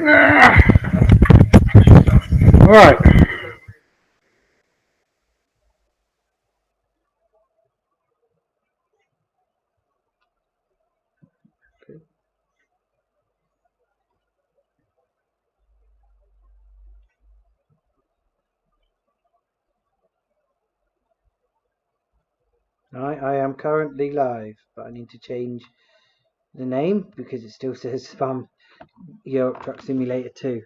Right. I am currently live, but I need to change the name because it still says Farm Europe Truck Simulator 2.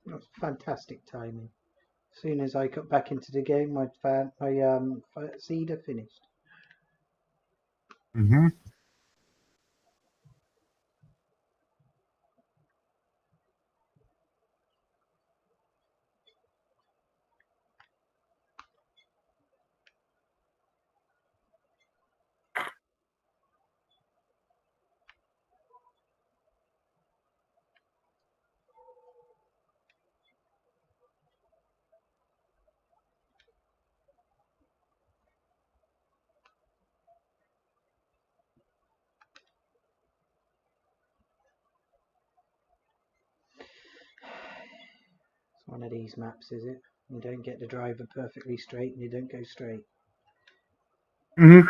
That's fantastic timing. As soon as I got back into the game, my seed had finished. Mm-hmm. It's one of these maps, is it? You don't get the driver perfectly straight and you don't go straight. Mm-hmm.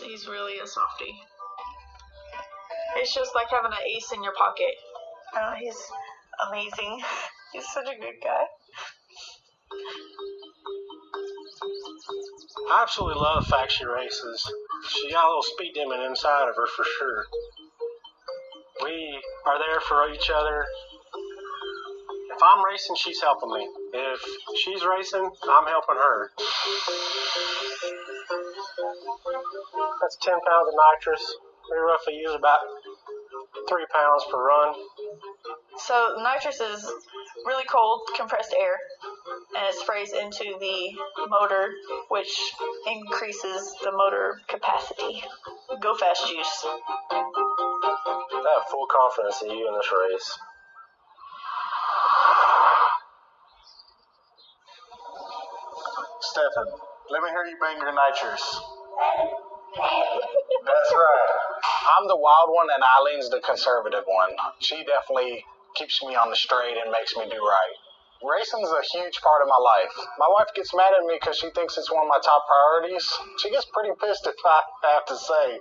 he's really a softie. It's just like having an ace in your pocket. He's amazing. He's such a good guy. I absolutely love the fact she races. She got a little speed demon inside of her for sure. We are there for each other. If I'm racing, she's helping me. If she's racing, I'm helping her. That's 10 pounds of nitrous. We roughly use about 3 pounds per run. So nitrous is really cold compressed air, and it sprays into the motor, which increases the motor capacity. Go fast, Juice. I have full confidence in you in this race. Stefan, let me hear you bang your nitrous. That's right. I'm the wild one and Eileen's the conservative one. She definitely keeps me on the straight and makes me do right. Racing's a huge part of my life. My wife gets mad at me because she thinks it's one of my top priorities. She gets pretty pissed if I have to say.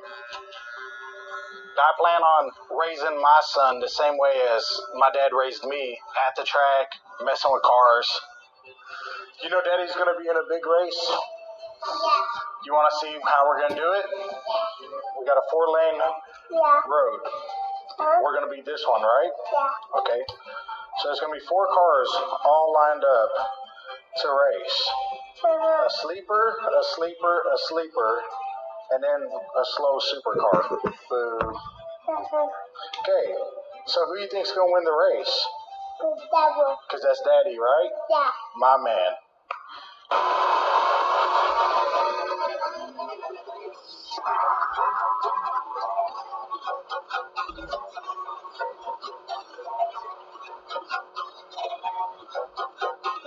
I plan on raising my son the same way as my dad raised me, at the track, messing with cars. You know Daddy's going to be in a big race? You want to see how we're going to do it? We got a 4-lane road. We're going to be this one, right? Yeah. Okay. So there's going to be 4 cars all lined up to race. A sleeper, a sleeper, a sleeper, and then a slow supercar. Okay. So who do you think's going to win the race? Because that's Daddy, right? Yeah. My man.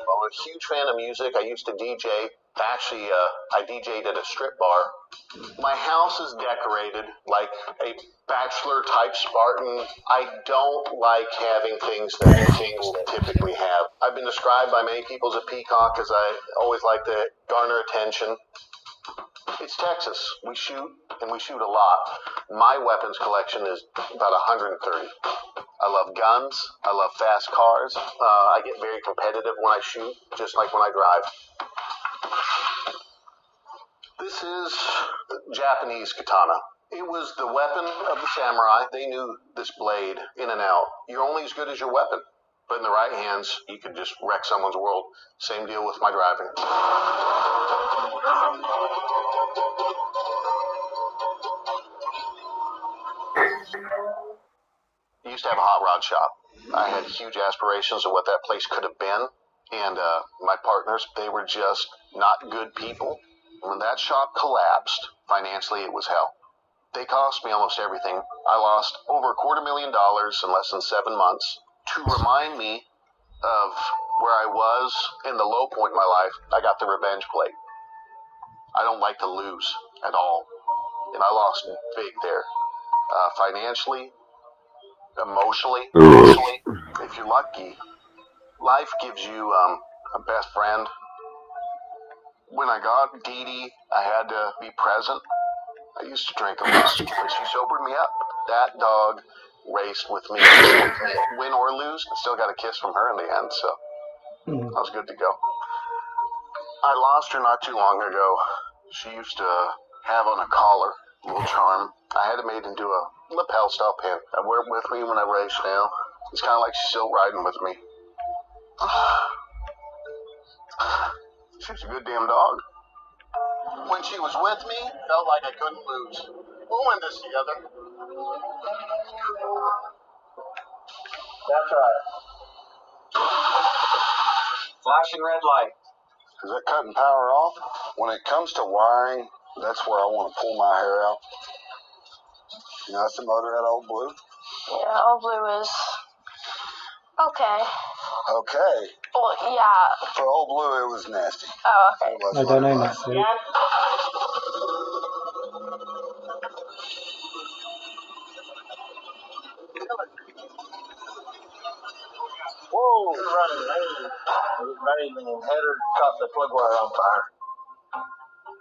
I'm a huge fan of music. I used to DJ. Actually, I DJ'd at a strip bar. My house is decorated like a bachelor-type Spartan. I don't like having things that people typically have. I've been described by many people as a peacock because I always like to garner attention. It's Texas. We shoot, and we shoot a lot. My weapons collection is about 130. I love guns. I love fast cars. I get very competitive when I shoot, just like when I drive. This is Japanese katana. It was the weapon of the samurai. They knew this blade in and out. You're only as good as your weapon. But in the right hands, you can just wreck someone's world. Same deal with my driving. I used to have a hot rod shop. I had huge aspirations of what that place could have been. And my partners, they were just not good people. When that shop collapsed, financially it was hell. They cost me almost everything. I lost over $250,000 in less than 7 months. To remind me of where I was in the low point in my life, I got the revenge plate. I don't like to lose at all. And I lost big there. Financially, emotionally, if you're lucky, life gives you a best friend. When I got Dee Dee, I had to be present. I used to drink a lot, but she sobered me up. That dog raced with me. Win or lose, I still got a kiss from her in the end, so I was good to go. I lost her not too long ago. She used to have on a collar, a little charm. I had it made into a lapel style pin. I wear it with me when I race now. It's kind of like she's still riding with me. She was a good damn dog. When she was with me, felt like I couldn't lose. We'll win this together. That's right. Flashing red light. Is that cutting power off? When it comes to wiring, that's where I want to pull my hair out. You know, that's the motor at Old Blue. Yeah, Old Blue is okay. Okay. Well, yeah. For Old Blue, it was nasty. Oh, okay. It was I don't know like- Natalie. Whoa! You're running main. Main and header caught the plug wire on fire.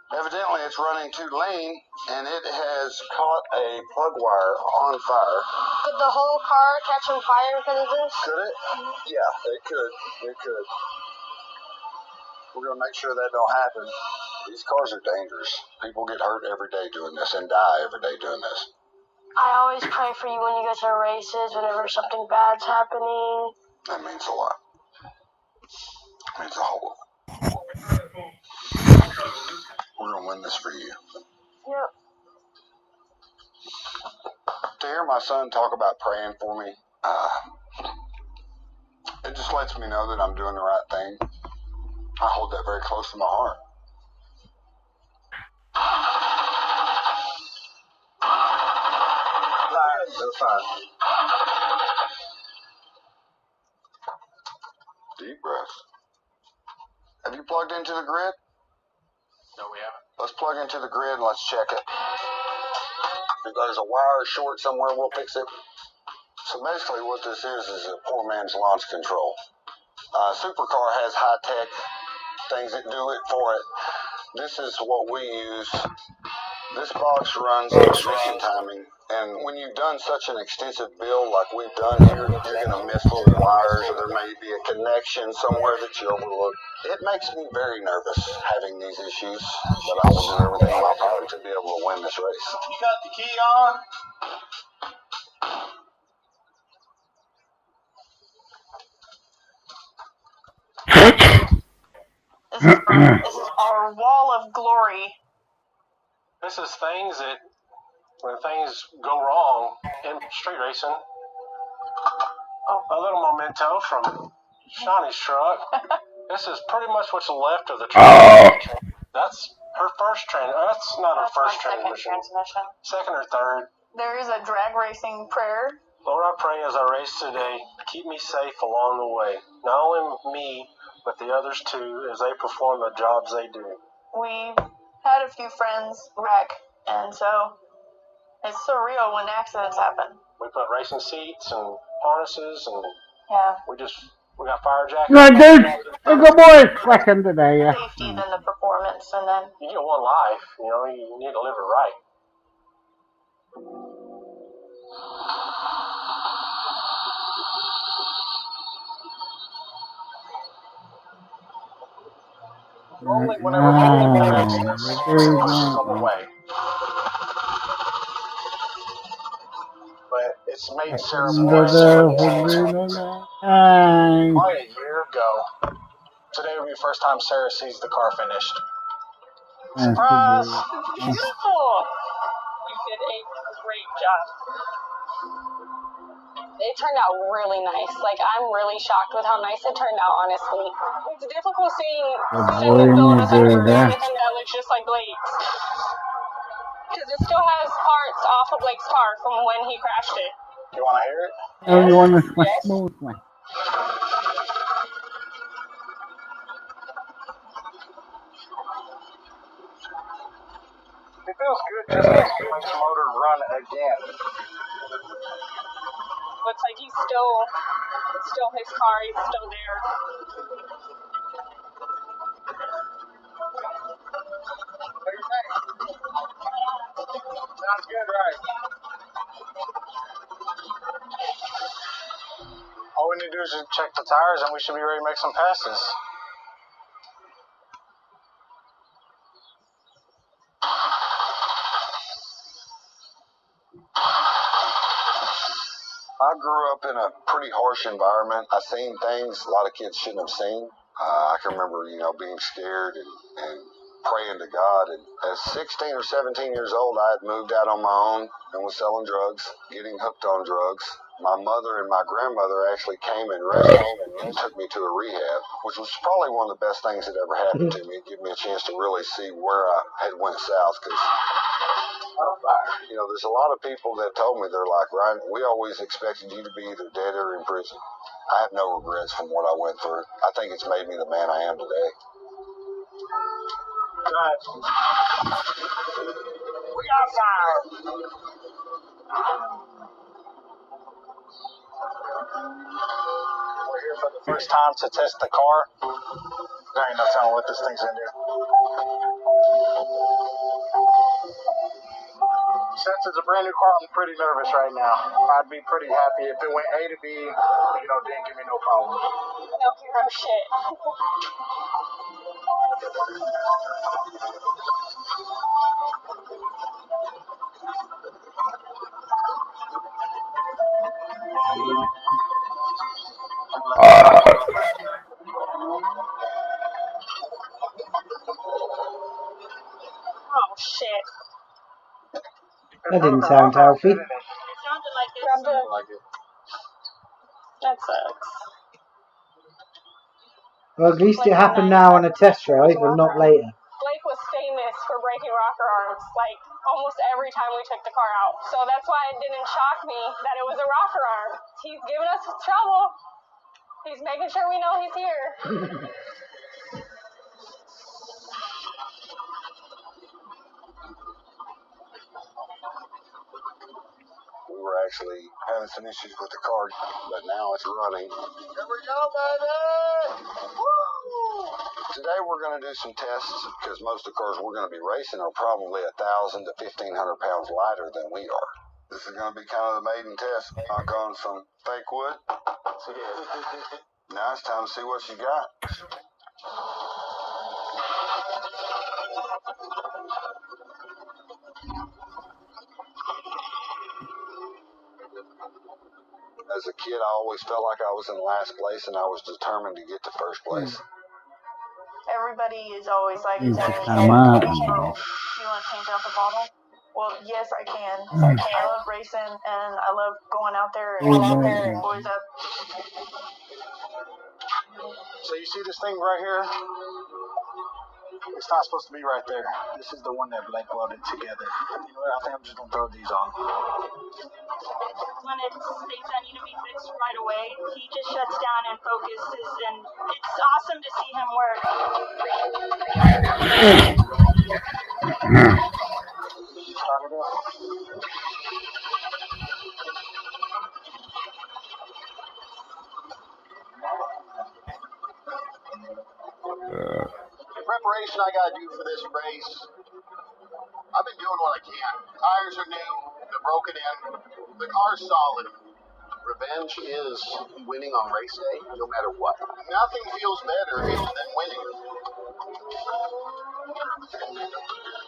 Evidently, it's running too lean, and it has caught a plug wire on fire. Could the whole car catch on fire because of this? Could it? Yeah, it could. It could. We're going to make sure that don't happen. These cars are dangerous. People get hurt every day doing this and die every day doing this. I always pray for you when you go to races, whenever something bad's happening. That means a lot. It means a whole lot. We're going to win this for you. Yep. To hear my son talk about praying for me, it just lets me know that I'm doing the right thing. I hold that very close to my heart. They're fine. Deep breath. Have you plugged into the grid? No, we haven't. Let's plug into the grid and let's check it. If there's a wire short somewhere, we'll fix it. So basically what this is a poor man's launch control. Supercar has high-tech things that do it for it. This is what we use. This box runs ignition timing, and when you've done such an extensive build like we've done here, you're going to miss little wires, or there may be a connection somewhere that you overlook. It makes me very nervous having these issues, but I will do everything in my power to be able to win this race. You got the key on? This is our wall of glory. This is things that, when things go wrong in street racing, a little memento from Shawnee's truck. This is pretty much what's left of the truck. That's her first That's not her That's my first second transmission. transmission. Second or third. There is a drag racing prayer. Lord, I pray as I race today, keep me safe along the way. Not only me, but the others too, as they perform the jobs they do. We had a few friends wreck, and so it's surreal when accidents happen. We put racing seats and harnesses, and Yeah. we got fire jackets. No, dude, a good boy second today, yeah. Safety, then the performance, and then You get one life, you need to live it right. Only whenever people get accidents, is on the way. But it's made Sarah more Probably a year ago. Today will be the first time Sarah sees the car finished. Surprise! Beautiful! You did a great job. It turned out really nice. Like, I'm really shocked with how nice it turned out, honestly. It's difficult seeing boy, something built you do with that. anything that looks just like Blake's. Because it still has parts off of Blake's car from when he crashed it. You want to hear it? Oh, you want to switch smooth one? It feels good just to see my motor run again. Looks like it's still his car, he's still there. What do you think? Sounds good, right? All we need to do is just check the tires and we should be ready to make some passes. I grew up in a pretty harsh environment. I seen things a lot of kids shouldn't have seen. I can remember, being scared and praying to God. And at 16 or 17 years old, I had moved out on my own and was selling drugs, getting hooked on drugs. My mother and my grandmother actually came and rescued me and took me to a rehab, which was probably one of the best things that ever happened to me. It gave me a chance to really see where I had went south, because there's a lot of people that told me, they're like, Ryan, we always expected you to be either dead or in prison. I have no regrets from what I went through. I think it's made me the man I am today. Right. We got fire. We're here for the first time to test the car. There ain't no telling what this thing's gonna do. Since it's a brand new car, I'm pretty nervous right now. I'd be pretty happy if it went A to B, didn't give me no problem. No hero shit. Oh shit. That didn't sound healthy. It sounded like it. Sounded like it. That sucks. Well, at least it happened now on a test drive and not later. Blake was famous for breaking rocker arms, like almost every time we took the car out. So that's why it didn't shock me that it was a rocker arm. He's giving us trouble. He's making sure we know he's here. We were actually having some issues with the car, but now it's running. Here we go, baby! Woo! Today we're going to do some tests because most of the cars we're going to be racing are probably 1,000 to 1,500 pounds lighter than we are. This is going to be kind of the maiden test. Knock on some fake wood. Now it's time to see what you got. As a kid, I always felt like I was in last place, and I was determined to get to first place. Everybody is always like, He's "Hey, just do kind you of want mad. to change out the bottle?" Well, yes, I can. I love racing, and I love going out there and boys up. So you see this thing right here? It's not supposed to be right there. This is the one that Blake welded together. You know what? I think I'm just going to throw these on. When it's things that need to be fixed right away, he just shuts down and focuses, and it's awesome to see him work. Start it up. The preparation I got to do for this race, I've been doing what I can. Tires are new, they're broken in, the car's solid. Revenge is winning on race day, no matter what. Nothing feels better than winning.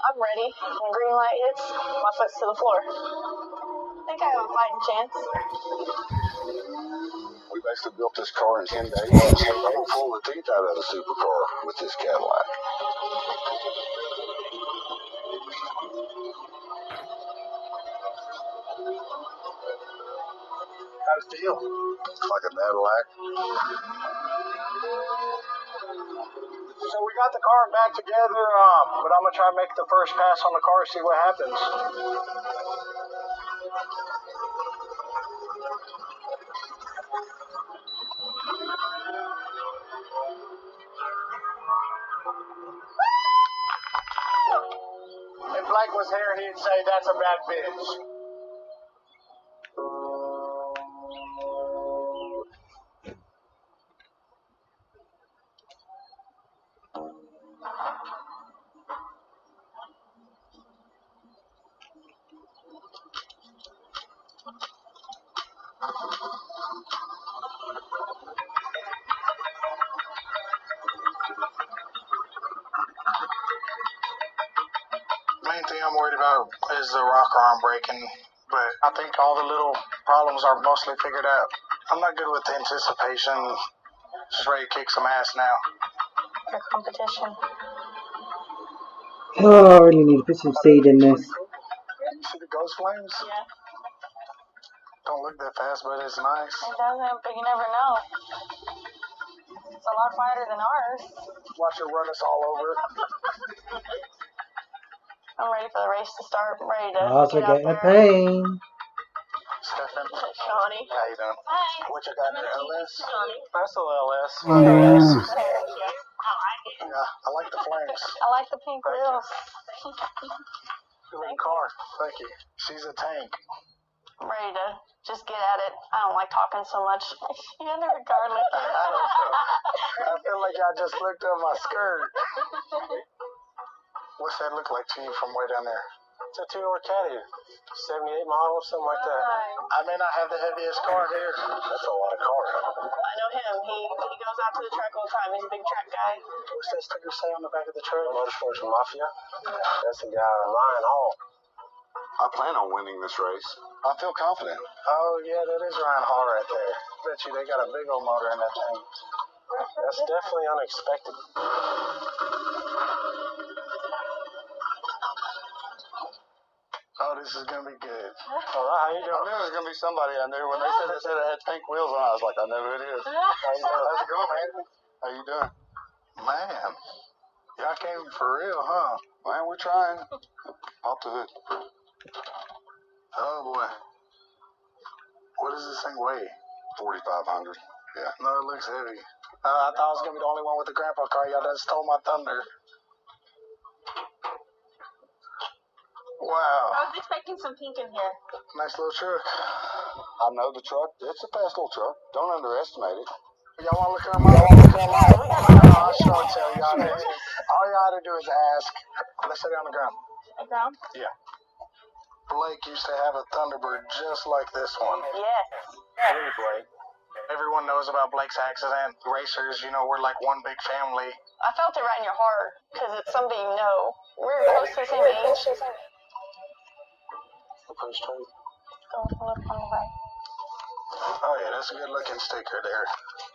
I'm ready. When green light hits, my foot's to the floor. I think I have a fighting chance. We basically built this car in 10 days. We'll pull the teeth out of the supercar with this Cadillac. How does it feel? It's like a Cadillac. So we got the car back together, but I'm going to try to make the first pass on the car, see what happens. If Blake was here, he'd say that's a bad bitch. Main thing I'm worried about is the rocker arm breaking, but I think all the little problems are mostly figured out. I'm not good with the anticipation. Just ready to kick some ass now. For competition. Oh, I really need to put some seed in this. See the ghost flames? Yeah. Don't look that fast, but it's nice. It doesn't, but you never know. It's a lot quieter than ours. Watch it run us all over. I'm ready for the race to start. I'm ready to Cars are get out getting a there. pain. Stefan, Shawnee. how you doing? Hi. What you got in your LS? Shawnee. That's a LS. Yeah, I like the flames. I like the pink wheels. Good looking car. Thank you. She's a tank. I'm ready to just get at it. I don't like talking so much. You under the car looking. I feel like I just looked up my skirt. What's that look like to you from way down there? It's a two-door caddy, 78 model, something like that. I may not have the heaviest car here. That's a lot of car. I know him. He goes out to the track all the time. He's a big track guy. What's that sticker say on the back of the truck? Motorsports Mafia. That's the guy, Ryan Hall. I plan on winning this race. I feel confident. Oh, yeah, that is Ryan Hall right there. Bet you they got a big old motor in that thing. That's definitely unexpected. Oh, this is going to be good. All right, how you I doing? knew it was going to be somebody I knew. When they said it had pink wheels on, I was like, I know who it is. How you doing? How's it going, man? How you doing? Man, y'all came for real, huh? Man, we're trying. Pop the hood. Oh, boy. What does this thing weigh? 4,500. Yeah. No, it looks heavy. I thought I was going to be the only one with the grandpa car. Y'all done stole my thunder. Wow. I was expecting some pink in here. Nice little truck. I know the truck. It's a fast little truck. Don't underestimate it. Y'all want to look at my I'll show it to y'all. All y'all had to do is ask. Let's sit it on the ground. The ground? Yeah. Blake used to have a Thunderbird just like this one. Yes. Hey, Blake. Everyone knows about Blake's accident. Racers, you know, we're like one big family. I felt it right in your heart because it's somebody you know. We're close to the same age. Pretty straight. Go look on the right. Oh, yeah, that's a good looking sticker there.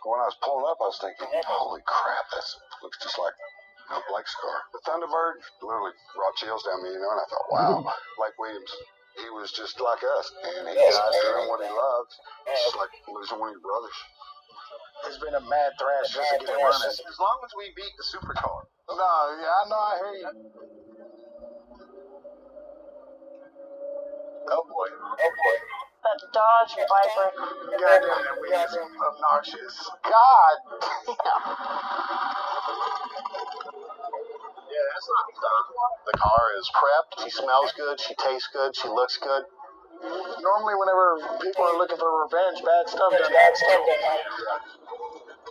When I was pulling up, I was thinking, holy crap, that looks just like Blake's car. The Thunderbird literally brought chills down me, and I thought, wow, Blake Williams, he was just like us, and he died doing what he loved, just like losing one of your brothers. It's been a mad thrash just to get it running. As long as we beat the supercar. No, yeah, I know, I hear you. Oh, boy. That Dodge Viper. God damn, that weed is obnoxious. God damn. Yeah, that's not done. The car is prepped. She smells good. She tastes good. She looks good. Normally, whenever people are looking for revenge, bad stuff doesn't happen.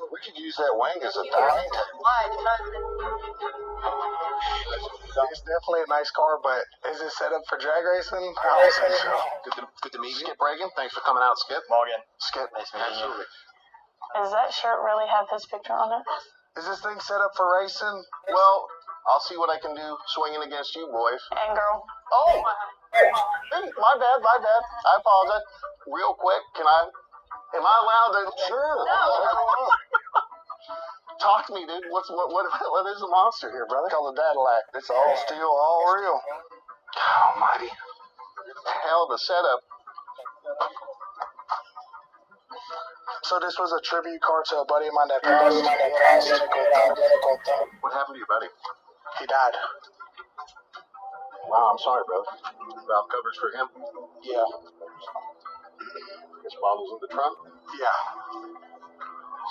We could use that wing as a dining table. It's definitely a nice car, but is it set up for drag racing? I don't think so. Good to meet you. Skip Reagan, thanks for coming out, Skip. Morgan. Skip, nice meeting you. Does that shirt really have his picture on it? Is this thing set up for racing? Well, I'll see what I can do swinging against you boys. And girl. Oh! Hey, my bad. I apologize. Real quick, am I allowed to? Sure. Talk to me, dude. What is the monster here, brother? Call the Cadillac. It's all steel, all real. God almighty. Hell of a setup. So this was a tribute car to a buddy of mine that passed. What happened to your buddy? He died. Wow, I'm sorry, brother. Valve covers for him? Yeah. His bottles in the trunk? Yeah.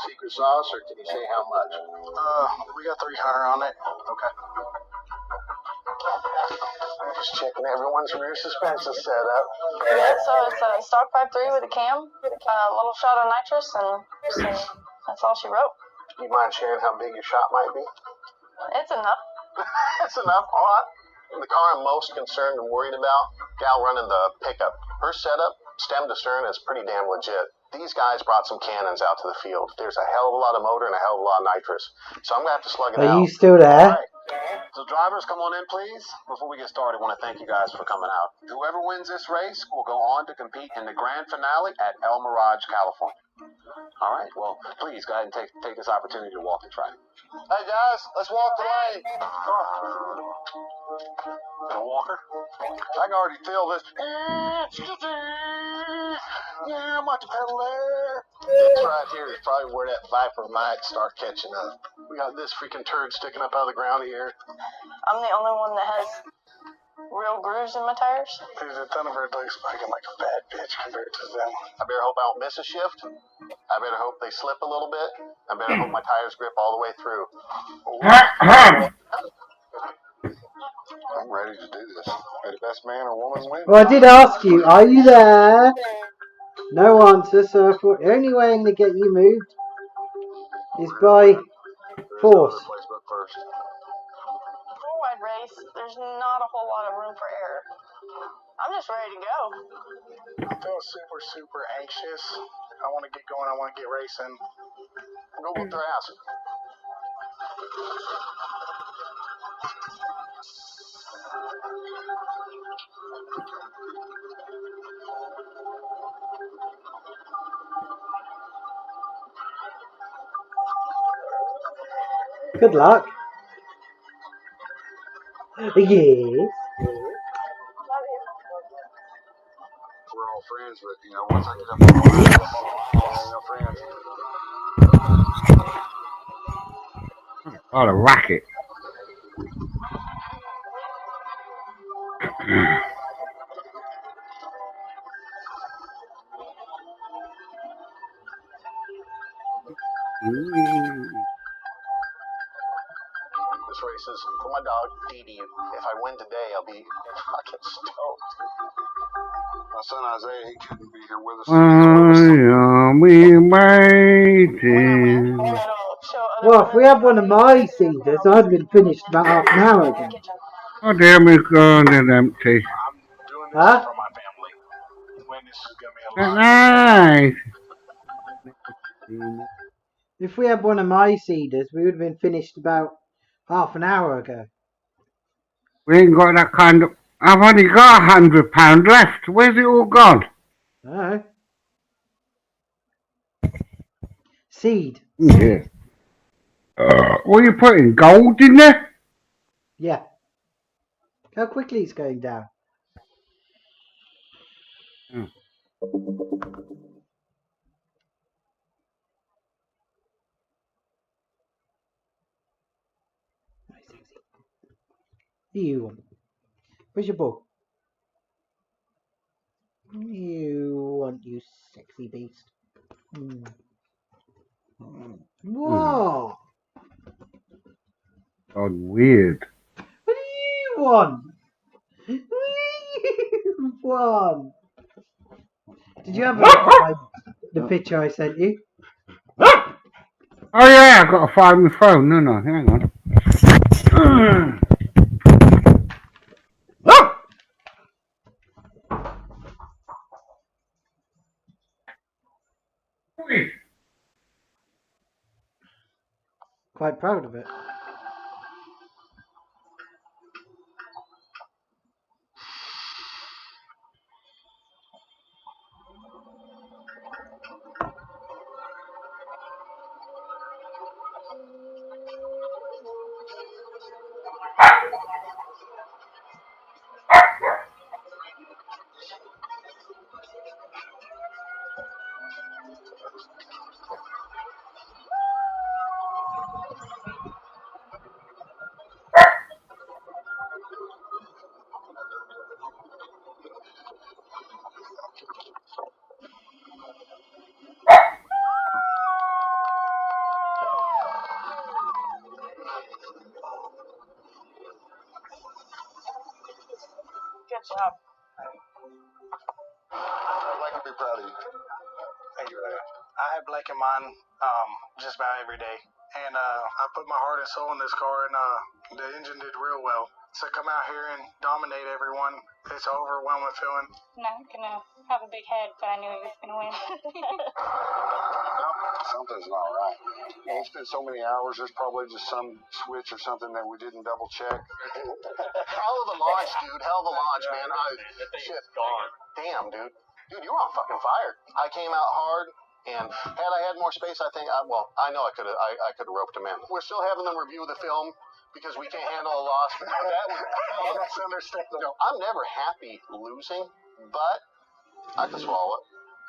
Secret sauce, or can you say how much? We got 300 on it. Okay. I'm just checking everyone's rear suspension setup. Yeah, so it's a stock 5.3 with a cam, a little shot of nitrous, and so that's all she wrote. Do you mind sharing how big your shot might be? It's enough. That's enough. All right. The car I'm most concerned and worried about, gal running the pickup. Her setup, stem to stern, is pretty damn legit. These guys brought some cannons out to the field. There's a hell of a lot of motor and a hell of a lot of nitrous. So I'm going to have to slug it out. Are you still there? So drivers, come on in, please. Before we get started, I want to thank you guys for coming out. Whoever wins this race will go on to compete in the grand finale at El Mirage, California. All right, well, please go ahead and take this opportunity to walk the track. Hey, guys, let's walk the lane. A walker? I can already feel this. Yeah, I'm about to pedal there. This right here is probably where that Viper might start catching up. We got this freaking turd sticking up out of the ground here. I'm the only one that has real grooves in my tires. Dude, the Thunderbird looks like a bad bitch compared to them. I better hope I don't miss a shift. I better hope they slip a little bit. I better hope my tires grip all the way through. I'm ready to do this. May the best man or woman win. Well, I did ask you, are you there? No answer, so I thought the only way I'm going to get you moved is by force. Facebook first. wide race, there's not a whole lot of room for error. I'm just ready to go. I feel super anxious. I want to get going. I want to get racing. Go whoop their ass. Good luck. Yes. We're all friends, but you know, once I get up on the line, ain't no friends. Oh, the racket. This race is for my dog, Dee Dee. If I win today, I'll be fucking stoked. My son Isaiah, he couldn't be here with us. We waiting. Well, if we had one of my seeders, I'd been finished about half an hour ago. Oh, damn, it's gone and empty. I'm doing this Huh? for my family. When this is going to be a lot. Nice. If we had one of my seeders, we would have been finished about half an hour ago. We ain't got that kind of... I've only got £100 left. Where's it all gone? Oh. Seed. Yeah. What are you putting? Gold in there? Yeah. How quickly it's going down. Oh. You want? Where's your ball? You want, you sexy beast. Whoa! God, weird. What do you want? What do you want? Did you have a look at the picture I sent you? Oh yeah, I've got to find my phone. No, hang on. Quite proud of it. Good job. I'd like to be proud of you. Thank you, brother. I have Blake in mind just about every day. And I put my heart and soul in this car, and the engine did real well. So come out here and dominate everyone. It's an overwhelming feeling. Not gonna have a big head, but I knew he was gonna win. Something's not right. We spent so many hours, there's probably just some switch or something that we didn't double check. Hell of a launch, dude. Hell of a launch, man. Shit. Gone. Damn, dude. Dude, you were on fucking fire. I came out hard, and had I had more space, I think, I know I could have roped him in. We're still having them review the film because we can't handle a loss. That's understandable. I'm never happy losing, but I can swallow it.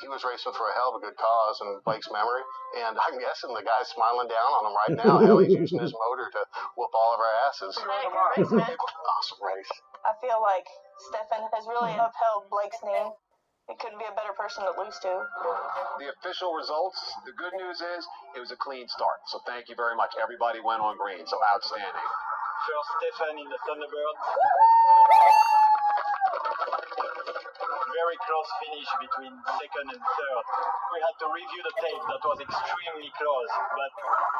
He was racing for a hell of a good cause in Blake's memory, and I'm guessing the guy's smiling down on him right now. Hell, he's using his motor to whoop all of our asses. Awesome race. I feel like Stefan has really upheld Blake's name. He couldn't be a better person to lose to. The official results, the good news is it was a clean start. So thank you very much. Everybody went on green, so outstanding. First Stefan in the Thunderbird. Very close finish between second and third. We had to review the tape. That was extremely close, but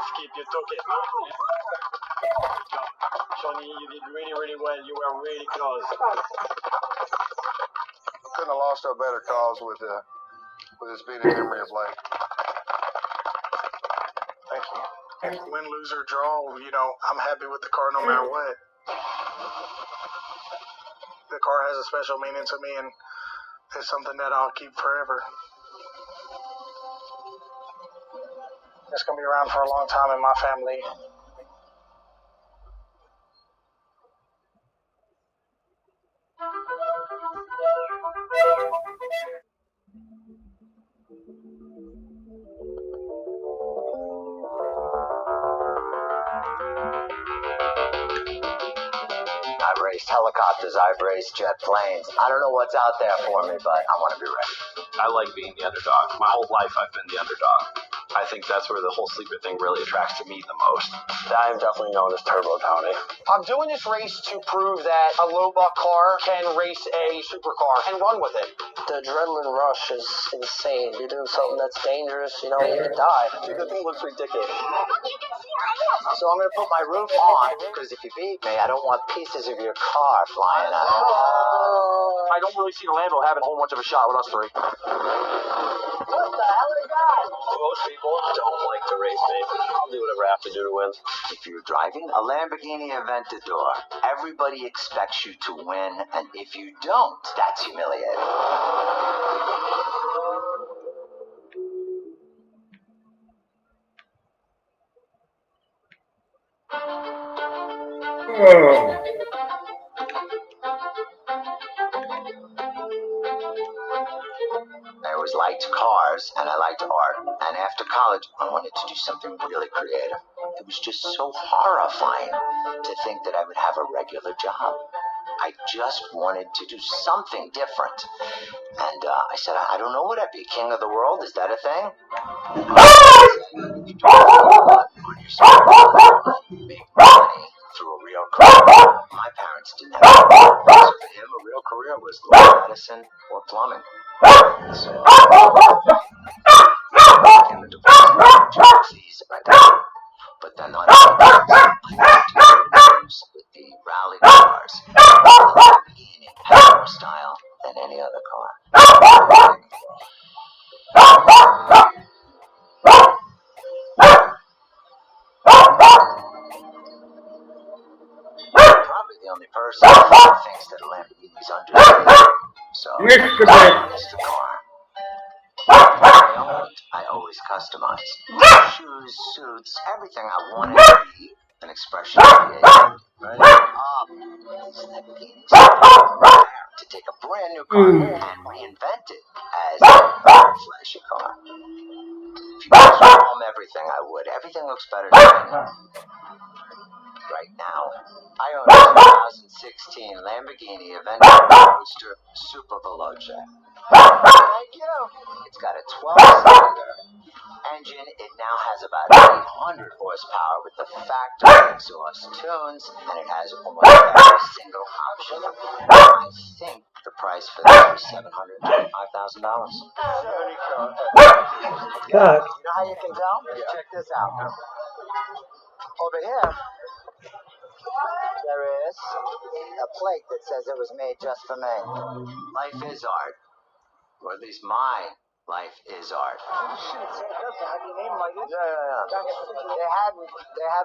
Skip, you took it. Good job. Shawnee, you did really, really well. You were really close. Couldn't have lost our better cause with this being in memory of Blake. Thank you. Win, lose, or draw, I'm happy with the car no matter what. The car has a special meaning to me, and it's something that I'll keep forever. It's going to be around for a long time in my family. I've raced helicopters, I've raced jet planes. I don't know what's out there for me, but I want to be ready. I like being the underdog. My whole life I've been the underdog. I think that's where the whole sleeper thing really attracts to me the most. I am definitely known as Turbo Tony. I'm doing this race to prove that a low buck car can race a supercar and run with it. The adrenaline rush is insane. You're doing something that's dangerous, you could die. Dude, the thing looks ridiculous. So I'm going to put my roof on, because if you beat me, I don't want pieces of your car flying out. I don't really see the Lambo having a whole much of a shot with us three. What the hell is that? Most people don't like to race me. I'll do whatever I have to do to win. If you're driving a Lamborghini Aventador, everybody expects you to win, and if you don't, that's humiliating. Oh. I always liked cars, and I liked art. And after college, I wanted to do something really creative. It was just so horrifying to think that I would have a regular job. I just wanted to do something different. And I said, I don't know what I'd be, king of the world? Is that a thing? Make money through a real career. My parents didn't have a career. So for him, a real career was medicine or plumbing. So I became a divorce but then on with the rally cars, Lamborghini had more style than any other car. Probably the only person who thinks that a Lamborghini's underrated. So Mr. that's the car. I always customized. Shoes, suits, everything I wanted to be an expression of creativity. To take a brand new car and reinvent it as a flashy car. If you could film everything, I would. Everything looks better than right now. I own a 2016 Lamborghini Aventador Roadster Super Veloce. Thank you. It's got a 12-cylinder engine. It now has about 800 horsepower with the factory exhaust tunes, and it has almost every single option. I think the price for this was $725,000. Kirk. You know how you can tell? Check this out. Over here, there is a plate that says it was made just for me. Life is art. Or at least my life is art. Yeah. They had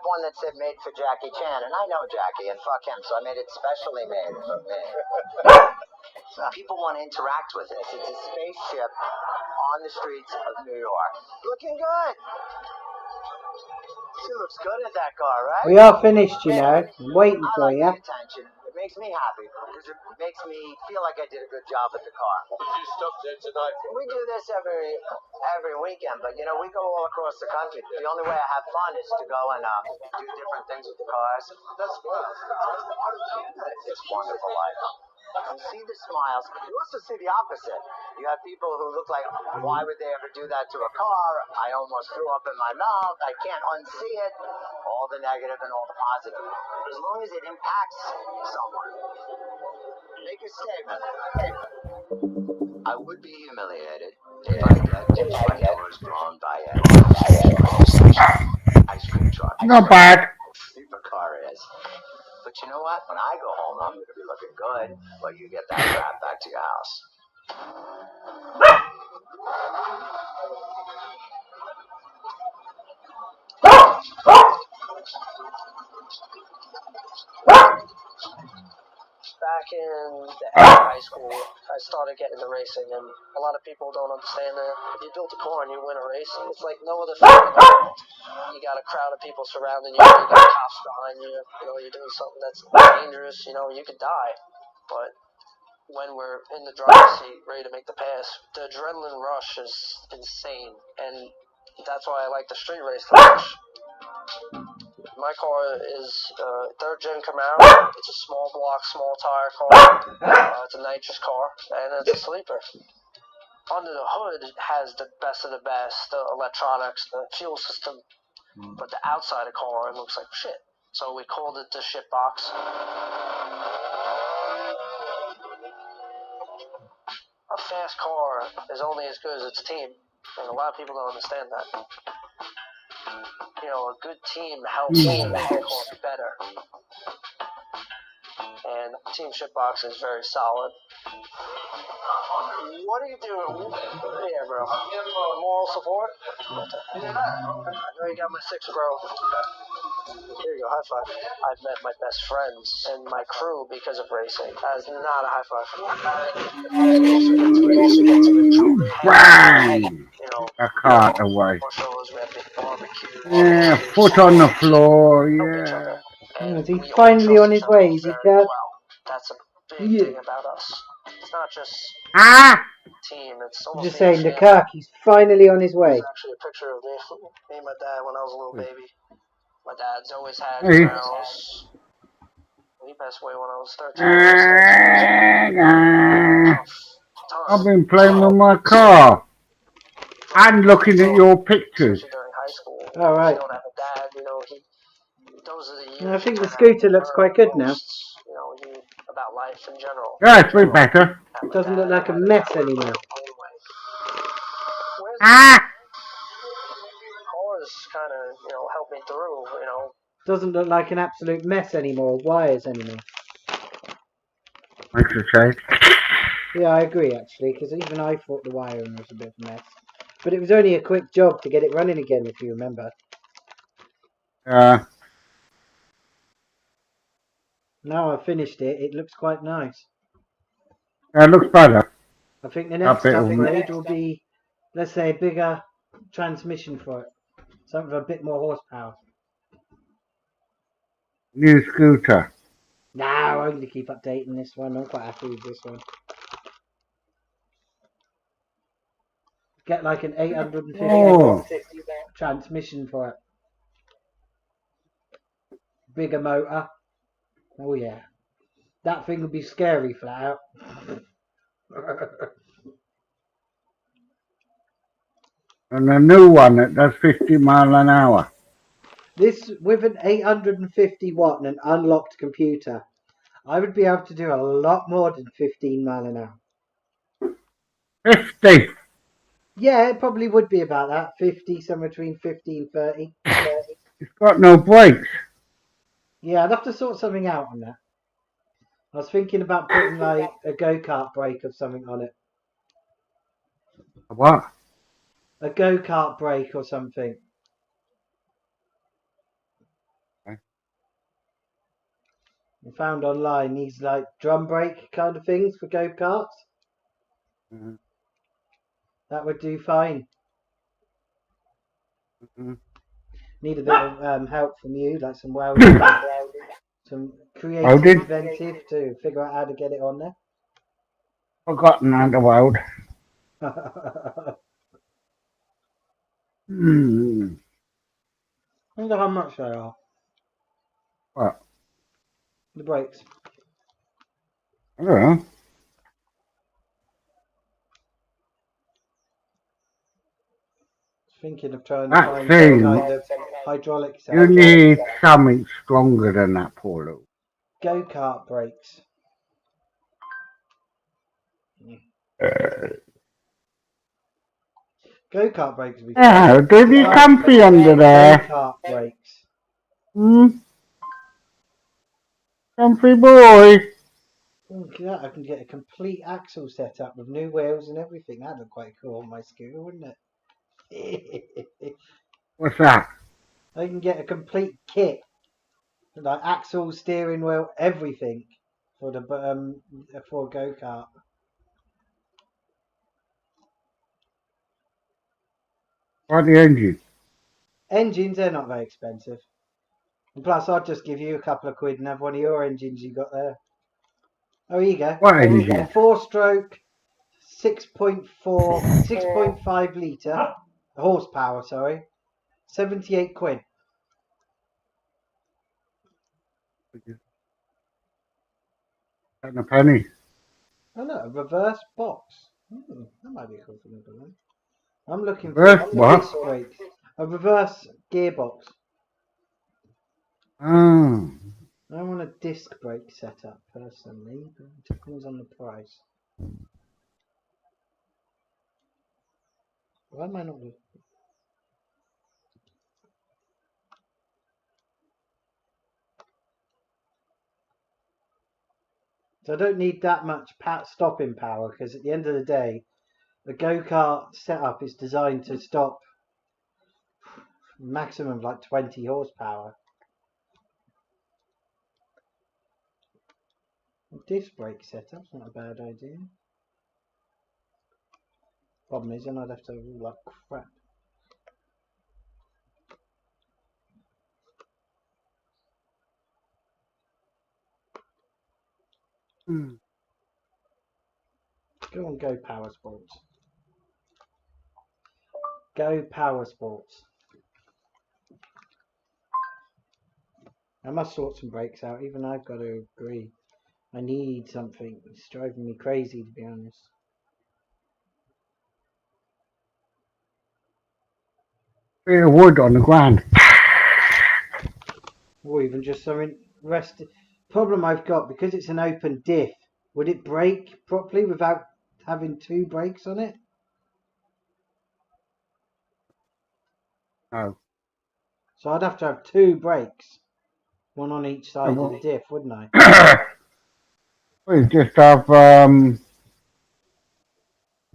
one that said made for Jackie Chan, and I know Jackie, and fuck him, so I made it specially made for me. People want to interact with it. It's a spaceship on the streets of New York. Looking good. She looks good in that car, right? We are finished, I'm waiting for you. Attention. It makes me happy because it makes me feel like I did a good job with the car. Did you stop there tonight? We do this every weekend, but we go all across the country. The only way I have fun is to go and do different things with the cars. That's good. It's wonderful life. You see the smiles. You also see the opposite. You have people who look like, why would they ever do that to a car? I almost threw up in my mouth. I can't unsee it. All the negative and all the positive. As long as it impacts someone. Make a statement. I would be humiliated if I got two front doors blown by a ice cream truck. Not bad. Supercar. car is. But you know what? When I go home, I'm going to be looking good while you get that crap back to your house. Back in the end of high school, I started getting into racing, and a lot of people don't understand that. If you build a car and you win a race, it's like no other thing in the world. You got a crowd of people surrounding you, you got cops behind you, you know, you're doing something that's dangerous, you know, you could die. But when we're in the driver's seat, ready to make the pass, the adrenaline rush is insane, and that's why I like the street race so much. My car is a third-gen Camaro. It's a small block, small tire car. It's a nitrous car, and it's a sleeper. Under the hood, it has the best of the best, the electronics, the fuel system. But the outside of the car, it looks like shit. So we called it the shit box. A fast car is only as good as its team, and a lot of people don't understand that. You know, a good team helps make the car better. And Team Shitbox is very solid. What are you doing? Yeah, bro. Moral support? I know you got my 6, bro. Here you go, high five. I've met my best friends and my crew because of racing. That is not a high five. We also get to enjoy Bang! you know, A cart away. shows, we have big barbecue. Yeah, foot on the floor, yeah. Is he finally on his way? Is he dead? That's a big thing about us. It's not just team. It's I'm almost just saying, the Kirk, he's finally on his way. There's actually a picture of me and my dad when I was a little baby. My dad's always had Hey. Camaros. He passed away when I was 13. I've been playing with my car and looking at your pictures. During high school, All right. you don't have a dad, you know, those are the years I think the scooter looks quite good now. you know, about life in general. Yeah, it's been better. It doesn't look like a mess anymore. Ah! Cars kind of, you know, helped me through, you know. Doesn't look like an absolute mess anymore. Wires anymore. Makes a change. Yeah, I agree actually, because even I thought the wiring was a bit of a mess. But it was only a quick job to get it running again, if you remember. Now I've finished it, it looks quite nice. It looks better. I think the next upgrade will be, let's say, a bigger transmission for it. Something with a bit more horsepower. New scooter. No, I'm going to keep updating this one. I'm quite happy with this one. Get like an 850 transmission for it. Bigger motor. Oh yeah. That thing would be scary flat out. And a new one that does 50 miles an hour. This, with an 850 watt and an unlocked computer, I would be able to do a lot more than 15 miles an hour. 50! Yeah, it probably would be about that. 50, somewhere between 50 and 30. It's got no brakes. Yeah, I'd have to sort something out on that. I was thinking about putting like a go-kart brake or something on it. What? A go-kart brake or something. Okay. I found online these like drum brake kind of things for go-karts. Mm-hmm. That would do fine. Mm-hmm. Need a bit of help from you, like some welding, some creative, inventive to figure out how to get it on there. Forgotten how to weld. I wonder how much they are. What? The brakes. I don't know. Thinking of trying to That find thing, some kind of hydraulic you need something stronger than that, poor little. go-kart brakes. Go-kart brakes would be Yeah, it'd be comfy under there. Go-kart brakes. Hmm? Comfy boy. Look at that, I can get a complete axle set up with new wheels and everything. That'd look quite cool on my scooter, wouldn't it? What's that? I can get a complete kit, like axle, steering wheel, everything for the for a go-kart. What the engine? Engines, they're not very expensive. And plus, I'd just give you a couple of quid and have one of your engines you got there. Oh, here you go. What We've engine? got a 4-stroke, 6.5 litre horsepower, sorry. 78 quid. And a penny. Oh no, a reverse box. That might be a cool thing to do. I'm looking Reverse for what? disc brakes. A reverse gearbox. Oh. I want a disc brake setup personally, but it depends on the price. Why am I not? So I don't need that much stopping power, because at the end of the day, the go-kart setup is designed to stop maximum of like 20 horsepower. A disc brake setup's not a bad idea. Problem is, then I'd have to rule like crap. Go on, Go Power Sports. Go Power Sports. I must sort some brakes out. Even I've got to agree. I need something. It's driving me crazy, to be honest. Bit of wood on the ground. Or even just something rested. Problem I've got, because it's an open diff, would it brake properly without having two brakes on it? No. So I'd have to have two brakes. One on each side of the diff, wouldn't I? We just have bar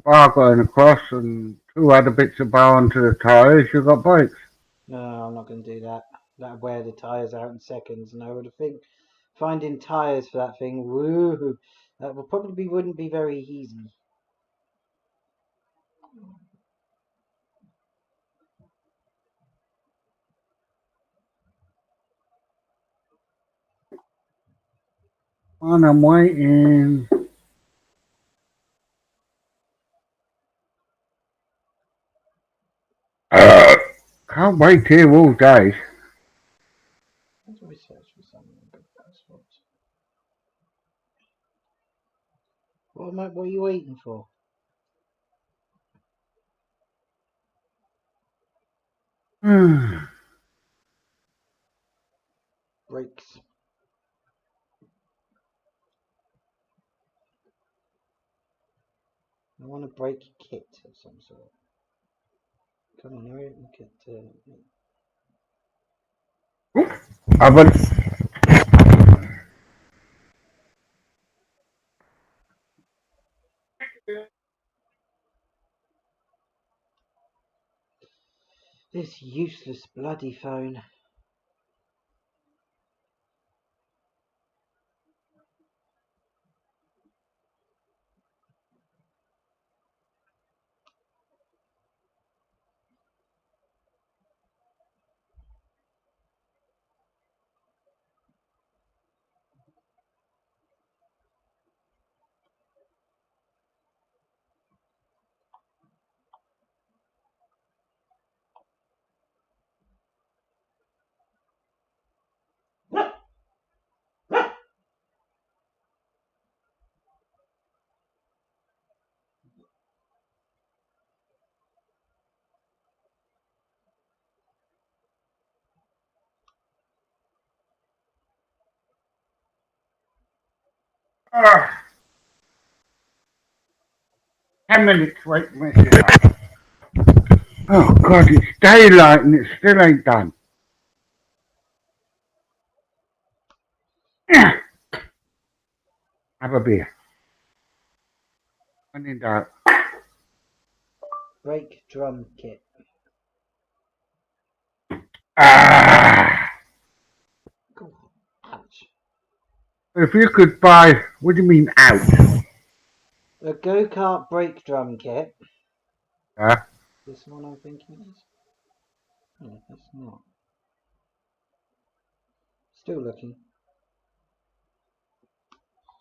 going across and two other bits of bar onto the tyres, you've got brakes. No, I'm not going to do that. That'd wear the tyres out in seconds, and I would think finding tyres for that thing, woo, that wouldn't be very easy. And I'm waiting. Can't wait here all day. Let's research for something. What are you waiting for? Brakes. I want a brake kit of some sort. Come on, hurry up and get Oven. this useless bloody phone. Ah. 10 minutes, wait a minute. Oh God, it's daylight and it still ain't done. Have a beer. When in doubt. Brake drum kit. Ah! Ouch. If you could buy, what do you mean out? A go-kart brake drum kit. Yeah. This one I'm thinking is. No, that's not. Still looking.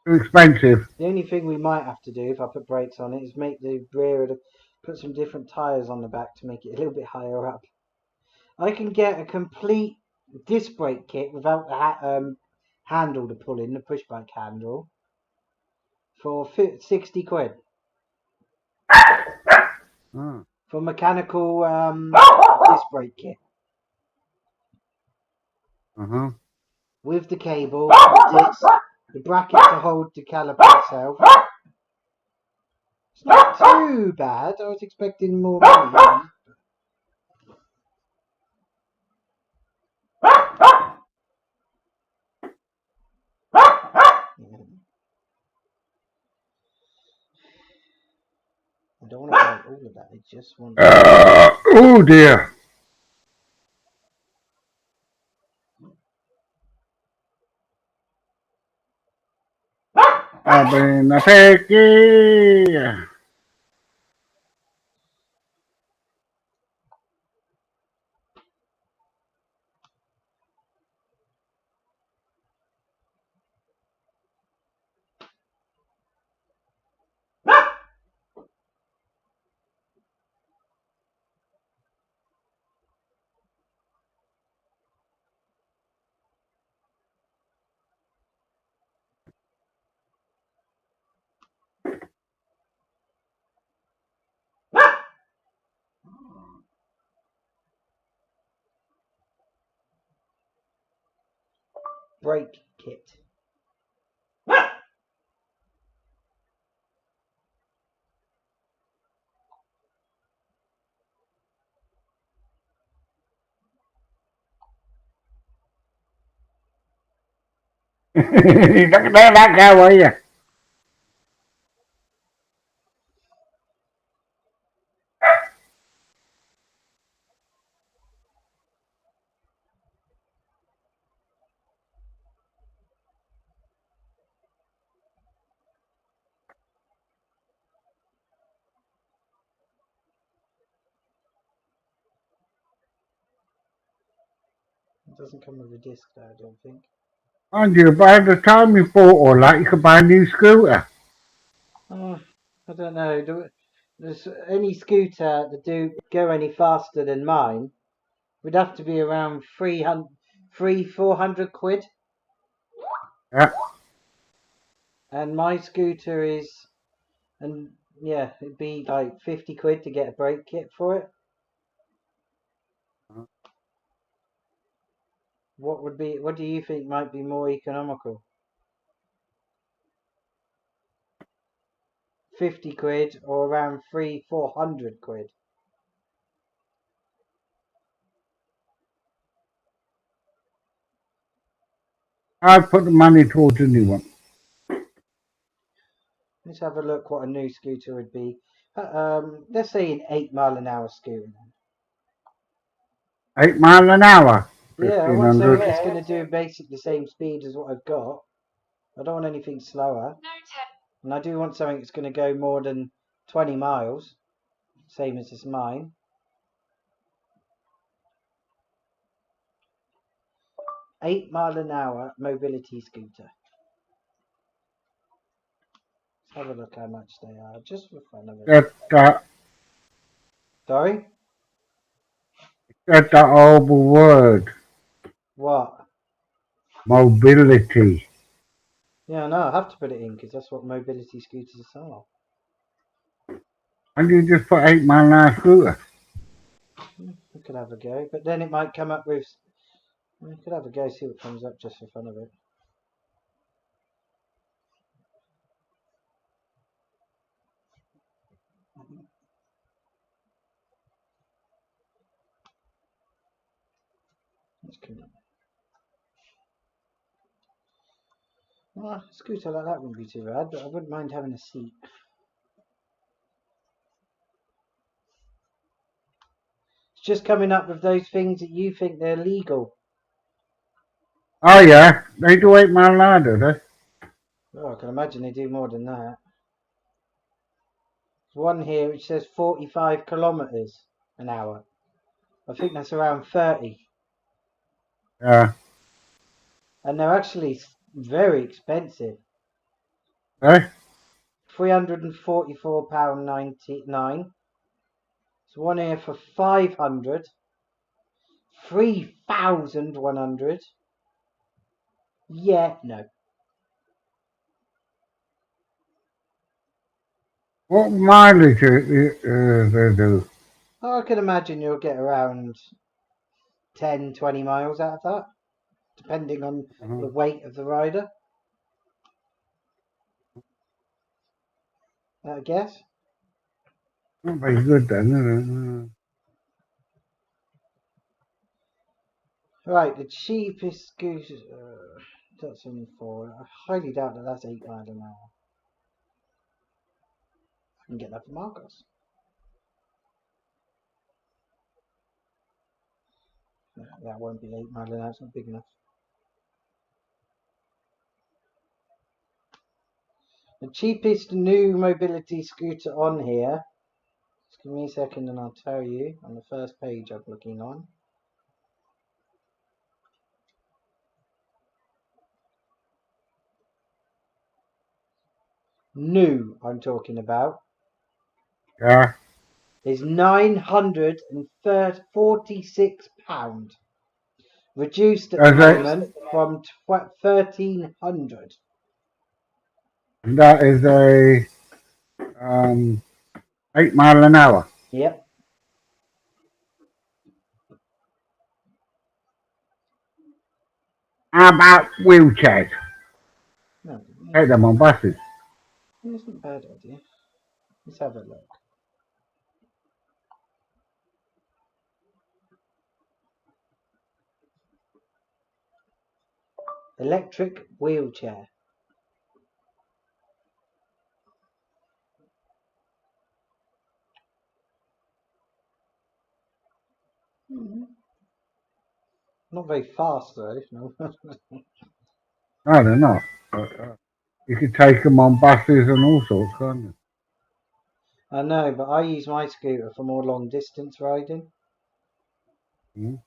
Too expensive. The only thing we might have to do if I put brakes on it is make the rear of the, put some different tyres on the back to make it a little bit higher up. I can get a complete disc brake kit without the handle to pull in, the push bike handle, for 60 quid. Oh. For mechanical disc brake kit. Uh-huh. With the cable, the disc, the bracket to hold the caliper itself. It's not too bad. I was expecting more money. I don't want to buy all of that. I just want. Oh dear. I've been a piggy. Brake kit. Look at that guy, will you? It doesn't come with a disc though, I don't think. Mind you, by the time you bought all that, you could buy a new scooter. Oh, I don't know. There's any scooter that do go any faster than mine would have to be around 400 quid. Yeah. And my scooter is, and yeah, it'd be like 50 quid to get a brake kit for it. What do you think might be more economical? 50 quid or around 400 quid? I'd put the money towards a new one. Let's have a look what a new scooter would be. Let's say an 8 mile an hour scooter. 8 mile an hour. Yeah, I want 1500. something that's going to do basically the same speed as what I've got. I don't want anything slower. And I do want something that's going to go more than 20 miles. Same as this mine. $8 mile an hour mobility scooter. Let's have a look how much they are, just for fun of it. Sorry? That's the old word. What? Mobility. Yeah, no, I have to put it in because that's what mobility scooters are. And you just put 8 mile an hour scooter. We could have a go, but then it might come up with. We could have a go, see what comes up just for fun of it. Let's come up. Well, a scooter like that wouldn't be too bad, but I wouldn't mind having a seat. It's just coming up with those things that you think they're legal. Oh yeah, they do 8 mile an hour, do they? Oh, I can imagine they do more than that. There's one here which says 45 kilometres an hour. I think that's around 30. Yeah. And they're actually very expensive. Eh? £344.99. There's one here for 500. 3,100. Yeah, no. What mileage they do? I can imagine you'll get around 10, 20 miles out of that, depending on the weight of the rider. I guess. Not very good then, is it? Right, the cheapest scooter. That's only 4. I highly doubt that that's 8 miles an hour. I can get that from Argos. No, that won't be 8 miles an hour. It's not big enough. The cheapest new mobility scooter on here. Just give me a second and I'll tell you on the first page I'm looking on. New, I'm talking about. Yeah. Is £946. Reduced at the moment from 1,300. And that is a 8 mile an hour. Yep. How about wheelchairs? No, Take them on buses. it's not a bad idea. Let's have a look. Electric wheelchair. Not very fast though. No. No, they're not. But, you could take them on buses and all sorts, can't you? I know, but I use my scooter for more long distance riding. Mm.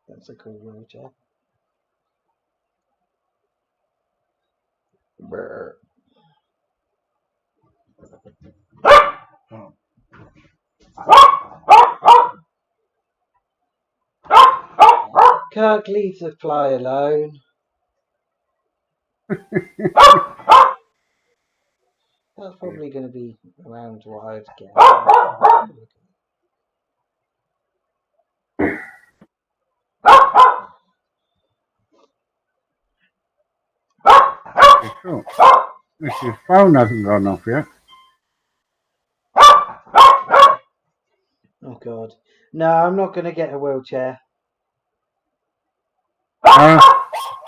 That's a cool wheelchair. Kirk, leave the fly alone. That's probably going to be around what I'd get. Sure. His phone hasn't gone off yet. Oh God. No, I'm not going to get a wheelchair.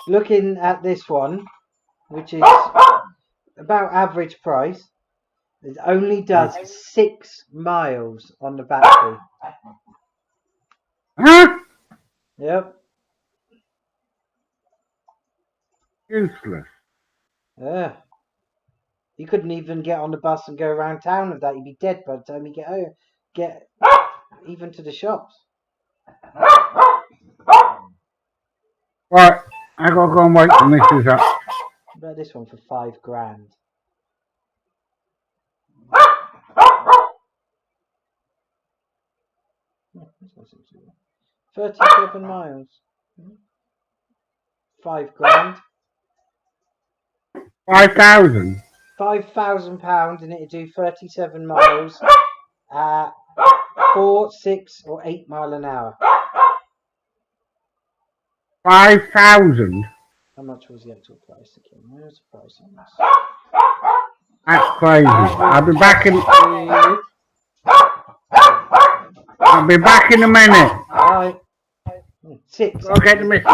Looking at this one, which is about average price, it only does 6 miles on the battery. Huh? Yep. Useless. Yeah. You couldn't even get on the bus and go around town with that. You'd be dead by the time you get even to the shops. Right, I gotta go and wait the missus up. What about this one for £5,000? Oh, this one seems to be 37 miles. £5,000. 5,000. £5,000 and it'd do 37 miles at 4, 6 or 8 mile an hour. 5,000. How much was the actual price again? Where's the price on this? That's crazy. I'll be back in. I'll be back in a minute. Alright. 6. Go get the message.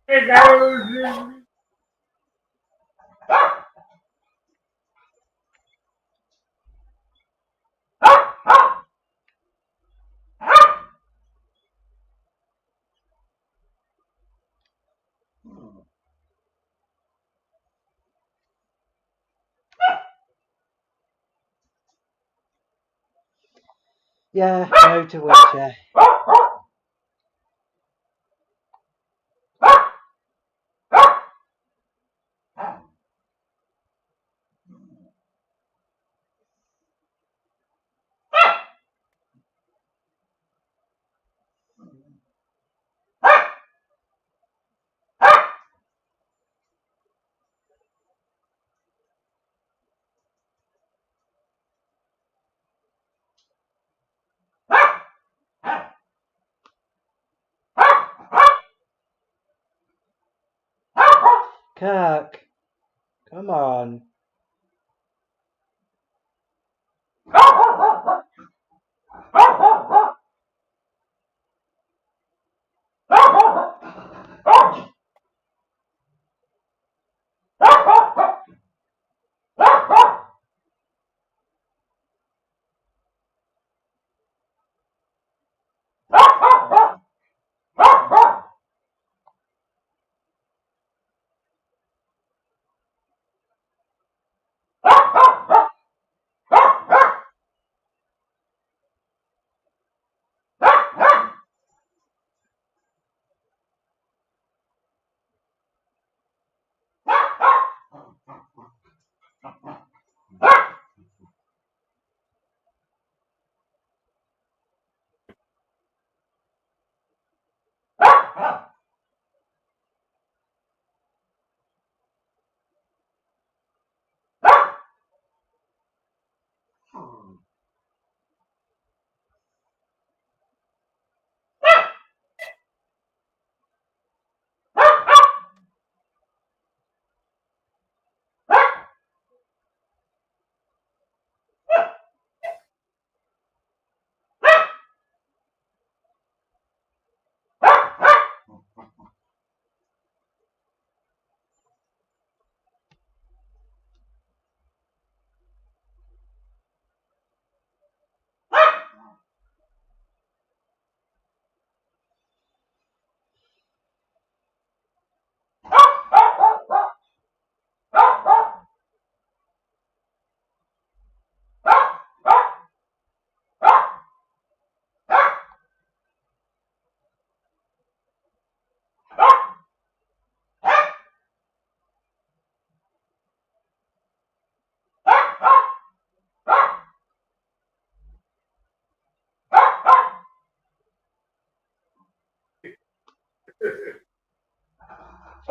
Here goes. Yeah, no to wheelchair. Kirk, come on.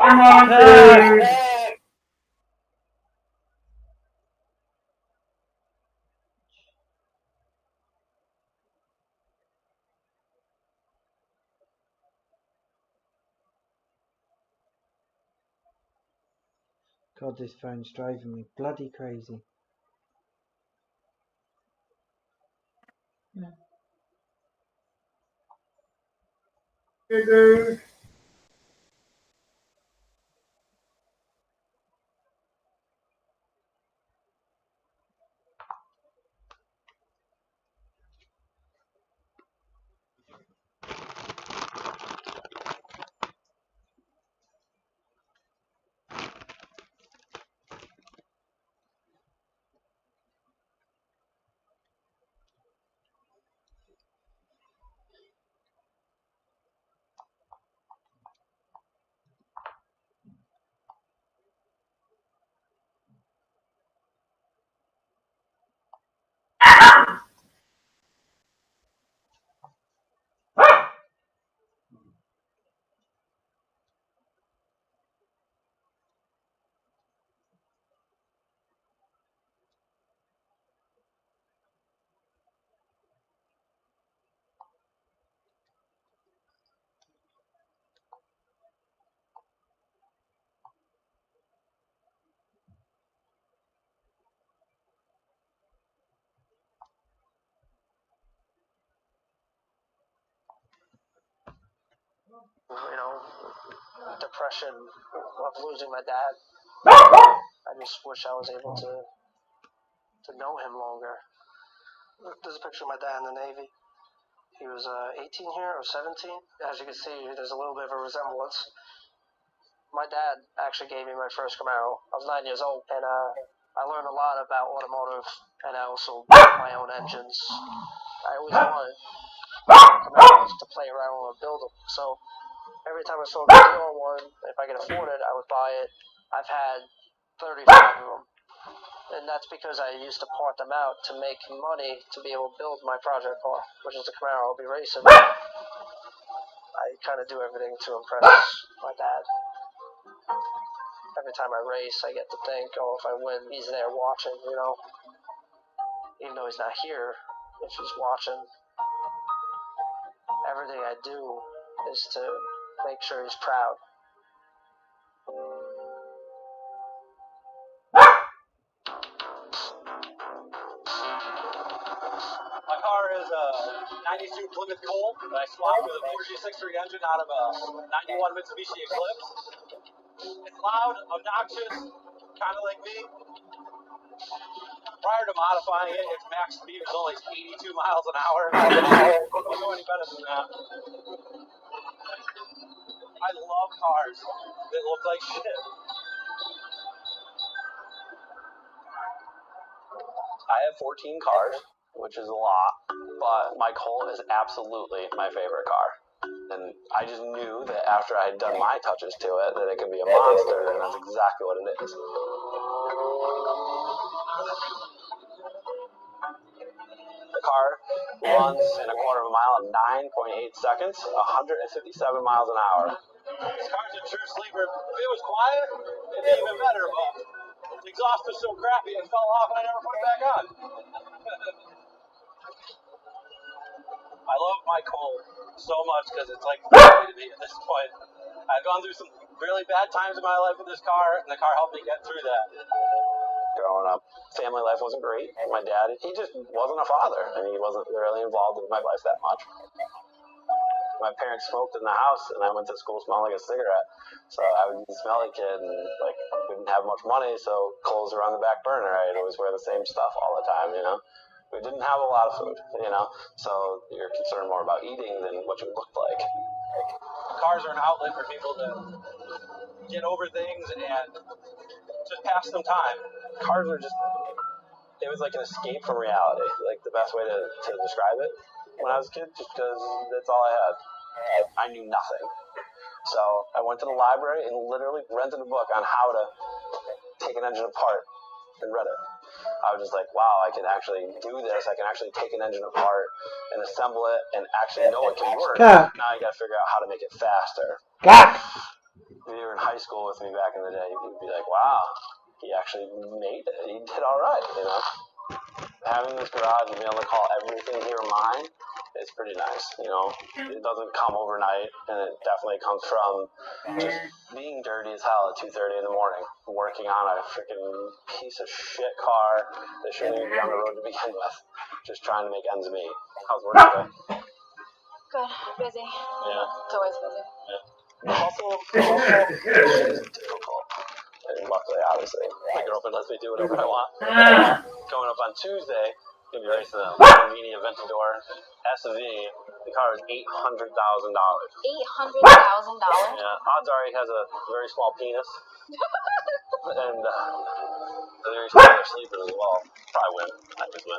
Come on, dude. God, this phone's driving me bloody crazy. Hey, dude. depression of losing my dad. I just wish I was able to know him longer. There's a picture of my dad in the Navy. He was 18 here, or 17. As you can see, there's a little bit of a resemblance. My dad actually gave me my first Camaro. I was 9 years old, and I learned a lot about automotive, and I also built my own engines. I always wanted Camaros to play around with and build them. So every time I saw a good deal on one, if I could afford it, I would buy it. I've had 35 of them. And that's because I used to part them out to make money to be able to build my project car, which is the Camaro I'll be racing. I kind of do everything to impress my dad. Every time I race, I get to think, oh, if I win, he's there watching, Even though he's not here, if he's watching, everything I do is to make sure he's proud. My car is a 92 Plymouth Colt that I swapped with a 4G63 engine out of a 91 Mitsubishi Eclipse. It's loud, obnoxious, kind of like me. Prior to modifying it, its max speed was only 82 miles an hour. It won't go any better than that. I love cars that look like shit. I have 14 cars, which is a lot, but my Colt is absolutely my favorite car. And I just knew that after I had done my touches to it, that it could be a monster, and that's exactly what it is. The car runs in a quarter of a mile in 9.8 seconds, 157 miles an hour. This car's a true sleeper. If it was quiet, it'd be even better, but the exhaust was so crappy it fell off and I never put it back on. I love my Colt so much because it's like family to me at this point. I've gone through some really bad times in my life with this car, and the car helped me get through that. Growing up, family life wasn't great. My dad, he just wasn't a father, and he wasn't really involved in my life that much. My parents smoked in the house, and I went to school smelling like a cigarette. So I was a smelly kid, and we didn't have much money, so clothes were on the back burner. I'd always wear the same stuff all the time, We didn't have a lot of food, so you're concerned more about eating than what you looked like. Cars are an outlet for people to get over things and just pass some time. Cars are just, it was like an escape from reality, like the best way to describe it. When I was a kid, just because that's all I had. I knew nothing. So I went to the library and literally rented a book on how to take an engine apart and read it. I was just like, wow, I can actually do this. I can actually take an engine apart and assemble it and actually know it can work. Now you got to figure out how to make it faster. If you were in high school with me back in the day, you'd be like, wow, he actually made it. He did all right, Having this garage and being able to call everything here mine is pretty nice, It doesn't come overnight, and it definitely comes from just being dirty as hell at 2:30 in the morning, working on a freaking piece of shit car that shouldn't even be on the road to begin with, just trying to make ends meet. How's work today? Good. Busy. Yeah. It's always busy. Yeah. Also, it's difficult. And luckily, obviously, my girlfriend lets me do whatever I want. Coming up on Tuesday, going to be racing a Lamborghini Aventador SV. The car is $800,000. $800,000? Yeah, odds are he has a very small penis. And a very small sleeper as well. Probably win. I just win.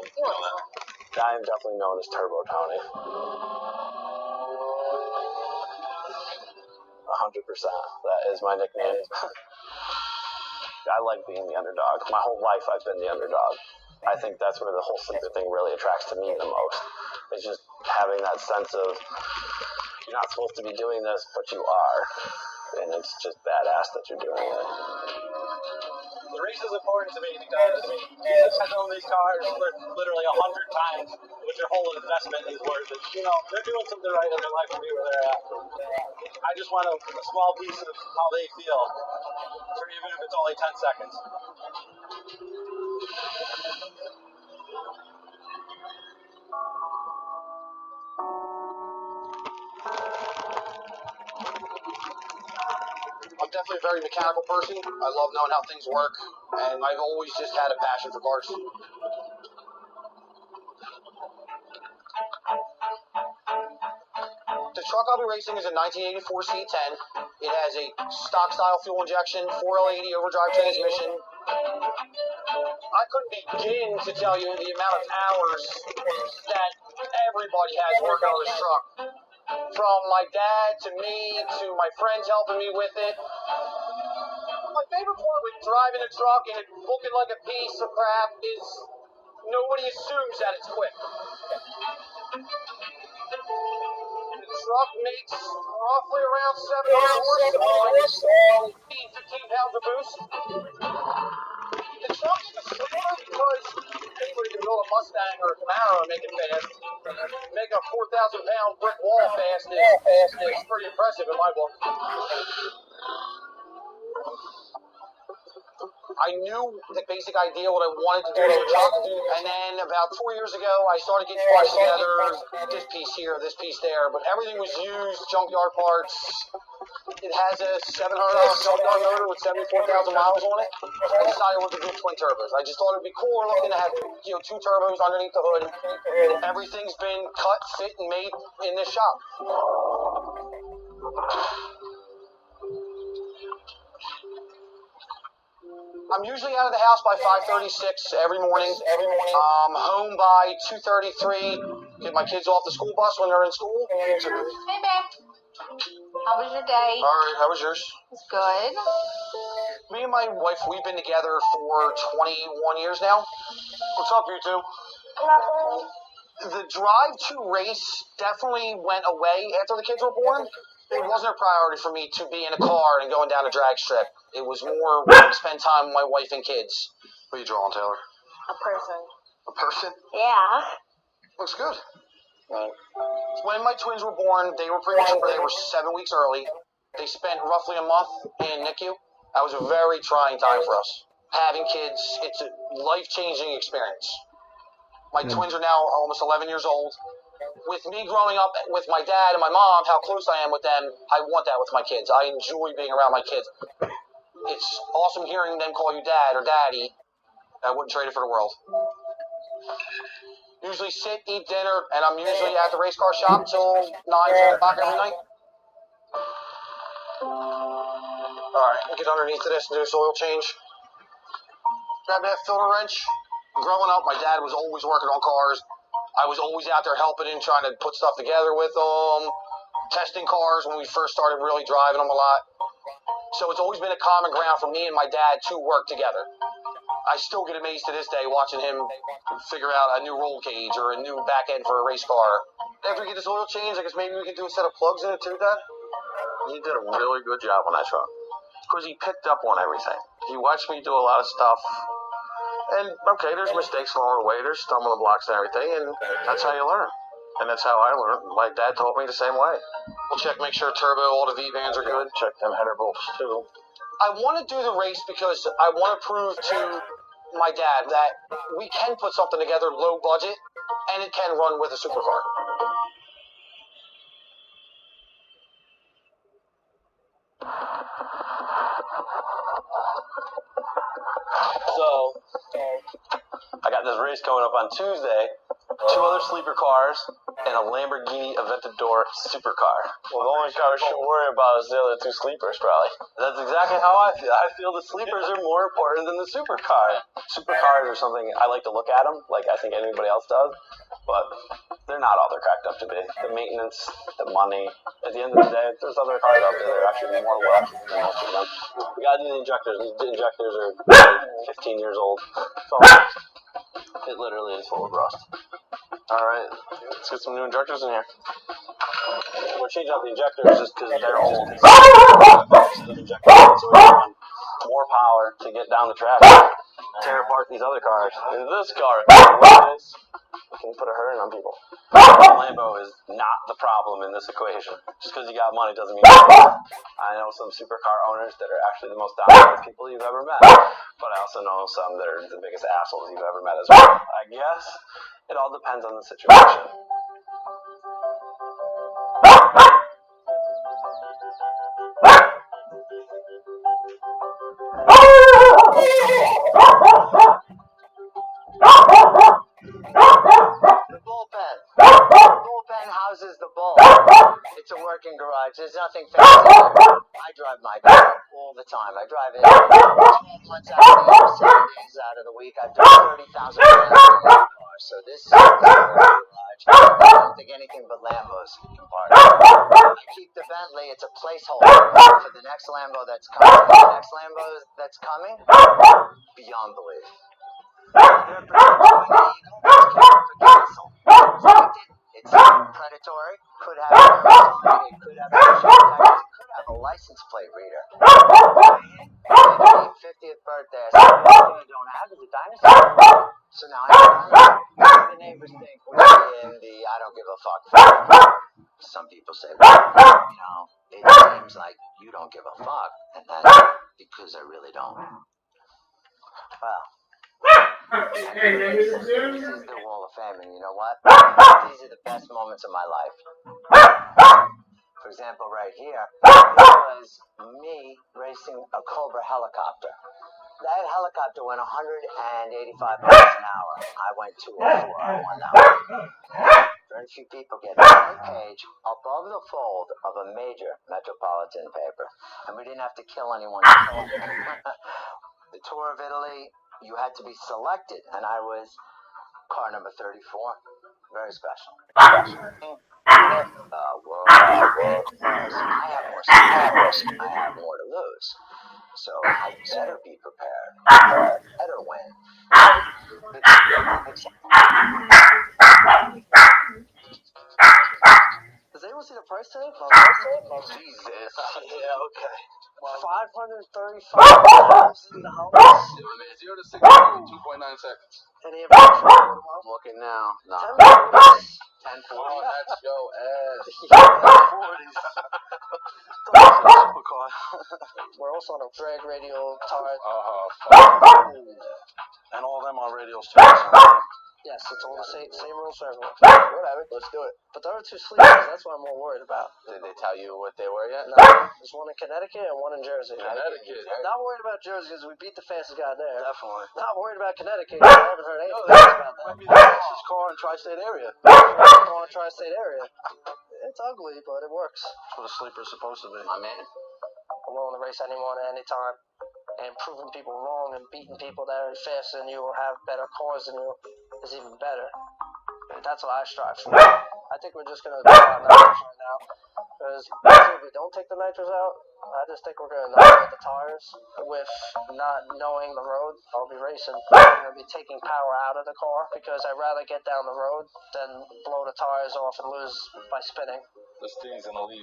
I am definitely known as Turbo Tony. 100%. That is my nickname. I like being the underdog. My whole life I've been the underdog. I think that's where the whole sleeper thing really attracts to me the most. It's just having that sense of you're not supposed to be doing this, but you are. And it's just badass that you're doing it. The race is important to me because Jesus has owned these cars literally 100 times, which their whole investment is worth it. They're doing something right in their life to be where they're at. I just want a small piece of how they feel, for even if it's only 10 seconds. definitely a very mechanical person. I love knowing how things work, and I've always just had a passion for cars. The truck I'll be racing is a 1984 C10. It has a stock style fuel injection, 4L80 overdrive transmission. I couldn't begin to tell you the amount of hours that everybody has working on this truck. From my dad to me to my friends helping me with it. My favorite part with driving a truck and it looking like a piece of crap is nobody assumes that it's quick. The truck makes roughly around 700 horsepower, 15 pounds of boost. The truck is a sleeper because anybody can build a Mustang or a Camaro and make it fast. Make a 4,000-pound brick wall fast is pretty impressive in my book. I knew the basic idea what I wanted to do with the truck, and then about 4 years ago, I started getting parts together, this piece here, this piece there, but everything was used, junkyard parts. It has a $700 junkyard motor with 74,000 miles on it. I decided what to do with twin turbos. I just thought it would be cooler looking to have, two turbos underneath the hood. Everything's been cut, fit, and made in this shop. I'm usually out of the house by 5:36 every morning. Home by 2:33. Get my kids off the school bus when they're in school. Hey, babe. How was your day? All right, how was yours? It's good. Me and my wife, we've been together for 21 years now. What's up, you two? The drive to race definitely went away after the kids were born. It wasn't a priority for me to be in a car and going down a drag strip. It was more spend time with my wife and kids. What are you drawing, Taylor? A person. A person? Yeah. Looks good. Right. When my twins were born, they were premature. They were 7 weeks early. They spent roughly a month in NICU. That was a very trying time for us. Having kids, it's a life-changing experience. My twins are now almost 11 years old. With me growing up with my dad and my mom, how close I am with them, I want that with my kids. I enjoy being around my kids. It's awesome hearing them call you dad or daddy. I wouldn't trade it for the world. Usually sit, eat dinner, and I'm usually at the race car shop till 9, 10 o'clock every night. Alright, we'll get underneath of this and do this oil change. Grab that filter wrench. Growing up, my dad was always working on cars. I was always out there helping him, trying to put stuff together with them, testing cars when we first started really driving them a lot. So it's always been a common ground for me and my dad to work together. I still get amazed to this day watching him figure out a new roll cage or a new back end for a race car. After we get this oil change, I guess maybe we can do a set of plugs in it too, Dad? He did a really good job on that truck. Because he picked up on everything. He watched me do a lot of stuff. And, okay, there's mistakes along the way. There's stumbling blocks and everything. And that's how you learn. And that's how I learned. My dad taught me the same way. We'll check, make sure turbo, all the V-bands are good. Check them header bolts, too. I want to do the race because I want to prove to my dad that we can put something together low budget and it can run with a supercar. So, I got this race coming up on Tuesday. 2 other sleeper cars and a Lamborghini Aventador supercar. Well, the only car I should worry about is the other 2 sleepers, probably. That's exactly how I feel. I feel the sleepers are more important than the supercar. Supercars are something I like to look at them, like I think anybody else does, but they're not all they're cracked up to be. The maintenance, the money. At the end of the day, there's other cars out there that are actually more lucky than most of them. We gotta do the injectors. The injectors are 15 years old. So it literally is full of rust. Alright, let's get some new injectors in here. We're changing out the injectors just because they're old. So we run more power to get down the track. Tear apart these other cars. And this car, we can put a hurting on people. Lambo is not the problem in this equation. Just because you got money doesn't mean I know some supercar owners that are actually the most dominant people you've ever met. But I also know some that are the biggest assholes you've ever met as well. I guess it all depends on the situation. there's nothing fancy. I drive my car all the time. I drive it 12 months out of the year, 7 days out of the week. I've done 30,000 miles on my car, so this is large. I don't think anything but Lambos can park. I keep the Bentley. It's a placeholder for the next Lambo that's coming. The next Lambo that's coming, beyond belief. They're it's predatory, could have it could have a license plate reader. 50th birthday, I said, I don't have is a dinosaur. So now the neighbors think we're in the I don't give a fuck. Some people say, well, it seems like you don't give a fuck, and that's because I really don't. Well. This is the Wall of Fame, and you know what? These are the best moments of my life. For example, right here, it was me racing a Cobra helicopter. That helicopter went 185 miles an hour. I went 204. I won that one. Very few people get a page above the fold of a major metropolitan paper, and we didn't have to kill anyone. The Tour of Italy. You had to be selected, and I was car number 34. Very special. I have more skills. I have more to lose. So I better be prepared. I better win. Does anyone see the price today? Jesus. Yeah, okay. $535 in the house. 0 to 60 in 2.9 seconds. Any of I'm looking now. No. 1040. Oh, that's your ass. 1040s. We're also on a drag radial tire. And all of them are radials too. Yes, it's all the same rules for everyone. Whatever, let's do it. But there are 2 sleepers, that's what I'm more worried about. Did they tell you what they were yet? No, there's one in Connecticut and one in Jersey. Connecticut. Not worried about Jersey because we beat the fastest guy there. Definitely. Not worried about Connecticut because I haven't heard anything about that. Might be the fastest car in tri-state area. Car in tri-state area. It's ugly, but it works. That's what a sleeper's supposed to be. My man. I'm willing to race anyone at any time. And proving people wrong and beating people that are faster than you or have better cars than you is even better. That's what I strive for. I think we're just going to do our nitros right now. Because if we don't take the nitros out, I just think we're going to knock out the tires. With not knowing the road, I'll be racing. I'm going to be taking power out of the car because I'd rather get down the road than blow the tires off and lose by spinning. This thing's gonna leave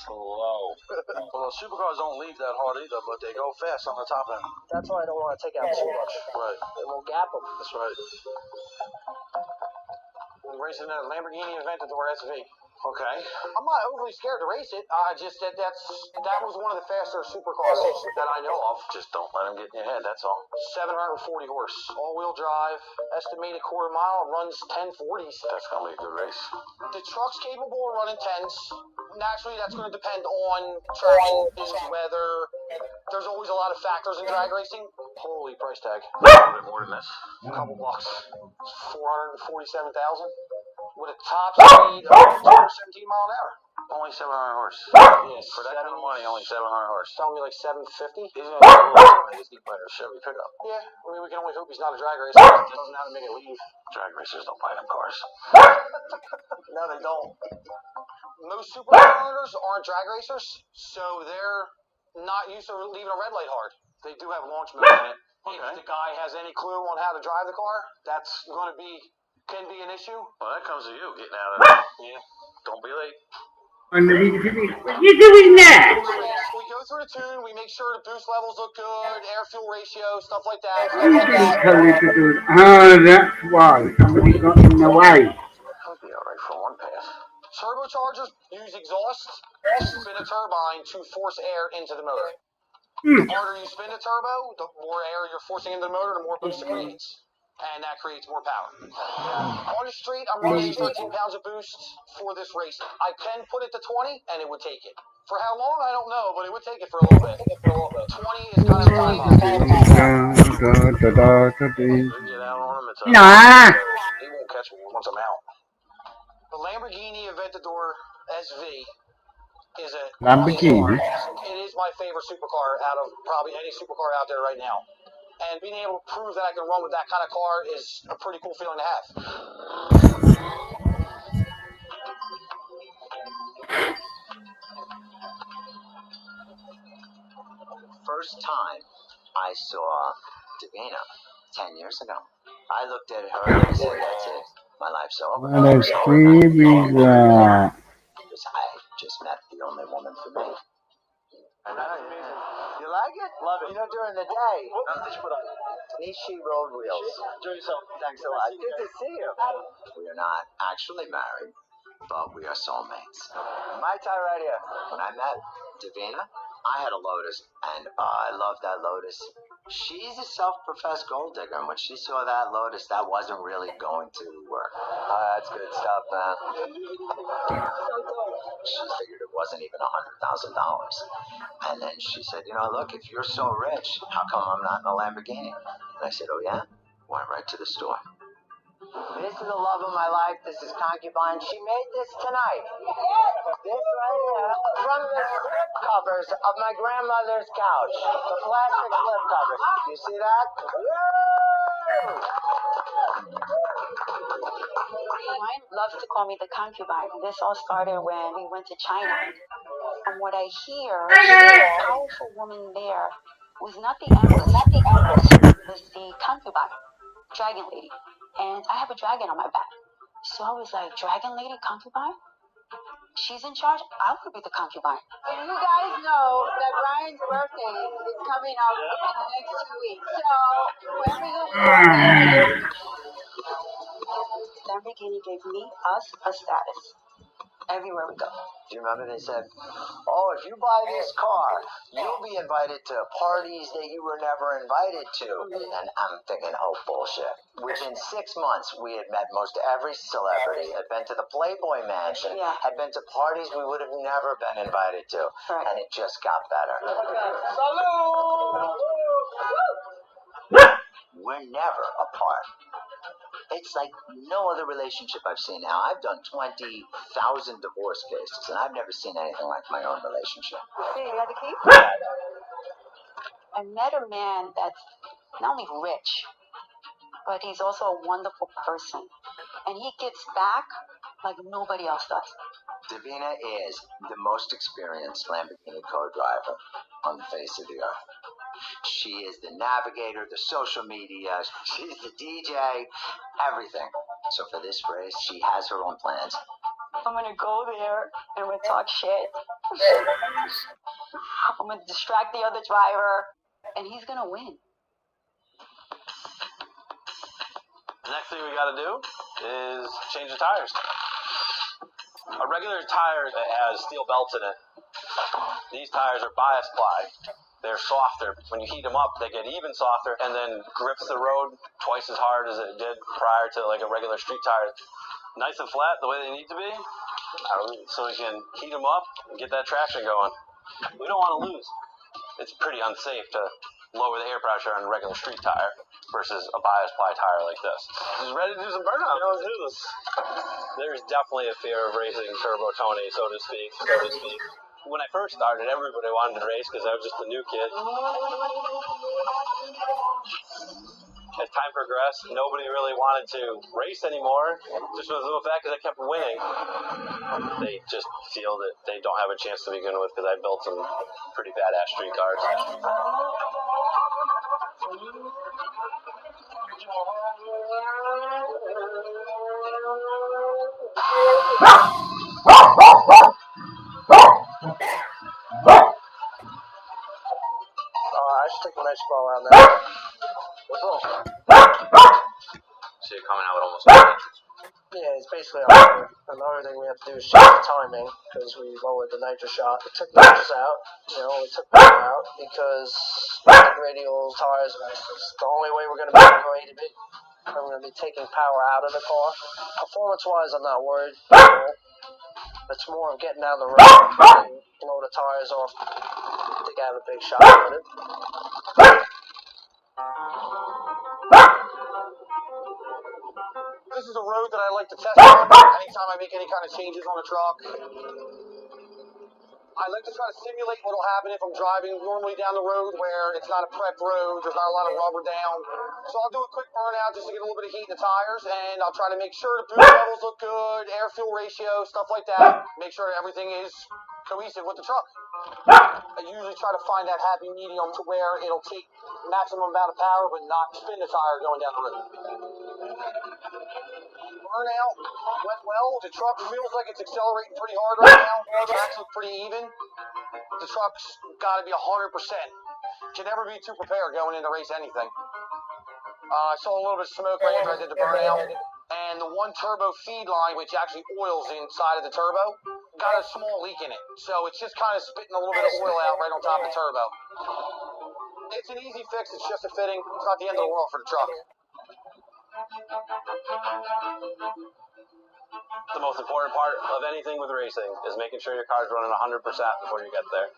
slow. Well, the supercars don't leave that hard either, but they go fast on the top end. That's why I don't want to take out too much. Right. It will gap them. That's right. We're racing a Lamborghini Aventador SV. Okay. I'm not overly scared to race it. Just that was one of the faster supercars that I know of. Just don't let them get in your head, that's all. 740 horse, all-wheel drive, estimated quarter mile, runs 1040s. That's gonna be a good race. The truck's capable of running 10s. Naturally, that's going to depend on track conditions, weather. There's always a lot of factors in drag racing. Holy price tag. A little bit more than this. A couple bucks. 447,000. With a top speed of 17 mile an hour. Only 700 horse. Yes. For that kind of money, only 700 horse. Telling me like 750. He's gonna be a Disney player, Chevy pickup. Yeah, I mean, we can only hope he's not a drag racer. He doesn't know how to make it leave. Drag racers don't buy them cars. No, they don't. Most supercars aren't drag racers, so they're not used to leaving a red light hard. They do have launch mode in it. Okay. If the guy has any clue on how to drive the car, that's going to can be an issue. Well, that comes to you getting out of there. Yeah. Don't be late. What are you doing there? We go through the tune, we make sure the boost levels look good, air fuel ratio, stuff like that. You didn't tell me to do it. Oh, that's why. Somebody got in the way. I'll be alright for one pass. Turbochargers use exhaust to spin a turbine to force air into the motor. The harder you spin the turbo, the more air you're forcing into the motor, the more boost it creates. And that creates more power. On the street, I'm running 13 pounds of boost for this race. I can put it to 20, and it would take it. For how long, I don't know, but it would take it for a little bit. 20 is kind of my Nah. He won't catch me once I'm out. The Lamborghini Aventador SV is a Lamborghini? It is my favorite supercar out of probably any supercar out there right now. And being able to prove that I can run with that kind of car is a pretty cool feeling to have. First time I saw Davina 10 years ago. I looked at her and I said, that's it. My life's over. What a creepy guy. Because I just met the only woman for me. I know, yeah. You like it? Love it. You know, during the day, Nishi Road Wheels. Enjoy yourself. Thanks a lot. Good to see you. We are not actually married, but we are soulmates. My tie right here. When I met Davina, I had a Lotus, and I loved that Lotus. She's a self-professed gold digger, and when she saw that Lotus, that wasn't really going to work. That's good stuff, man. She figured it wasn't even $100,000. And then she said, you know, look, if you're so rich, how come I'm not in a Lamborghini? And I said, oh, yeah? Went right to the store. This is the love of my life. This is Concubine. She made this tonight. This right here from the slip covers of my grandmother's couch. The plastic slip covers. You see that? Ryan loves to call me the concubine. This all started when we went to China. From what I hear, the powerful woman there was not the empress, was the concubine, dragon lady. And I have a dragon on my back. So I was like, dragon lady, concubine? She's in charge? I want to be the concubine. And you guys know that Brian's birthday is coming up in the next 2 weeks. So whoever you Lamborghini gave me, us, a status. Everywhere we go. Do you remember they said, oh, if you buy this car, you'll be invited to parties that you were never invited to. And I'm thinking, oh, bullshit. Within 6 months, we had met most every celebrity, had been to the Playboy Mansion, had been to parties we would have never been invited to. And it just got better. We're never apart. It's like no other relationship I've seen now. I've done 20,000 divorce cases, and I've never seen anything like my own relationship. Hey, you got the key? I met a man that's not only rich, but he's also a wonderful person. And he gets back like nobody else does. Davina is the most experienced Lamborghini co-driver on the face of the earth. She is the navigator, the social media, she's the DJ, everything. So for this race, she has her own plans. I'm gonna go there and we'll talk shit. I'm gonna distract the other driver, and he's gonna win. The next thing we gotta do is change the tires. A regular tire that has steel belts in it. These tires are bias ply. They're softer. When you heat them up, they get even softer and then grips the road twice as hard as it did prior to like a regular street tire. Nice and flat the way they need to be, so we can heat them up and get that traction going. We don't want to lose. It's pretty unsafe to lower the air pressure on a regular street tire versus a bias ply tire like this. Just ready to do some burnout. Let's do this. There's definitely a fear of racing Turbo Tony, so to speak. When I first started, everybody wanted to race because I was just a new kid. As time progressed, nobody really wanted to race anymore, just because of the fact that I kept winning. They just feel that they don't have a chance to begin with because I built some pretty badass street cars. I should take a nice ball out now. What's wrong? So you're coming out with almost Yeah, it's basically over. Another thing we have to do is change the timing because we lowered the nitro shot. We took nitrous out, we took power out because the radial tires is the only way we're going to be able to go A to B. And we're going to be taking power out of the car. Performance-wise, I'm not worried. It's more of getting down the road and blow the tires off. I think I have a big shot at it. This is a road that I like to test on anytime I make any kind of changes on a truck. I like to try to simulate what will happen if I'm driving normally down the road where it's not a prep road, there's not a lot of rubber down. So I'll do a quick burnout just to get a little bit of heat in the tires, and I'll try to make sure the boost levels look good, air-fuel ratio, stuff like that. Make sure everything is cohesive with the truck. I usually try to find that happy medium to where it'll take maximum amount of power but not spin the tire going down the road. Burnout went well. The truck feels like it's accelerating pretty hard right now. The tracks look pretty even. The truck's got to be 100%. Can never be too prepared going in to race anything. I saw a little bit of smoke right after I did the burnout. And the one turbo feed line, which actually oils inside of the turbo, got a small leak in it. So it's just kind of spitting a little bit of oil out right on top of the turbo. It's an easy fix. It's just a fitting. It's not the end of the world for the truck. The most important part of anything with racing is making sure your car's running 100% before you get there.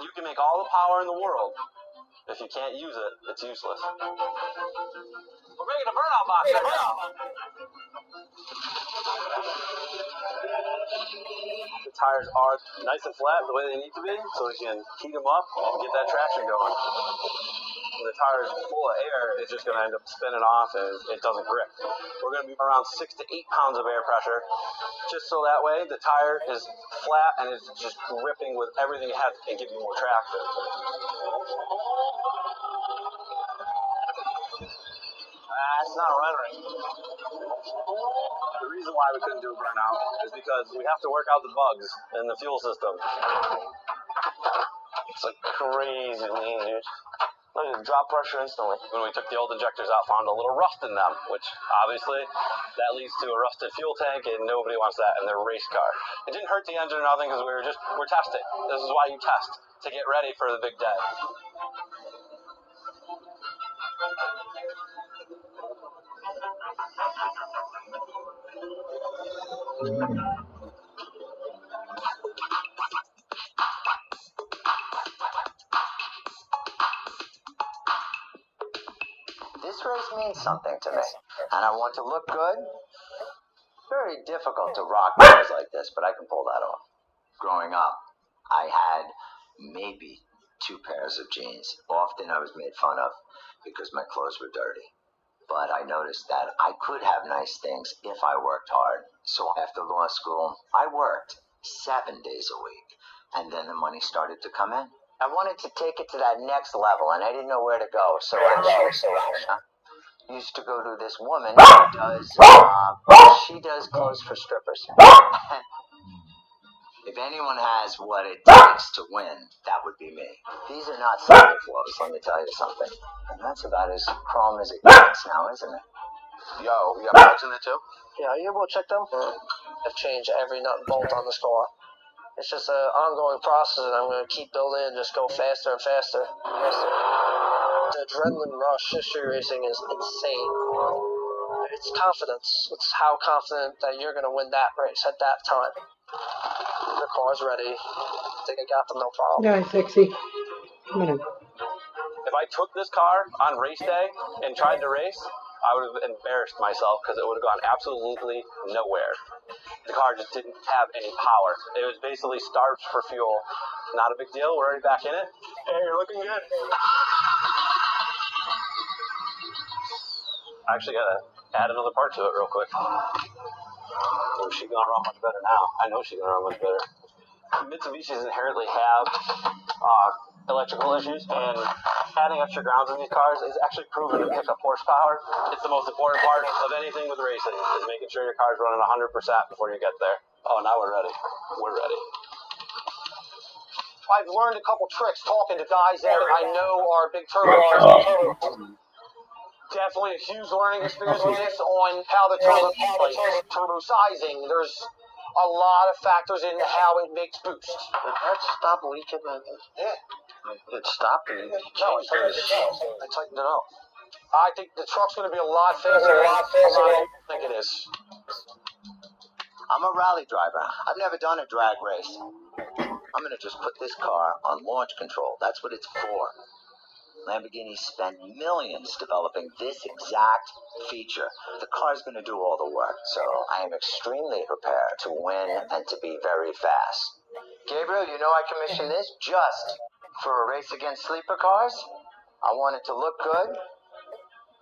You can make all the power in the world. If you can't use it, it's useless. We're making a burnout box right now. The tires are nice and flat the way they need to be, so we can heat them up and get that traction going. When the tire is full of air, it's just going to end up spinning off and it doesn't grip. We're going to be around 6 to 8 pounds of air pressure, just so that way the tire is flat and it's just gripping with everything it has and giving you more traction. That's not rendering. The reason why we couldn't do a burnout is because we have to work out the bugs in the fuel system. It's like crazy, dude. Look at drop pressure instantly. When we took the old injectors out, found a little rust in them, which obviously that leads to a rusted fuel tank, and nobody wants that in their race car. It didn't hurt the engine or nothing because we're testing. This is why you test, to get ready for the big day. This race means something to me, and I want to look good. Very difficult to rock clothes like this, but I can pull that off. Growing up, I had maybe 2 pairs of jeans. Often I was made fun of because my clothes were dirty. But I noticed that I could have nice things if I worked hard. So after law school, I worked 7 days a week, and then the money started to come in. I wanted to take it to that next level, and I didn't know where to go. So I used to go to this woman who does, she does clothes for strippers. If anyone has what it takes to win, that would be me. These are not Sunday clothes, let me tell you something. And that's about as chrome as it gets now, isn't it? Yo, you got parts in there too? Yeah, are you able to check them? I've changed every nut and bolt on this car. It's just an ongoing process, and I'm going to keep building and just go faster and faster. The adrenaline rush of street racing is insane. It's confidence. It's how confident that you're going to win that race at that time. The car's ready. I think I got them, no problem. Yeah, sexy. Come on in. If I took this car on race day and tried to race, I would have embarrassed myself because it would have gone absolutely nowhere. The car just didn't have any power. It was basically starved for fuel. Not a big deal. We're already back in it. Hey, you're looking good. I actually got to add another part to it real quick. Oh, she's going to run much better now. I know she's going to run much better. Mitsubishis inherently have electrical issues, and adding extra grounds in these cars is actually proven to pick up horsepower. It's the most important part of anything with racing, is making sure your car's running 100% before you get there. Oh, now we're ready. We're ready. I've learned a couple tricks talking to guys that I know are big turbo cars. Definitely a huge learning experience with this on how the turbo sizing. There's a lot of factors into how it makes boost. Did that stop leaking? Yeah. It stopped and I tightened it up. I think the truck's going to be a lot faster than a lot of people think it is. I'm a rally driver. I've never done a drag race. I'm going to just put this car on launch control. That's what it's for. Lamborghini spent millions developing this exact feature. The car's going to do all the work, so I am extremely prepared to win and to be very fast. Gabriel, you know I commissioned this just for a race against sleeper cars. I want it to look good,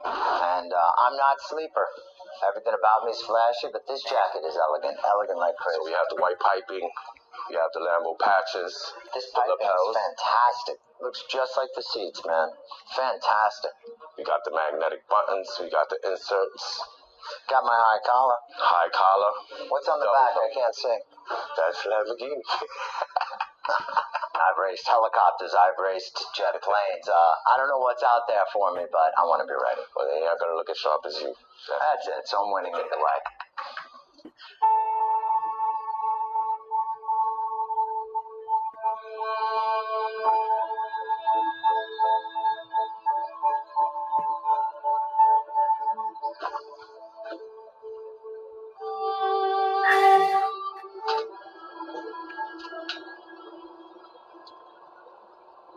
and I'm not sleeper. Everything about me is flashy, but this jacket is elegant like crazy. So we have the white piping, we have the Lambo patches, This the piping is lapels. fantastic. Looks just like the seats, man. Fantastic. We got the magnetic buttons, we got the inserts, Got my high collar. high collar. What's on the Double back? collar. I can't see. That's Lamborghini. I've raced helicopters. I've raced jet planes. I don't know what's out there for me, but I want to be ready. Well, they ain't gonna look as sharp as you. That's it. So I'm winning either way.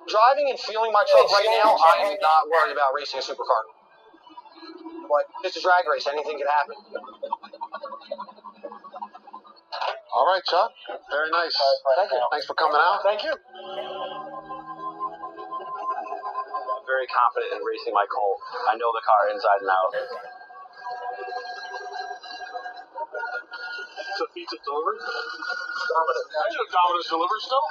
Driving and fueling my truck right now, I am not worried about racing a supercar. But it's a drag race. Anything can happen. All right, Chuck. Very nice. Thank you. Thanks for coming out. Thank you. I'm very confident in racing my Colt. I know the car inside and out. So pizza delivered? Domino's. I know Domino's delivered still.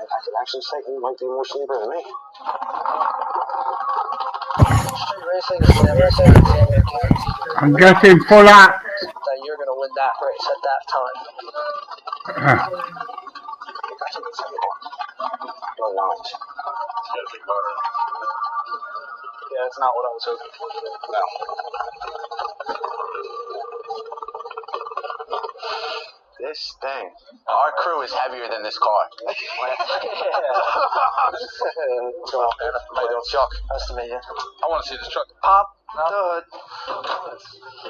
I could actually say he might be more sleeper than me. Racing is never said I'm guessing full act. that you're going to win that race at that time. No knowledge. Yeah, it's not what I was hoping for. No. This thing. Our crew is heavier than this car. What's going on, man? How you doing, Chuck? Nice to meet you. I want to see this truck. Pop the hood.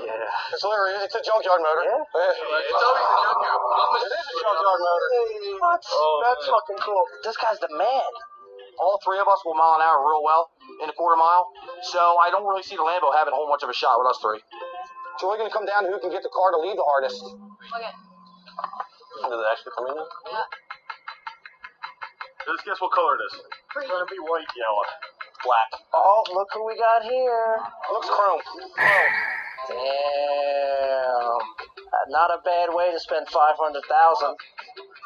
Yeah. It's literally, it's a junkyard motor. Yeah? It's always a junkyard. It is a junkyard motor. What? That's fucking cool. This guy's the man. All three of us will mile an hour real well in a quarter mile. So I don't really see the Lambo having a whole much of a shot with us three. So we're going to come down to who can get the car to leave the hardest. Okay. Did it actually come in there? Yeah. Just guess what color it is. It's gonna be white, yellow. Black. Oh, look who we got here. It looks chrome. Damn. Not a bad way to spend 500,000.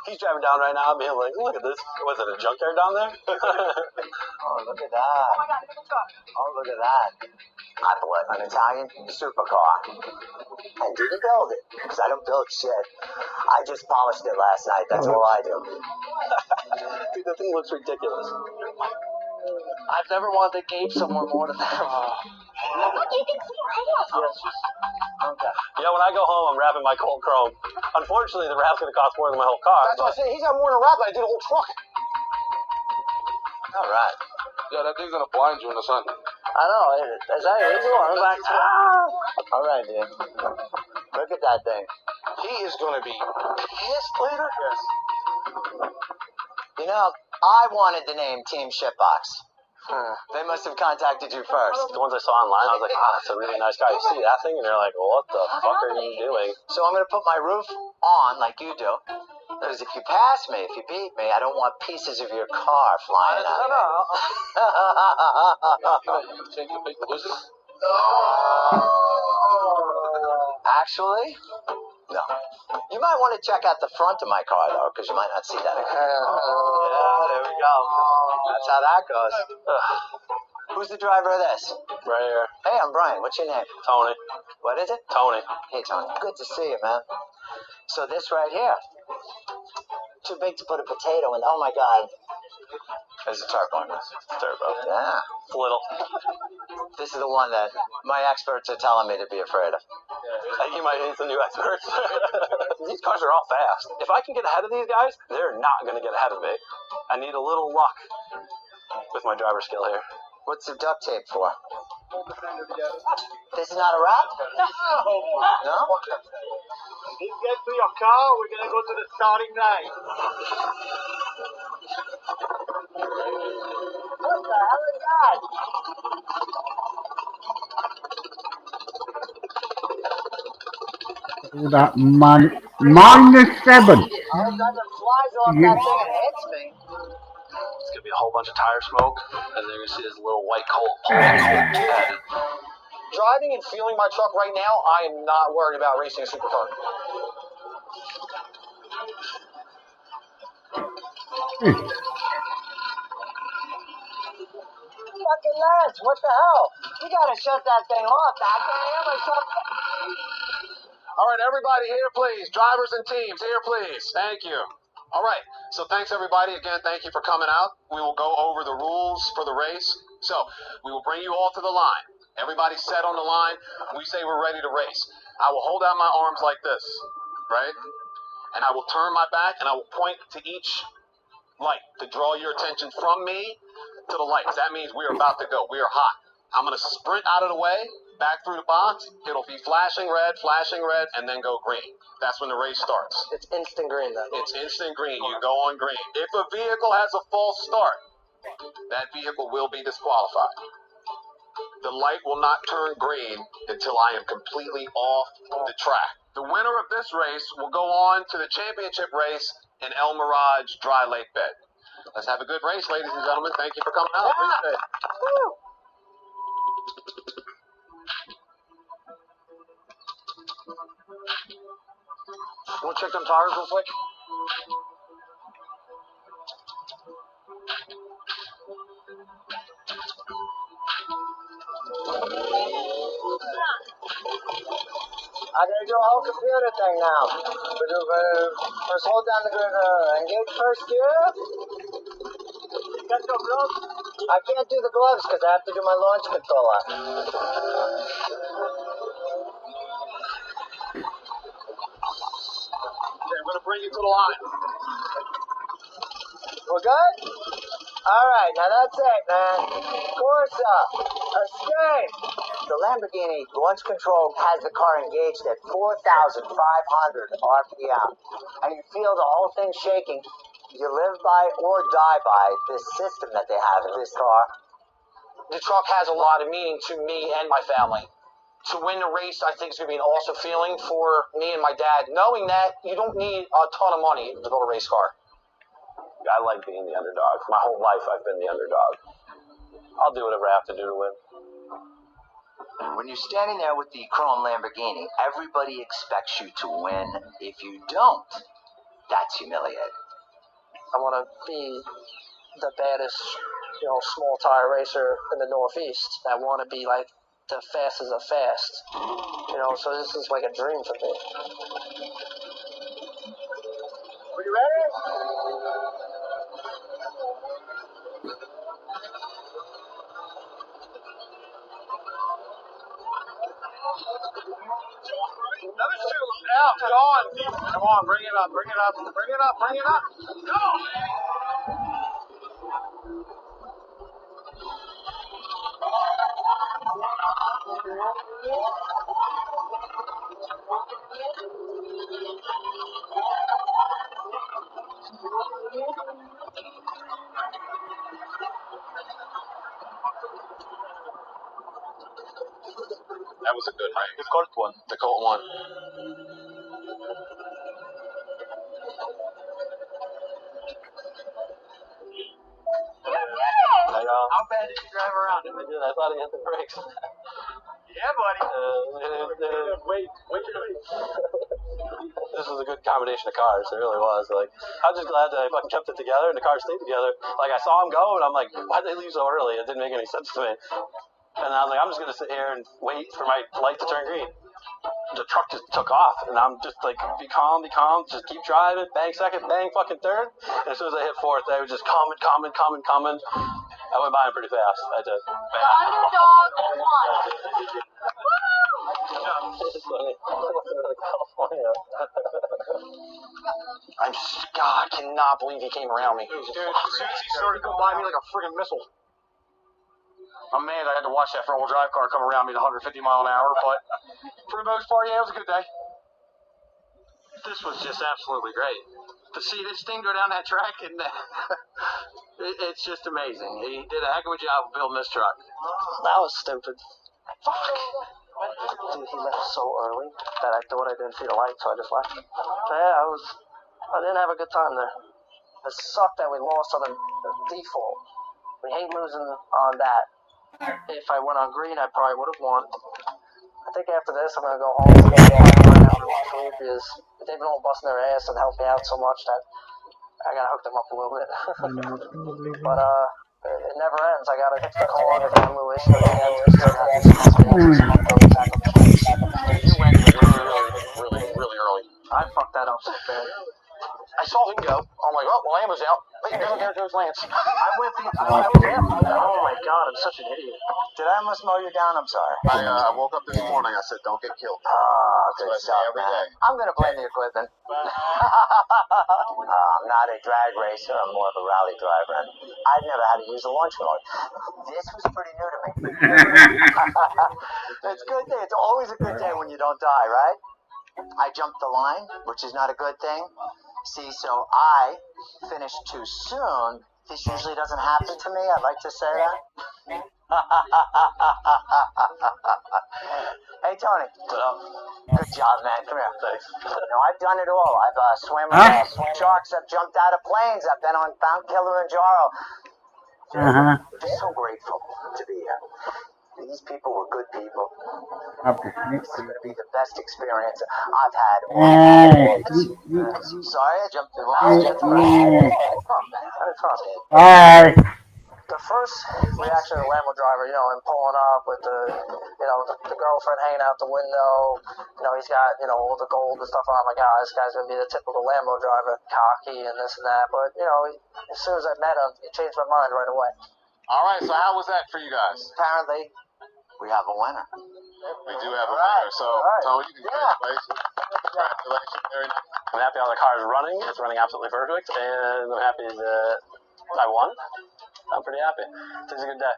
He's driving down right now, being like, look at this. Was it a junkyard down there? Oh, look at that. Oh my god, look at the truck. Oh, look at that. I bought an Italian supercar. I didn't build it, because I don't build shit. I just polished it last night. That's all I do. Dude, that thing looks ridiculous. I've never wanted to gape someone more than that. What do you think's in your hands? Okay. Yeah, when I go home, I'm wrapping my Colt Chrome. Unfortunately, the wrap's going to cost more than my whole car. That's what I said. He's got more in a wrap than I did a whole truck. All right. Yeah, that thing's gonna blind you in the sun. I know. Is that illegal? I'm like, All right, dude. Look at that thing. He is going to be pissed later. Yes. You know, I wanted the name Team Shitbox. They must have contacted you first. The ones I saw online, I was like, that's a really nice car. You see that thing, and you're like, what the fuck are you doing? So I'm going to put my roof on like you do. Because if you pass me, if you beat me, I don't want pieces of your car flying out. Take the big blizzard. Actually, no. You might want to check out the front of my car, though, because you might not see that. Yeah, there we go. That's how that goes. Who's the driver of this? Right here. Hey, I'm Brian. What's your name? Tony. What is it? Tony. Hey, Tony. Good to see you, man. So this right here, too big to put a potato in. Oh, my God. There's a turbo. Turbo. Yeah. It's little. This is the one that my experts are telling me to be afraid of. I think you might need some new experts. These cars are all fast. If I can get ahead of these guys, they're not going to get ahead of me. I need a little luck with my driver skill here. What's the duct tape for? This is not a wrap? No? You get to your car, we're gonna go to the starting line. What the hell is that? All that money. -7. I hope nothing flies off You- that thing and hits me. It's gonna be a whole bunch of tire smoke, and then you're gonna see this little white colt pulling head. Driving and feeling my truck right now, I am not worried about racing a supercar. Fucking lads, what the hell? You gotta shut that thing off. I can't hear myself. All right, everybody here, please. Drivers and teams, here, please. Thank you. All right, so thanks, everybody. Again, thank you for coming out. We will go over the rules for the race. So we will bring you all to the line. Everybody set on the line. We say we're ready to race. I will hold out my arms like this, right? And I will turn my back, and I will point to each light to draw your attention from me to the lights. That means we are about to go. We are hot. I'm going to sprint out of the way, back through the box. It'll be flashing red, and then go green. That's when the race starts. It's instant green then. It's instant green. You go on green. If a vehicle has a false start, that vehicle will be disqualified. The light will not turn green until I am completely off the track. The winner of this race will go on to the championship race in El Mirage Dry Lake Bed. Let's have a good race, ladies and gentlemen. Thank you for coming out. Appreciate it. Want to check them tires real quick? I gotta do a whole computer thing now. First hold down the engage first gear. Got no gloves? I can't do the gloves because I have to do my launch controller. Okay, I'm going to bring you to the line. We're good? Alright, now that's it, man. Corsa, escape! The Lamborghini launch control has the car engaged at 4,500 RPM, and you feel the whole thing shaking. You live by or die by this system that they have in this car. The truck has a lot of meaning to me and my family. To win the race, I think it's going to be an awesome feeling for me and my dad, knowing that you don't need a ton of money to build a race car. I like being the underdog. My whole life I've been the underdog. I'll do whatever I have to do to win. When you're standing there with the chrome Lamborghini, everybody expects you to win. If you don't, that's humiliating. I want to be the baddest, small tire racer in the Northeast. I want to be like the fastest of fast. So this is like a dream for me. Are you ready? Another two out, gone. Come on, bring it up, bring it up, bring it up, bring it up. Go! That was a good race. The Colt one. The Colt one. How bad did you drive around it? I did. I thought he hit the brakes. Yeah, buddy. Wait. This was a good combination of cars. It really was. Like, I'm just glad that I fucking kept it together and the cars stayed together. Like, I saw them go and I'm like, why'd they leave so early? It didn't make any sense to me. And I was like, I'm just gonna sit here and wait for my light to turn green. The truck just took off, and I'm just like, be calm, just keep driving, bang second, bang fucking third. And as soon as I hit fourth, they were just coming. I went by them pretty fast. I did. The underdog won. God, I cannot believe he came around me. Dude, as soon as he started going by me like a friggin' missile. I'm mad I had to watch that front-wheel drive car come around me at 150 mile an hour, but for the most part, yeah, it was a good day. This was just absolutely great. To see this thing go down that track, and it's just amazing. He did a heck of a job of building this truck. That was stupid. Fuck! Dude, he left so early that I thought I didn't see the light, so I just left. So yeah, I didn't have a good time there. It sucked that we lost on the default. We hate losing on that. If I went on green, I probably would have won. I think after this, I'm gonna go home because they've been all busting their ass and helped me out so much that I gotta hook them up a little bit. But it never ends. I gotta fix the car. There's one little issue at the end. You went really early. I fucked that up so bad. I saw him go. I'm like, oh, well, Lamb was out. Wait, there goes Lance. I went oh my god, I'm such an idiot. Did I almost mow you down? I'm sorry. I woke up this morning. I said, don't get killed. Good That's stuff, every man. day. I'm going to blame the equipment. I'm not a drag racer. I'm more of a rally driver. And I've never had to use a launch mode. This was pretty new to me. It's a good day. It's always a good day when you don't die, right? I jumped the line, which is not a good thing. See, so I finished too soon. This usually doesn't happen to me. I'd like to say that. Hey, Tony. Good job, man. Come here. Thanks. I've done it all. I've swam with sharks. I've jumped out of planes. I've been on Mount Kilimanjaro. I'm so grateful to be here. These people were good people. This is going to be the best experience I've had. Sorry, I jumped the The first reaction of the Lambo driver, him pulling up with the girlfriend hanging out the window. He's got, all the gold and stuff on. I'm like, this guy's going to be the typical Lambo driver, cocky and this and that. But, as soon as I met him, it changed my mind right away. All right, so how was that for you guys? Apparently, we have a winner. We do have a winner. So, Tony, congratulations. Congratulations. Very nice. I'm happy how the car is running. It's running absolutely perfect, and I'm happy that I won. I'm pretty happy. It's a good day.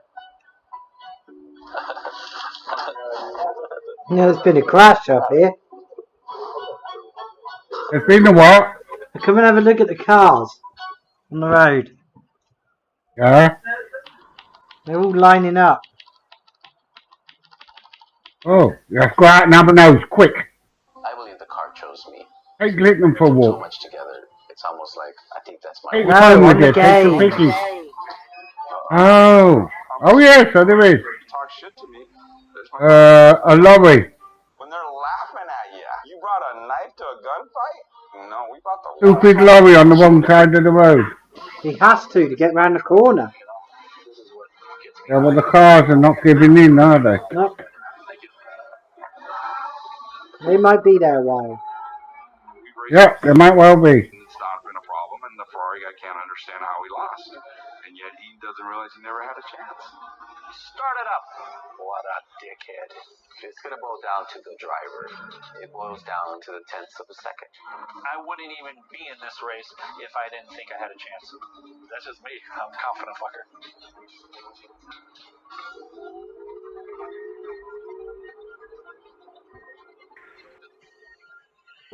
There's been a crash up here. There's been a what? Come and have a look at the cars on the road. Yeah? They're all lining up. Oh, let's go out and have a nose, quick. I believe the car chose me. Take Litton for a So walk. much together, it's almost like I think that's my Take way. the phone on with the you, take some game. pictures. Oh. Oh, yes, so there is. Talk shit to me. There's my A lorry. when they're laughing at you. You brought a knife to a gunfight? No, we brought the Stupid lorry on the wrong side of the road. He has to get round the corner. Yeah, well, the cars are not giving in, are they? Nope. They might be there a while. Yeah, they might well be. It's not been a problem, and the Ferrari guy can't understand how he lost. And yet he doesn't realize he never had a chance. Start it up. What a dickhead. It's going to boil down to the driver. It boils down to the tenths of a second. I wouldn't even be in this race if I didn't think I had a chance. That's just me. I'm a confident fucker.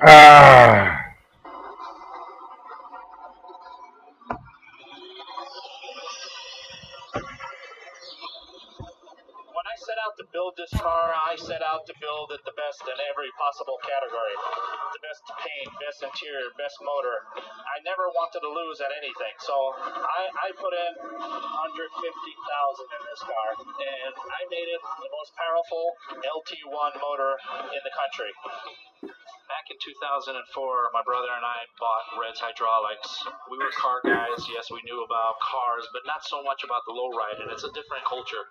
Ah. When I set out to build this car, I set out to build it the best in every possible category. The best paint, best interior, best motor. I never wanted to lose at anything, so I put in $150,000 in this car, and I made it the most powerful LT1 motor in the country. Back in 2004, my brother and I bought Red's Hydraulics. We were car guys. Yes, we knew about cars, but not so much about the lowriding. It's a different culture.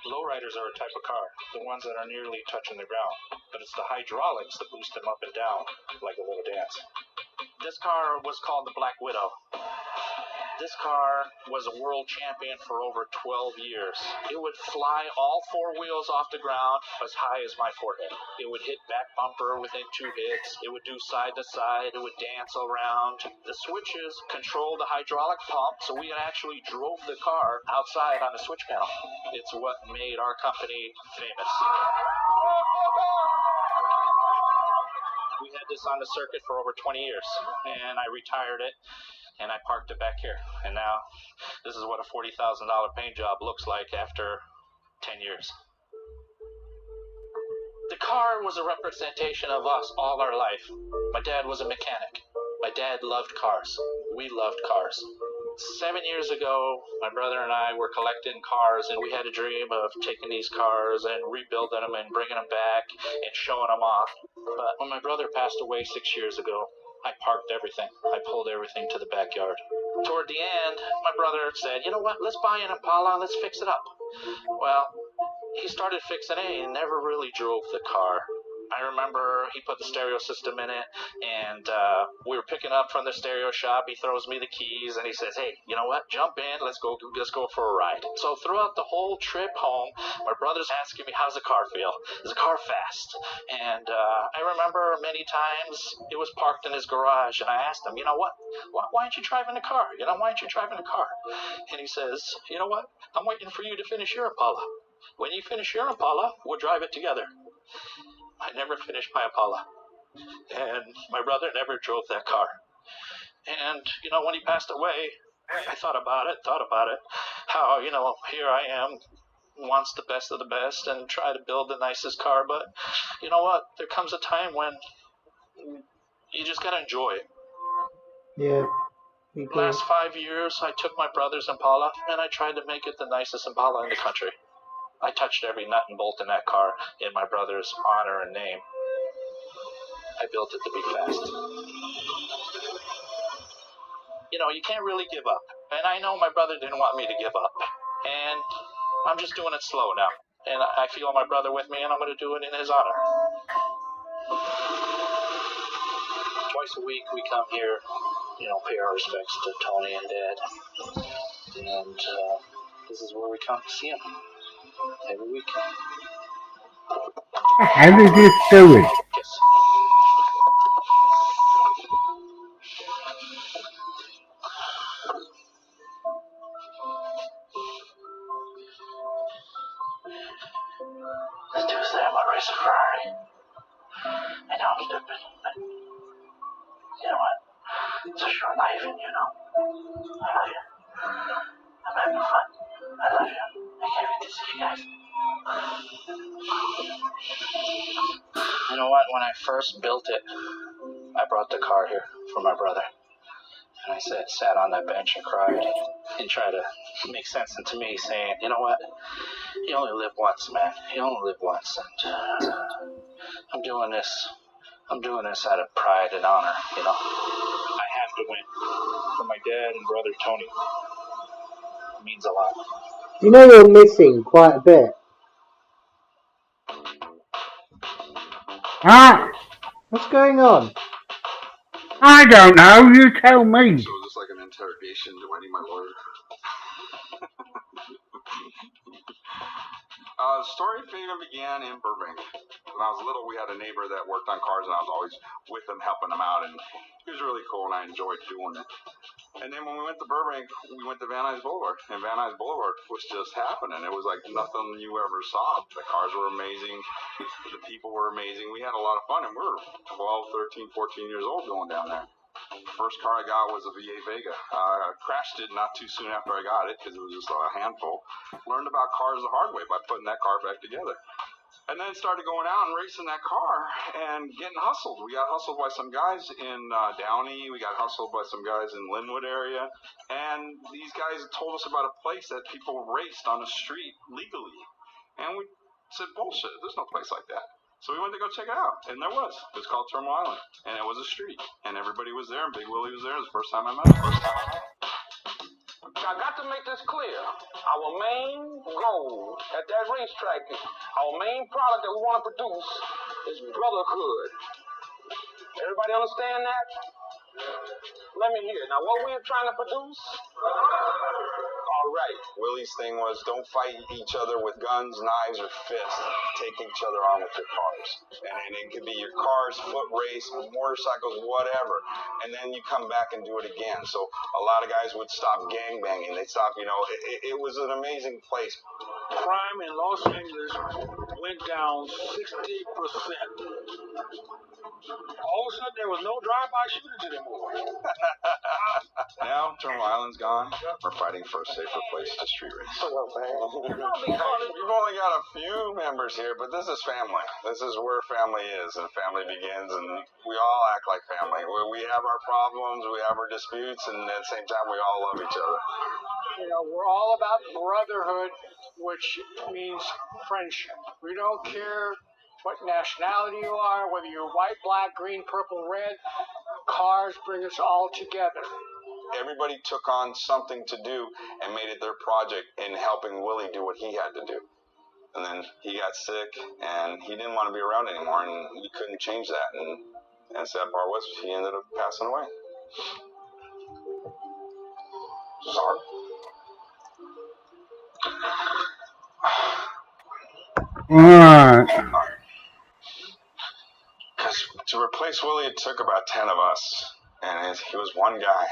Lowriders are a type of car, the ones that are nearly touching the ground. But it's the hydraulics that boost them up and down like a little dance. This car was called the Black Widow. This car was a world champion for over 12 years. It would fly all four wheels off the ground as high as my forehead. It would hit back bumper within 2 hits. It would do side to side. It would dance around. The switches controlled the hydraulic pump, so we actually drove the car outside on the switch panel. It's what made our company famous. We had this on the circuit for over 20 years, and I retired it. And I parked it back here. And now, this is what a $40,000 paint job looks like after 10 years. The car was a representation of us all our life. My dad was a mechanic. My dad loved cars. We loved cars. 7 years ago, my brother and I were collecting cars, and we had a dream of taking these cars and rebuilding them and bringing them back and showing them off. But when my brother passed away 6 years ago, I parked everything. I pulled everything to the backyard. Toward the end, my brother said, you know what, let's buy an Impala, let's fix it up. Well, he started fixing it and never really drove the car. I remember he put the stereo system in it, and we were picking up from the stereo shop. He throws me the keys, and he says, hey, you know what? Jump in. Let's go for a ride. So throughout the whole trip home, my brother's asking me, how's the car feel? Is the car fast? And I remember many times it was parked in his garage, and I asked him, you know what? Why aren't you driving the car? Why aren't you driving the car? And he says, you know what? I'm waiting for you to finish your Impala. When you finish your Impala, we'll drive it together. I never finished my Impala, and my brother never drove that car. And, when he passed away, I thought about it, how, here I am, wants the best of the best and try to build the nicest car, but you know what? There comes a time when you just gotta enjoy it. Yeah. Last 5 years, I took my brother's Impala, and I tried to make it the nicest Impala in the country. I touched every nut and bolt in that car in my brother's honor and name. I built it to be fast. You can't really give up. And I know my brother didn't want me to give up. And I'm just doing it slow now. And I feel my brother with me, and I'm going to do it in his honor. Twice a week we come here, pay our respects to Tony and Dad. And this is where we come to see him. Every week. How did you do it? This Tuesday I'm gonna race a Ferrari. I know I'm stupid, but you know what? It's a short life, and I love you. I'm having fun. I love you. I can't wait to see you guys. You know what? When I first built it, I brought the car here for my brother. And I sat on that bench and cried and tried to make sense into me, saying, you know what? You only live once, man. You only live once. And I'm doing this out of pride and honor, I have to win for my dad and brother Tony. It means a lot. You're missing quite a bit. Ah! What's going on? I don't know, you tell me. So is this like an interrogation? Do I need my lawyer? The story even began in Burbank. When I was little, we had a neighbor that worked on cars, and I was always with him, helping him out, and he was really cool, and I enjoyed doing it. And then when we went to Burbank, we went to Van Nuys Boulevard, and Van Nuys Boulevard was just happening. It was like nothing you ever saw. The cars were amazing. The people were amazing. We had a lot of fun, and we were 12, 13, 14 years old going down there. The first car I got was a V8 Vega. I crashed it not too soon after I got it because it was just a handful. Learned about cars the hard way by putting that car back together. And then started going out and racing that car and getting hustled. We got hustled by some guys in Downey. We got hustled by some guys in Linwood area. And these guys told us about a place that people raced on the street legally. And we said, bullshit, there's no place like that. So we went to go check it out, and there was. It was called Turmoil Island, and it was a street, and everybody was there, and Big Willie was there. It was the first time I met him. I got to make this clear. Our main goal at that racetrack, our main product that we want to produce is brotherhood. Everybody understand that? Let me hear. Now, what we're trying to produce? All right. Willie's thing was don't fight each other with guns, knives, or fists. Take each other on with your cars. And it could be your cars, foot race, motorcycles, whatever. And then you come back and do it again. So a lot of guys would stop gangbanging. They'd stop, it was an amazing place. Crime in Los Angeles went down 60%. All of a sudden, there was no drive-by shootings anymore. Now, Turmoil Island's gone. We're fighting for a safer place to street race. You've only only got a few members here, but this is family. This is where family is, and family begins, and we all act like family. We have our problems, we have our disputes, and at the same time, we all love each other. You know, we're all about brotherhood, which means friendship. We don't care what nationality you are, whether you're white, black, green, purple, red. Cars bring us all together. Everybody took on something to do and made it their project in helping Willie do what he had to do. And then he got sick, and he didn't want to be around anymore, and we couldn't change that. And sad part was, he ended up passing away. Sorry. Alright. Because to replace Willie, it took about 10 of us, and he was one guy.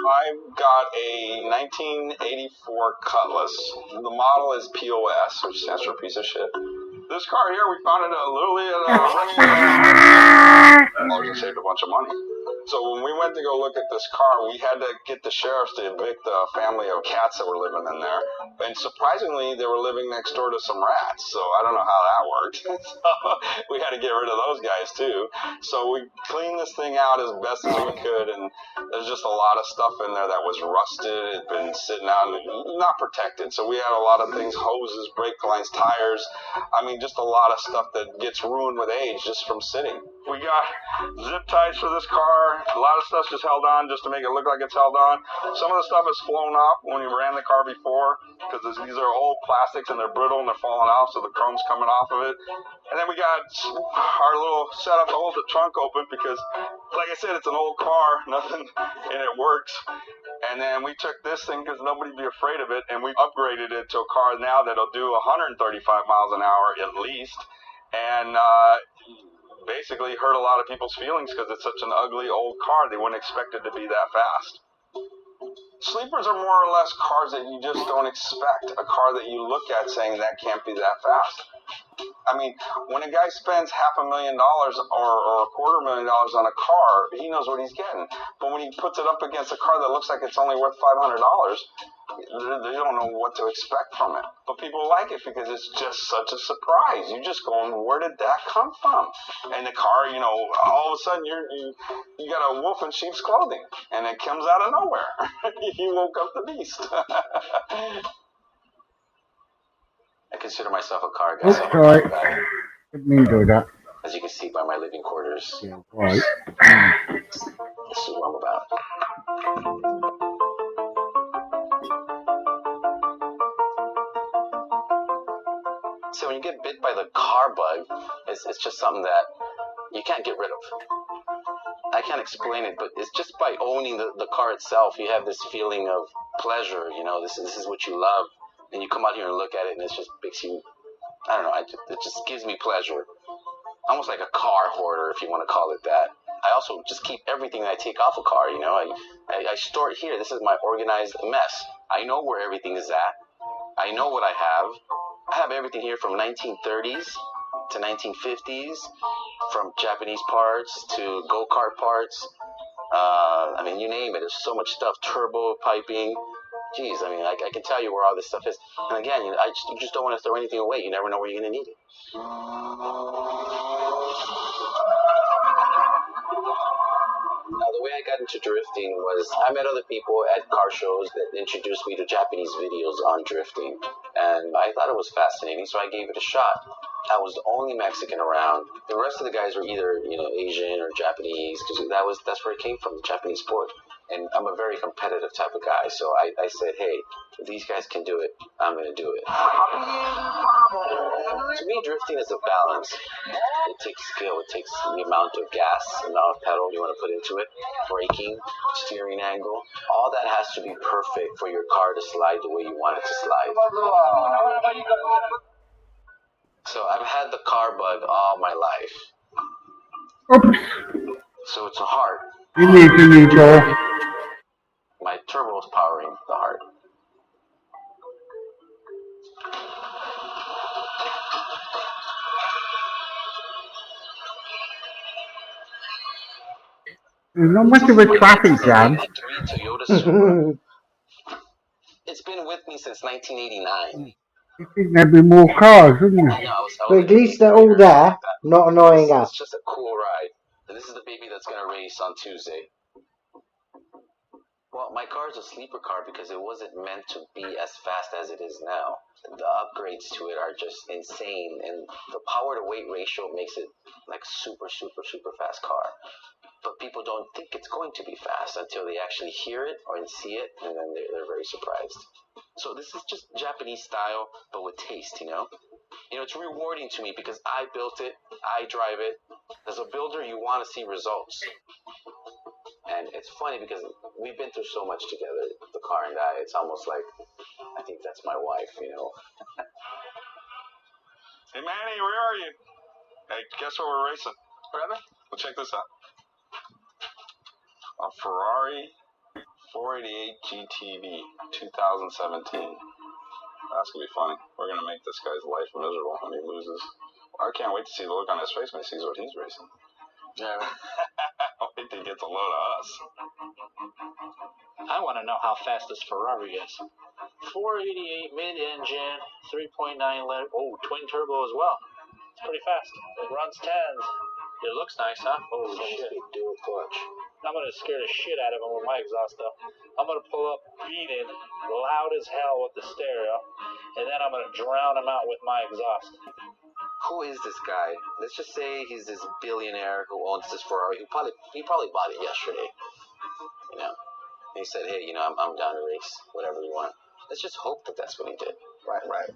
I've got a 1984 Cutlass. The model is POS, which stands for piece of shit. This car here, we found it literally at a saved a bunch of money. So when we went to go look at this car, we had to get the sheriffs to evict the family of cats that were living in there. And surprisingly, they were living next door to some rats. So I don't know how that worked. So we had to get rid of those guys too. So we cleaned this thing out as best as we could, and there's just a lot of stuff in there that was rusted. It had been sitting out and not protected. So we had a lot of things, hoses, brake lines, tires. I mean, just a lot of stuff that gets ruined with age just from sitting. We got zip ties for this car. A lot of stuff's just held on just to make it look like it's held on. Some of the stuff has flown off when we ran the car before, because these are old plastics and they're brittle and they're falling off, so the chrome's coming off of it. And then we got our little setup to hold the trunk open because, like I said, it's an old car, nothing in it works. And then we took this thing because nobody'd be afraid of it, and we upgraded it to a car now that'll do 135 miles an hour at least. And basically hurt a lot of people's feelings because it's such an ugly old car. They wouldn't expect it to be that fast. Sleepers are more or less cars that you just don't expect. A car that you look at saying that can't be that fast. I mean, when a guy spends $500,000 or $250,000 on a car, he knows what he's getting. But when he puts it up against a car that looks like it's only worth $500, they don't know what to expect from it. But people like it because it's just such a surprise. You're just going, where did that come from? And the car, you know, all of a sudden you got a wolf in sheep's clothing, and it comes out of nowhere. You woke up the beast. I consider myself a car guy. Oops, sorry. Didn't mean to do that. As you can see by my living quarters. Yeah, right. This is what I'm about. So when you get bit by the car bug, it's just something that you can't get rid of. I can't explain it, but it's just by owning the car itself, you have this feeling of pleasure. You know, this is what you love. And you come out here and look at it, and it just makes you, I don't know, it just gives me pleasure. Almost like a car hoarder, if you want to call it that. I also just keep everything that I take off a car, you know. I store it here. This is my organized mess. I know where everything is at. I know what I have. I have everything here from 1930s to 1950s, from Japanese parts to go-kart parts. I mean, you name it. There's so much stuff. Turbo piping. Jeez, I mean, I can tell you where all this stuff is. And again, you just don't want to throw anything away. You never know where you're going to need it. Now, the way I got into drifting was I met other people at car shows that introduced me to Japanese videos on drifting. And I thought it was fascinating, so I gave it a shot. I was the only Mexican around. The rest of the guys were either, you know, Asian or Japanese, because that's where it came from, the Japanese sport. And I'm a very competitive type of guy, so I said, hey, if these guys can do it, I'm going to do it. To me, drifting is a balance. It takes skill. It takes the amount of gas, the amount of pedal you want to put into it, braking, steering angle. All that has to be perfect for your car to slide the way you want it to slide. So I've had the car bug all my life. Oops. So it's a heart. You need to neutral. My turbo is powering the heart. There's not much of a traffic jam. Toyota Supra. It's been with me since 1989. You think there'd be more cars, wouldn't I you? know, I was But at least they're all there, not annoying It's us. just a cool ride. And this is the baby that's going to race on Tuesday. Well, my car is a sleeper car because it wasn't meant to be as fast as it is now. The upgrades to it are just insane, and the power to weight ratio makes it like super fast car. But people don't think it's going to be fast until they actually hear it or see it, and then they're very surprised. So this is just Japanese style, but with taste, you know? You know, it's rewarding to me because I built it, I drive it. As a builder, you want to see results. And it's funny because we've been through so much together, the car and I. It's almost like, I think that's my wife, you know? Hey, Manny, where are you? Hey, guess what we're racing? What? Well, check this out. A Ferrari 488 GTV 2017. That's going to be funny. We're going to make this guy's life miserable when he loses. I can't wait to see the look on his face when he sees what he's racing. Yeah. Wait till he gets a load of us. I want to know how fast this Ferrari is. 488 mid-engine, 3.9 liter. Oh, twin turbo as well. It's pretty fast. It runs 10s. It looks nice, huh? Oh, shit. Dual clutch. I'm going to scare the shit out of him with my exhaust, though. I'm going to pull up beating loud as hell with the stereo, and then I'm going to drown him out with my exhaust. Who is this guy? Let's just say he's this billionaire who owns this Ferrari. He probably bought it yesterday. You know, and he said, "Hey, you know, I'm down to race whatever you want." Let's just hope that that's what he did. Right.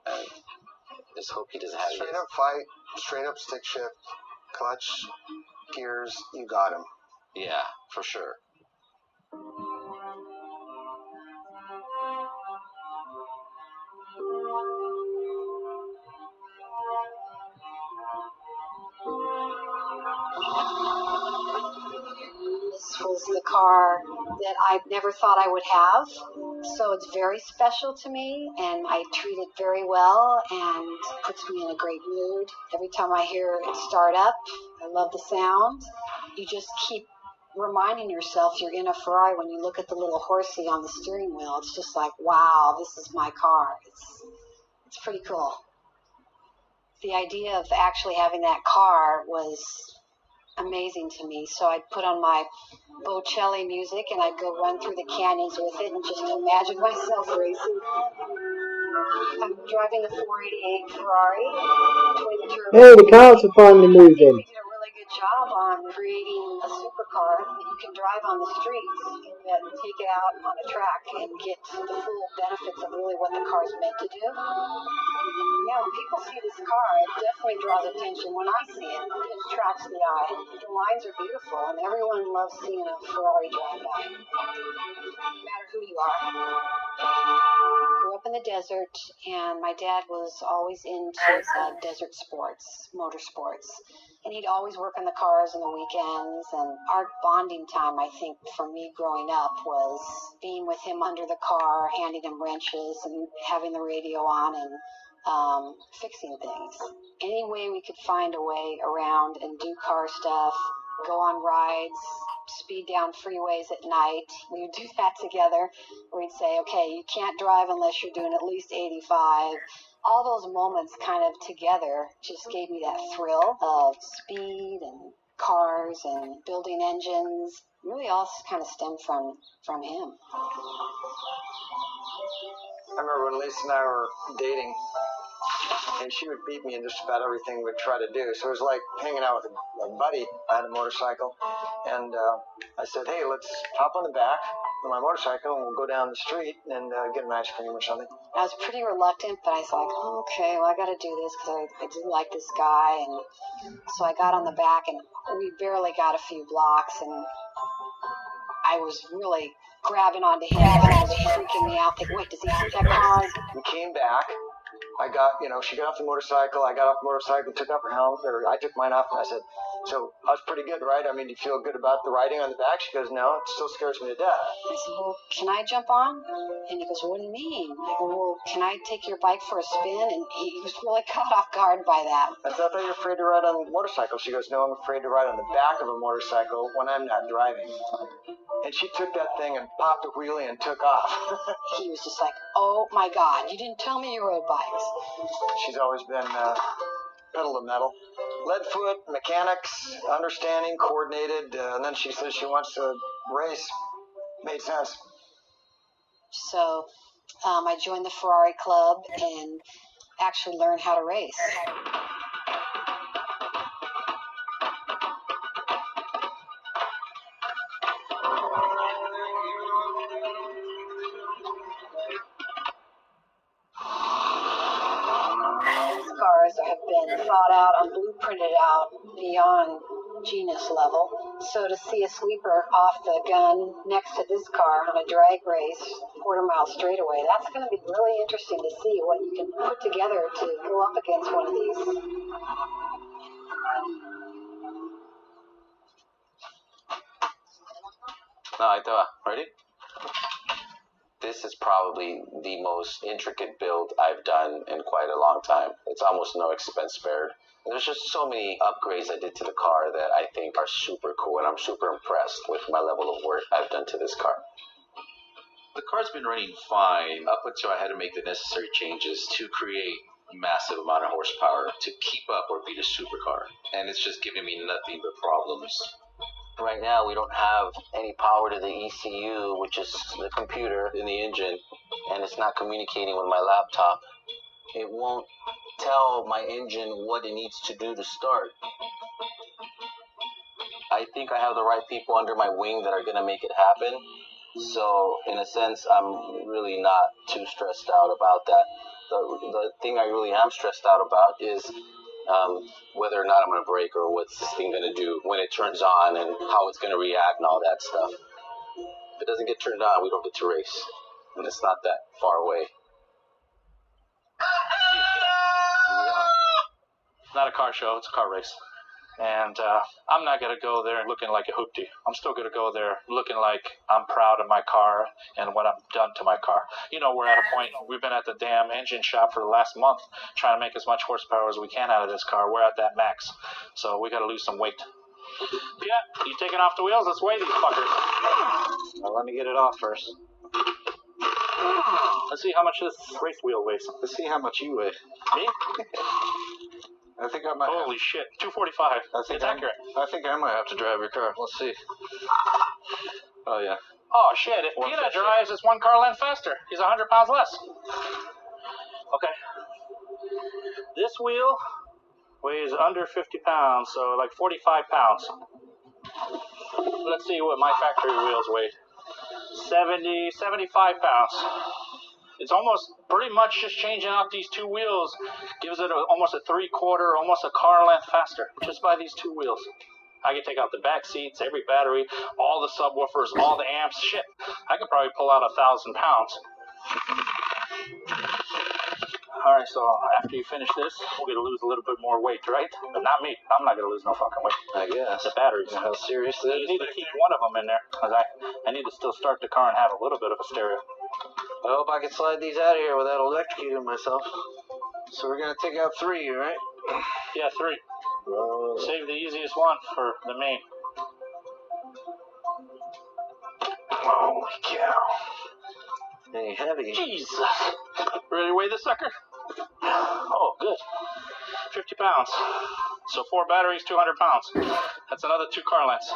And just hope he doesn't have Straight up fight, straight up stick shift, clutch, gears. You got him. Yeah, for sure. This was the car that I never thought I would have, so it's very special to me, and I treat it very well, and puts me in a great mood. Every time I hear it start up, I love the sound. You just keep reminding yourself you're in a Ferrari when you look at the little horsey on the steering wheel. It's just like, wow, this is my car. It's pretty cool. The idea of actually having that car was amazing to me. So I'd put on my Bocelli music and I'd go run through the canyons with it and just imagine myself racing. I'm driving the 488 Ferrari twin turbo. Hey, the cars are finally moving. We did a really good job on creating a supercar that you can drive on the streets and then take it out on a track and get the full benefits of really what the car's meant to do. Yeah, when people see this car, it definitely draws attention. When I see it, it attracts the eye. The lines are beautiful, and everyone loves seeing a Ferrari drive by, no matter who you are. Grew up in the desert, and my dad was always into desert sports, motorsports. And he'd always work on the cars on the weekends, and our bonding time, I think, for me growing up was being with him under the car, handing him wrenches and having the radio on and fixing things. Any way we could find a way around and do car stuff, go on rides, speed down freeways at night. We would do that together. We'd say, okay, you can't drive unless you're doing at least 85. All those moments kind of together just gave me that thrill of speed and cars and building engines. Really all kind of stemmed from him. I remember when Lisa and I were dating, and she would beat me in just about everything we'd try to do. So it was like hanging out with a buddy. I had a motorcycle, and I said, hey, let's hop on the back of my motorcycle, and we'll go down the street and get an ice cream or something. I was pretty reluctant, but I was like, oh, okay, well, I got to do this because I do like this guy. And so I got on the back, and we barely got a few blocks, and I was really grabbing onto him. It was freaking me out. Thinking, wait, does he think that car? We came back. She got off the motorcycle. I got off the motorcycle, took off her helmet, or I took mine off, and I said, So I was pretty good, right? I mean, do you feel good about the riding on the back? She goes, no, it still scares me to death. I said, well, can I jump on? And he goes, what do you mean? I go, well, can I take your bike for a spin? And he was really caught off guard by that. I said, I thought you were afraid to ride on a motorcycle. She goes, no, I'm afraid to ride on the back of a motorcycle when I'm not driving. And she took that thing and popped a wheelie and took off. He was just like, oh my God, you didn't tell me you rode bikes. She's always been pedal to metal. Lead foot, mechanics, understanding, coordinated, and then she says she wants to race. Made sense. So I joined the Ferrari Club and actually learned how to race. These cars have been thought out and blueprinted out beyond genius level. So to see a sweeper off the gun next to this car on a drag race, quarter-mile straightaway, that's going to be really interesting to see what you can put together to go up against one of these. No, ahí te va. Ready? This is probably the most intricate build I've done in quite a long time. It's almost no expense spared. And there's just so many upgrades I did to the car that I think are super cool, and I'm super impressed with my level of work I've done to this car. The car's been running fine up until I had to make the necessary changes to create a massive amount of horsepower to keep up or beat a supercar. And it's just giving me nothing but problems. Right now, we don't have any power to the ECU, which is the computer in the engine, and it's not communicating with my laptop. It won't tell my engine what it needs to do to start. I think I have the right people under my wing that are going to make it happen. So, in a sense, I'm really not too stressed out about that. The thing I really am stressed out about is whether or not I'm going to brake or what's this thing going to do when it turns on and how it's going to react and all that stuff. If it doesn't get turned on, we don't get to race. And it's not that far away. It's not a car show, it's a car race. And I'm not going to go there looking like a hoopty. I'm still going to go there looking like I'm proud of my car and what I've done to my car. You know, we're at a point, we've been at the damn engine shop for the last month trying to make as much horsepower as we can out of this car. We're at that max. So we got to lose some weight. Yeah, you taking off the wheels? Let's weigh these fuckers. Well, let me get it off first. Let's see how much this race wheel weighs. Let's see how much you weigh. Me? I think I might. Holy shit, 245. It's accurate. I think I might have to drive your car. Let's see. Oh, yeah. Oh shit, if Pina drives, it's one car length faster. He's 100 pounds less. Okay. This wheel weighs under 50 pounds, so like 45 pounds. Let's see what my factory wheels weigh. 75 pounds. It's almost pretty much just changing out these two wheels gives it almost a 3/4, almost a car length faster just by these two wheels. I can take out the back seats, every battery, all the subwoofers, all the amps. Shit, I could probably pull out 1,000 pounds. All right, so after you finish this, we're gonna lose a little bit more weight, right? But not me. I'm not gonna lose no fucking weight. I guess. The batteries. How serious it is? You need to keep one of them in there, because I need to still start the car and have a little bit of a stereo. I hope I can slide these out of here without electrocuting myself. So we're gonna take out 3, right? Yeah, 3. Save the easiest one for the main. Holy cow. Hey, heavy. Jesus. Ready to weigh this sucker? Oh, good. 50 pounds. So 4 batteries, 200 pounds. That's another 2 car lengths.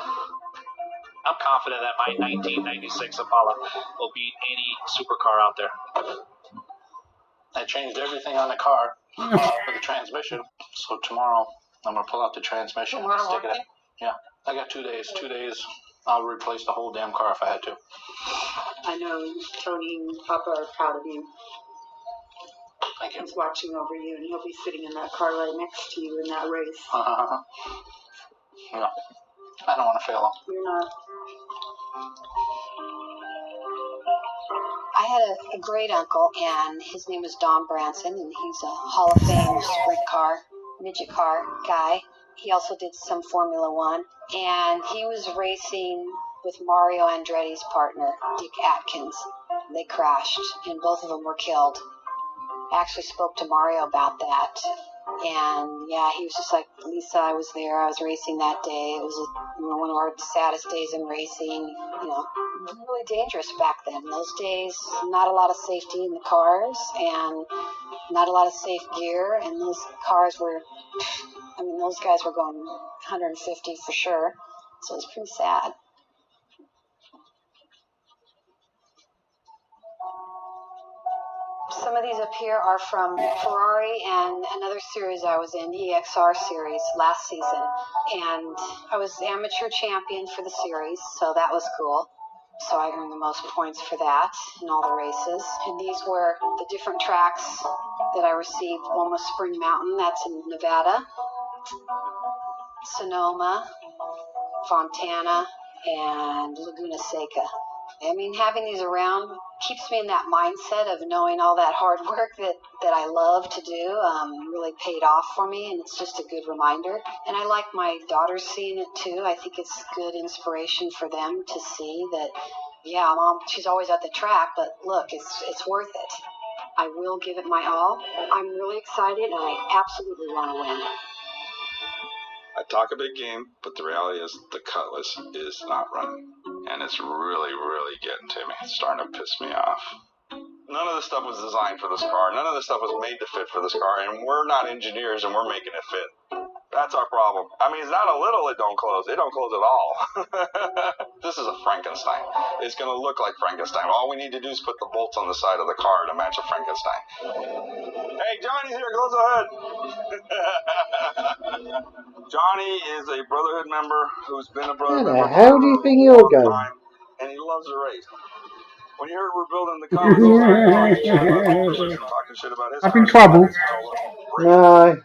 I'm confident that my 1996 Impala will beat any supercar out there. I changed everything on the car for the transmission. So tomorrow I'm gonna pull out the transmission and stick it in. Yeah, I got 2 days. 2 days, I'll replace the whole damn car if I had to. I know Tony and Papa are proud of you. Thank you. He's watching over you, and he'll be sitting in that car right next to you in that race. Yeah, I don't want to fail him. You're not. I had a great uncle, and his name was Don Branson, and he's a Hall of Fame sprint car, midget car guy. He also did some Formula One, and he was racing with Mario Andretti's partner, Dick Atkins. They crashed, and both of them were killed. I actually spoke to Mario about that, and yeah, he was just like, Lisa, I was there. I was racing that day. It was one of our saddest days in racing. You know, really dangerous back then. Those days, not a lot of safety in the cars, and not a lot of safe gear, and those cars were, I mean, those guys were going 150 for sure, so it was pretty sad. Some of these up here are from Ferrari and another series I was in, EXR series, last season, and I was amateur champion for the series, so that was cool. So I earned the most points for that in all the races. And these were the different tracks that I received. One was Spring Mountain, that's in Nevada, Sonoma, Fontana, and Laguna Seca. I mean, having these around keeps me in that mindset of knowing all that hard work that I love to do really paid off for me, and it's just a good reminder. And I like my daughters seeing it too. I think it's good inspiration for them to see that, yeah, Mom, she's always at the track, but look, it's worth it. I will give it my all. I'm really excited, and I absolutely want to win. I talk a big game, but the reality is the Cutlass is not running. And it's really, really getting to me. It's starting to piss me off. None of this stuff was designed for this car. None of this stuff was made to fit for this car. And we're not engineers, and we're making it fit. That's our problem. I mean, it's not a little it don't close. It don't close at all. This is a Frankenstein. It's going to look like Frankenstein. All we need to do is put the bolts on the side of the car to match a Frankenstein. Hey, Johnny's here. Close the hood. Johnny is a Brotherhood member who's been a Brotherhood member. How do you think you're going? And he loves the race. When you heard we're building the car, talking shit about his I've been trouble. No,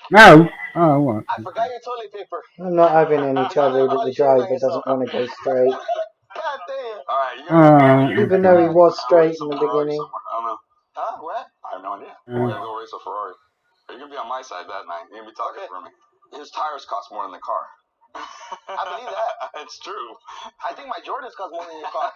No? Oh, what? I forgot your toilet paper. I'm not having any trouble that the driver doesn't want to go straight. God damn. Alright, Even though he was straight in the beginning. I don't know. Huh? What? I have no idea. We're gonna go race a Ferrari. You're gonna be on my side that night. You're gonna be talking for me. His tires cost more than the car. I believe that. It's true. I think my Jordans cost more than your car.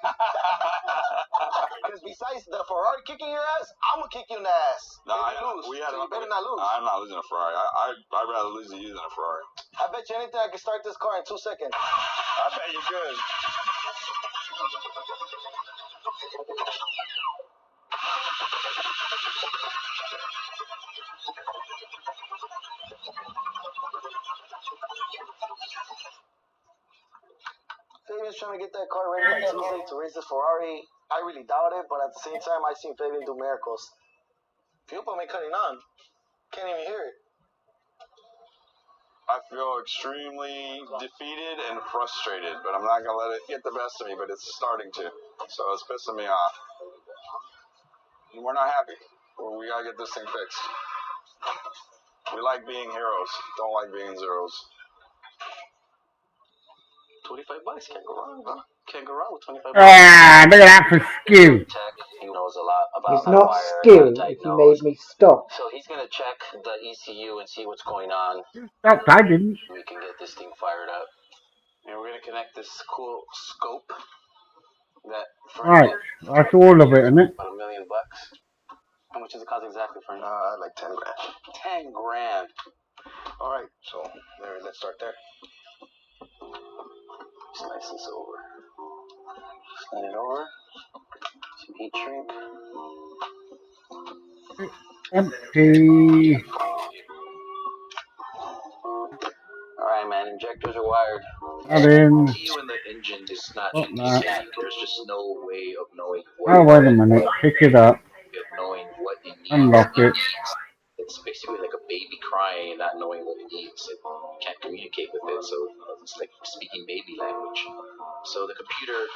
Because besides the Ferrari kicking your ass, I'm gonna kick you in the ass. No, you better not lose. I'm not losing a Ferrari. I'd rather lose to you than a Ferrari. I bet you anything I can start this car in 2 seconds. I bet you could. Fabian's trying to get that car ready by Tuesday to race this Ferrari. I really doubt it, but at the same time, I've seen Fabian do miracles. Fuel pump ain't cutting on. Can't even hear it. I feel extremely defeated and frustrated, but I'm not going to let it get the best of me, but it's starting to. So it's pissing me off. And we're not happy. We got to get this thing fixed. We like being heroes, don't like being zeros. $25, can't go wrong, huh? Can't go wrong with $25. Ah, look at that for skill. He knows a lot about It's not skill if you made me stop. So he's gonna check the ECU and see what's going on. Stop, I didn't. We can get this thing fired up. And we're gonna connect this cool scope that Right, that's all of it, isn't it? about $1 million. How much does it cost exactly for Like 10 grand. 10 grand. All right, so let's start there. Slice this over. Slide it over. Some heat shrink. Empty. Alright, man, injectors are wired. That in. ECU in the engine is not What not? There's just no way of knowing Oh, wait a minute. Pick it up. knowing what it needs. Unlock it. It's basically like a baby crying and not knowing what it needs. It can't communicate with it, so it's like speaking baby language. So the computer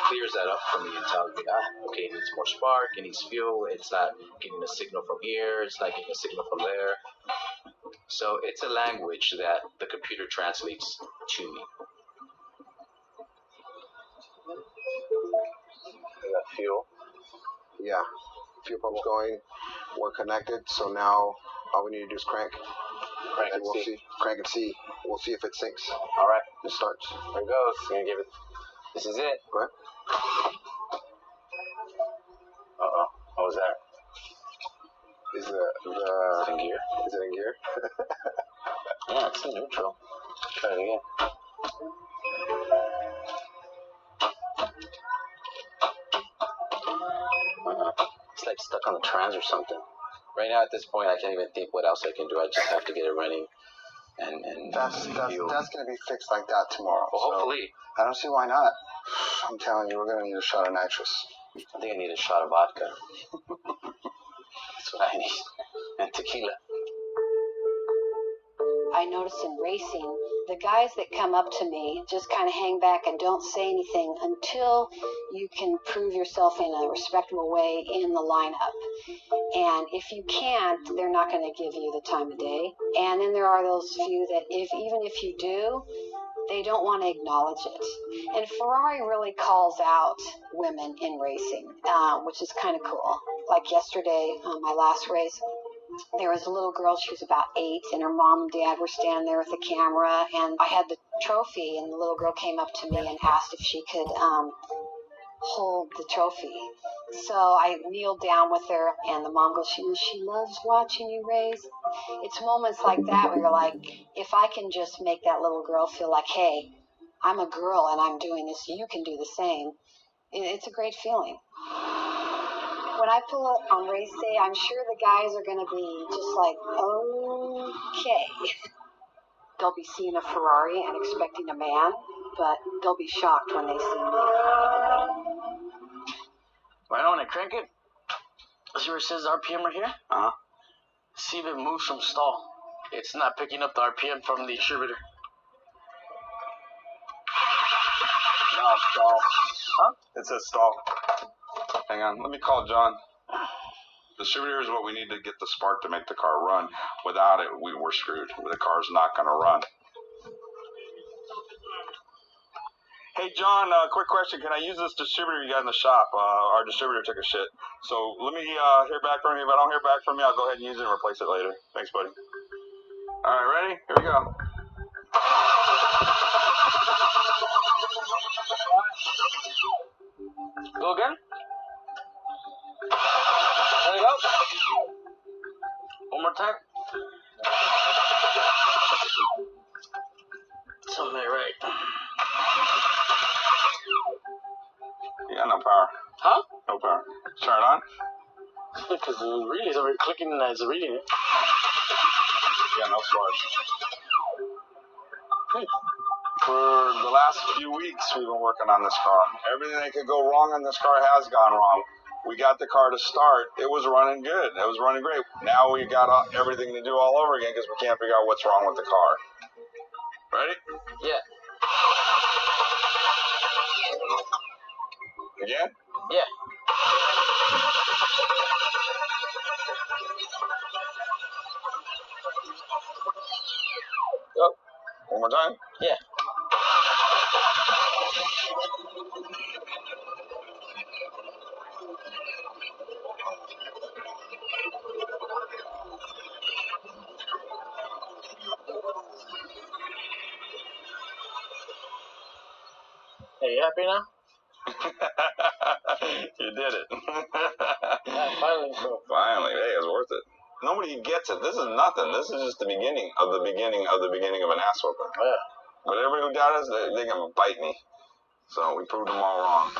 clears that up for me and tells me, okay, it needs more spark, it needs fuel, it's not getting a signal from here, it's not getting a signal from there. So it's a language that the computer translates to me. We got fuel. Yeah, fuel pump's going. We're connected, so now all we need to do is crank. Crank and we'll see. see. Crank and see. We'll see if it sinks. All right. It starts. Here it goes. I'm gonna give it. This is it. Go ahead. Uh-oh. What was that? Is Is it in gear? Is it in gear? Yeah, it's in neutral. Try it again. It's like stuck on the trans or something. Right now, at this point, I can't even think what else I can do. I just have to get it running. And That's gonna be fixed like that tomorrow. Well, hopefully. I don't see why not. I'm telling you, we're gonna need a shot of nitrous. I think I need a shot of vodka. That's what I need. And tequila. I notice in racing, the guys that come up to me just kind of hang back and don't say anything until you can prove yourself in a respectable way in the lineup. And if you can't, they're not going to give you the time of day. And then there are those few that even if you do, they don't want to acknowledge it. And Ferrari really calls out women in racing, which is kind of cool. Like yesterday, my last race, there was a little girl, she was about 8, and her mom and dad were standing there with the camera, and I had the trophy, and the little girl came up to me and asked if she could hold the trophy. So I kneeled down with her, and the mom goes, she loves watching you race. It's moments like that where you're like, if I can just make that little girl feel like, hey, I'm a girl and I'm doing this, you can do the same. It's a great feeling. When I pull up on race day, I'm sure the guys are going to be just like, okay. They'll be seeing a Ferrari and expecting a man, but they'll be shocked when they see me. Right on it, crank it. See where it says RPM right here? Uh-huh. See if it moves from stall. It's not picking up the RPM from the distributor. No, stall. Huh? It says stall. Hang on, let me call John. Distributor is what we need to get the spark to make the car run. Without it, we're screwed. The car's not going to run. Hey, John, quick question. Can I use this distributor you got in the shop? Our distributor took a shit. So let me hear back from you. If I don't hear back from you, I'll go ahead and use it and replace it later. Thanks, buddy. All right, ready? Here we go. Go again. There you go. One more time. Something ain't right. You got no power. Huh? No power. Turn it on. Because the reading's already clicking as a reading it. Yeah, no sparks. For the last few weeks, we've been working on this car. Everything that could go wrong on this car has gone wrong. We got the car to start. It was running good. It was running great. Now we got everything to do all over again because we can't figure out what's wrong with the car. Ready? Yeah. Again? Yeah. Go. One more time? Yeah. Hey, you happy now? You did it. Yeah, finally. Finally. Hey, it was worth it. Nobody gets it. This is nothing. This is just the beginning of the beginning of the beginning of an ass whooping. Yeah. But everybody who doubted us, they're going to bite me. So we proved them all wrong.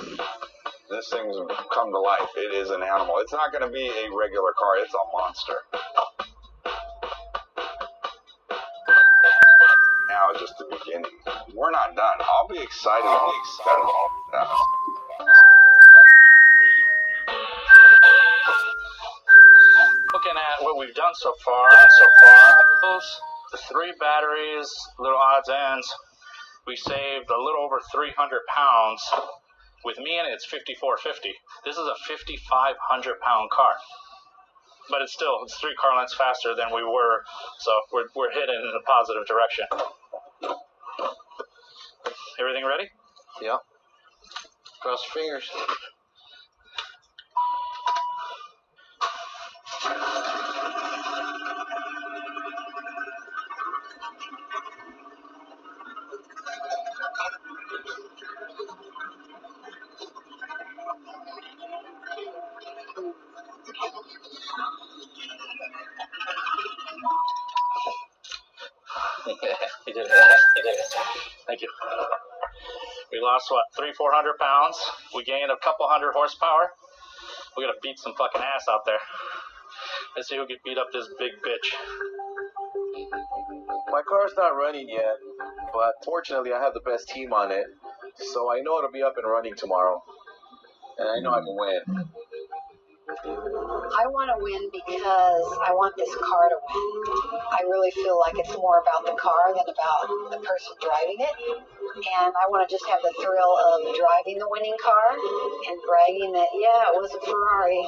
This thing's come to life. It is an animal. It's not going to be a regular car. It's a monster. Now is just the beginning. We're not done. I'll be excited. Looking at what we've done so far, the 3 batteries, little odds ends, we saved a little over 300 pounds. With me in it, it's 5450. This is a 5,500 pound car. But it's 3 car lengths faster than we were, so we're heading in a positive direction. Everything ready? Yeah. Cross your fingers. We lost, what, 300-400 pounds? We gained a couple hundred horsepower? We gotta beat some fucking ass out there. Let's see who can beat up this big bitch. My car's not running yet, but fortunately I have the best team on it, so I know it'll be up and running tomorrow. And I know I can win. I want to win because I want this car to win. I really feel like it's more about the car than about the person driving it. And I want to just have the thrill of driving the winning car and bragging that, yeah, it was a Ferrari.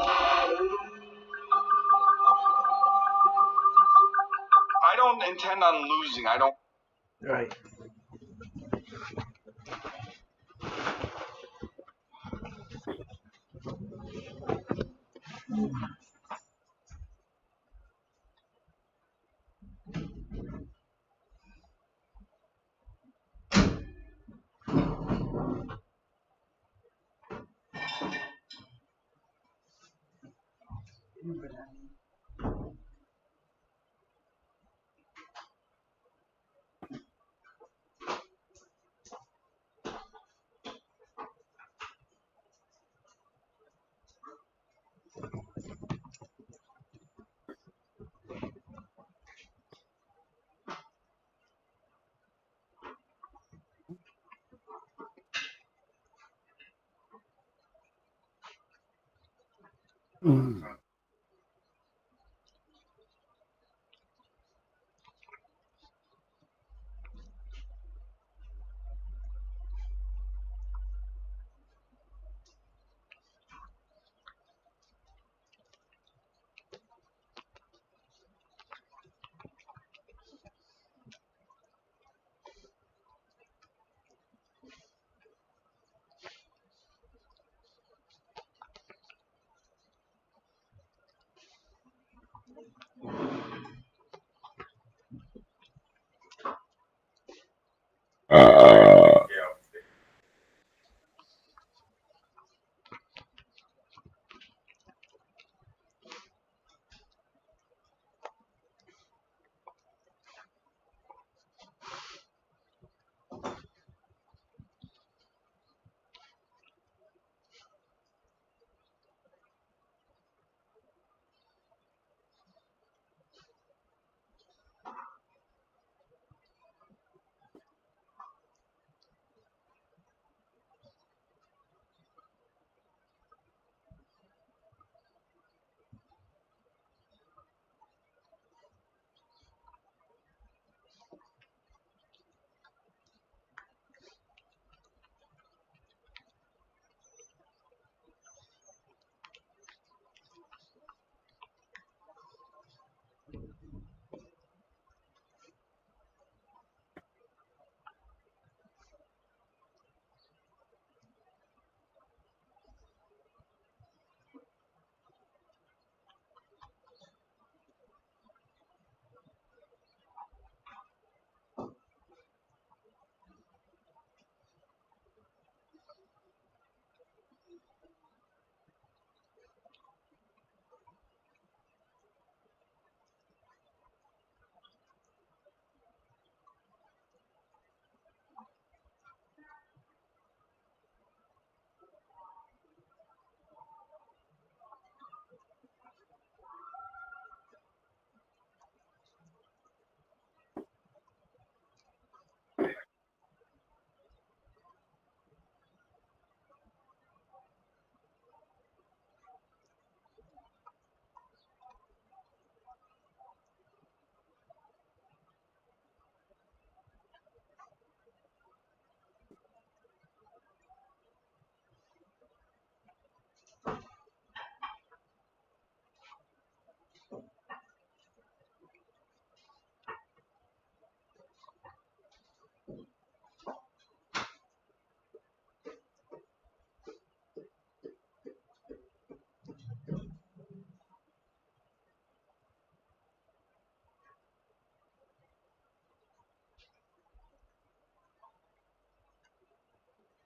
I don't intend on losing. I don't. Right.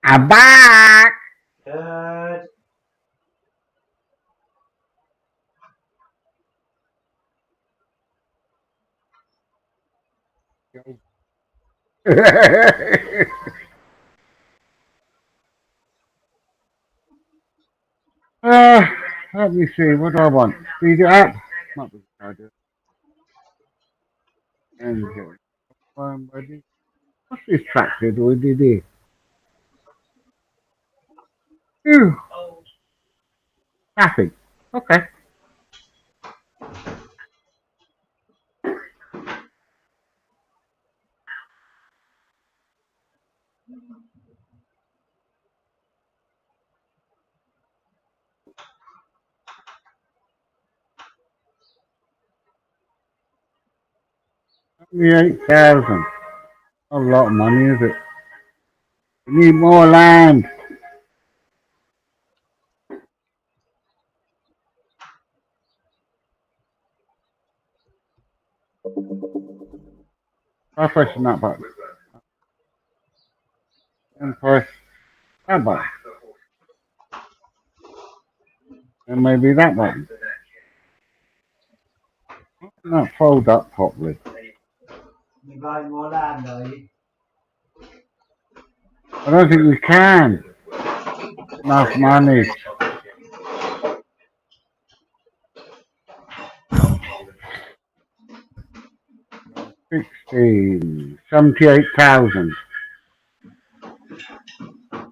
I'm back. Good. Uh, let me see. What do I want? Speed it up. Might be a good idea. Engine. Buddy. What's this tractor doing here? Ooh, traffic. Okay. Only 8,000. Not a lot of money, is it? We need more land. Try pressing that button. And press that button. And maybe that button. Not fold up properly. You buying more land, are you? I don't think we can. Enough money. $16. 78,000.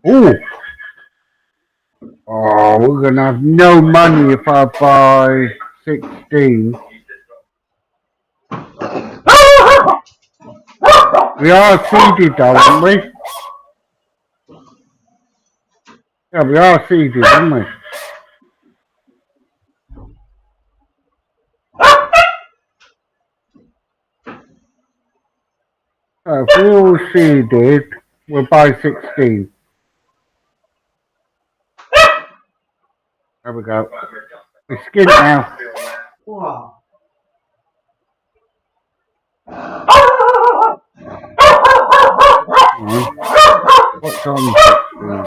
Ooh. Oh, we're gonna have no money if I buy 16. We are seeded though, aren't we? Yeah, we are seeded, aren't we? So if we all seeded, we'll buy 16. There we go. We skint now. Wow. What's on 16?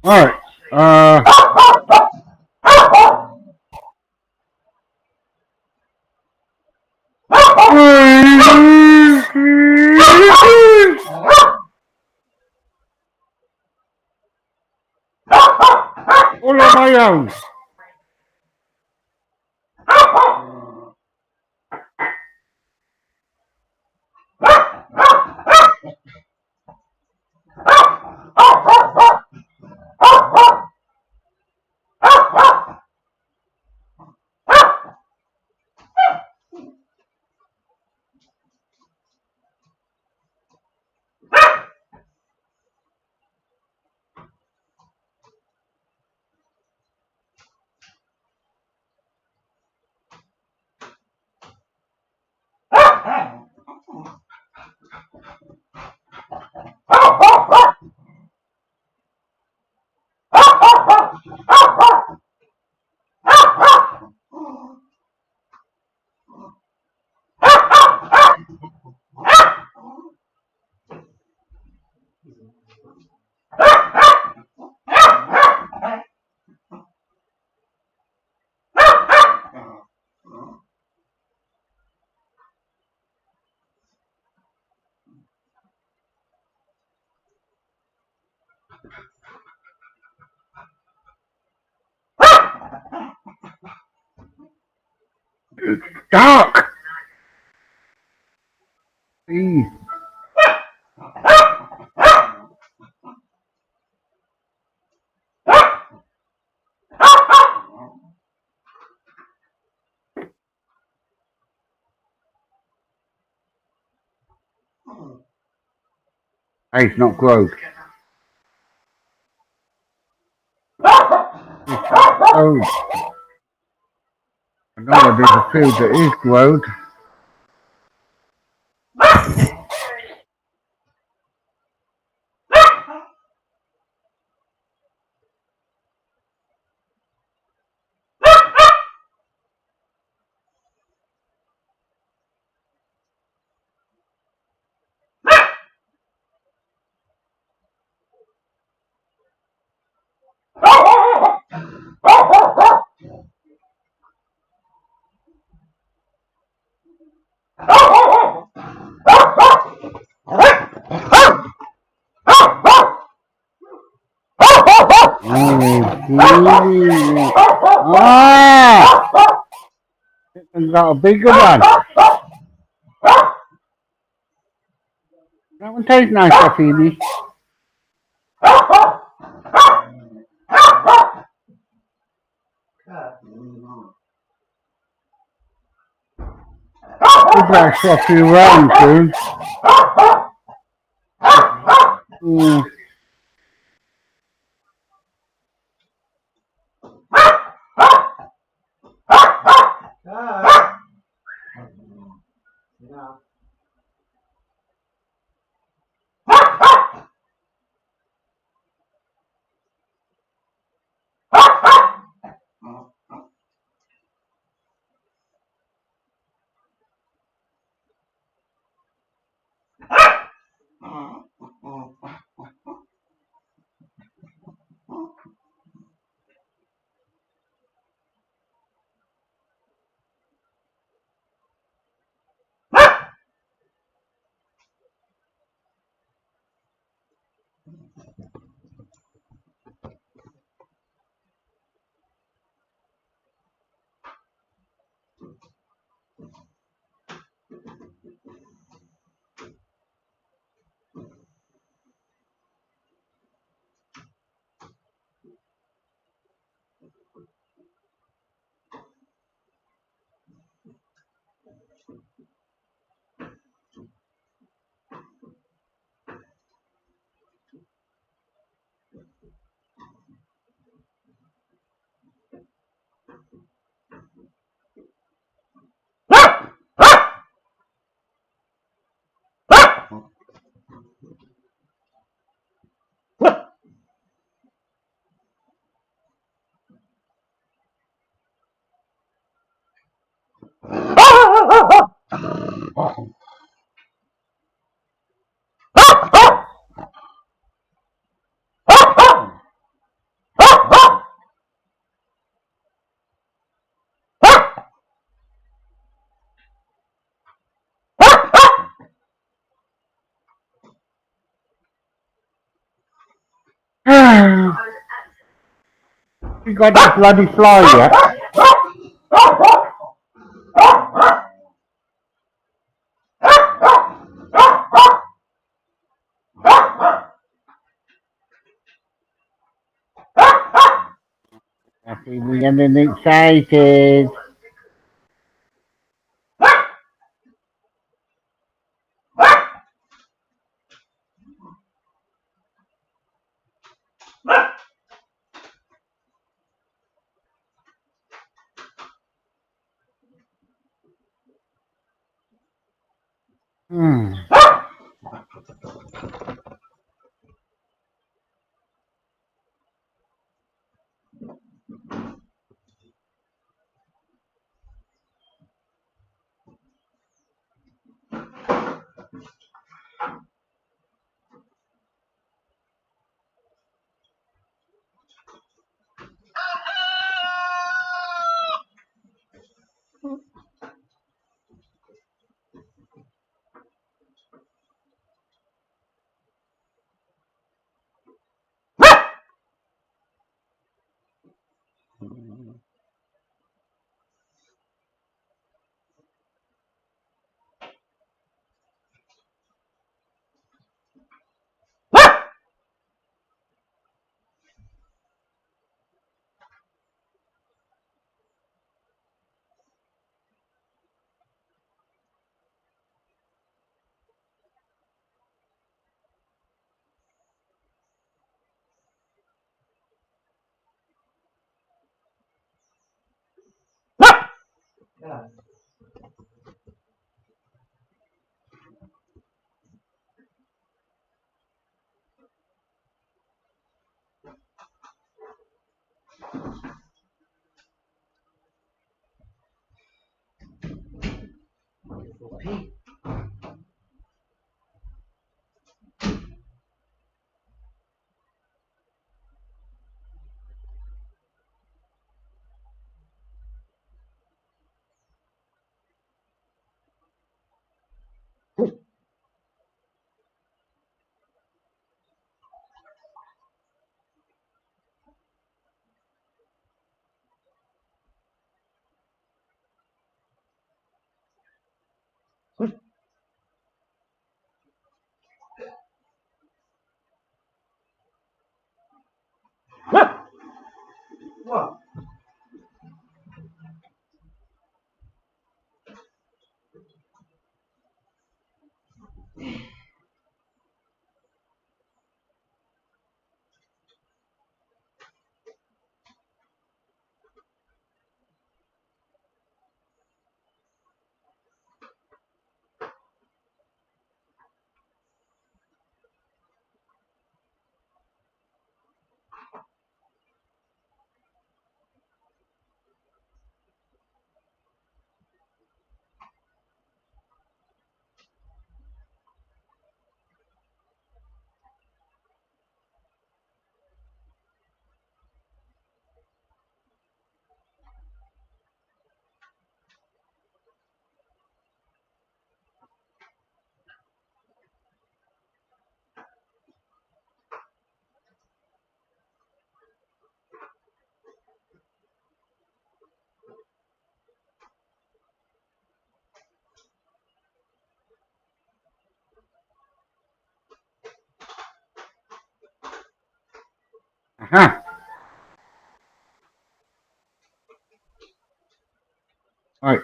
Alright. All on my own. It's dark. See. Hey, it's not growth. Oh. I know there's a field that is growth. Ah! And got a bigger one. That one tastes nice, Safini. We better swap you around soon. Mm. No. You got that bloody fly yet? Happy, we're getting excited. Hmm. Yeah. Pete. Aha. Right.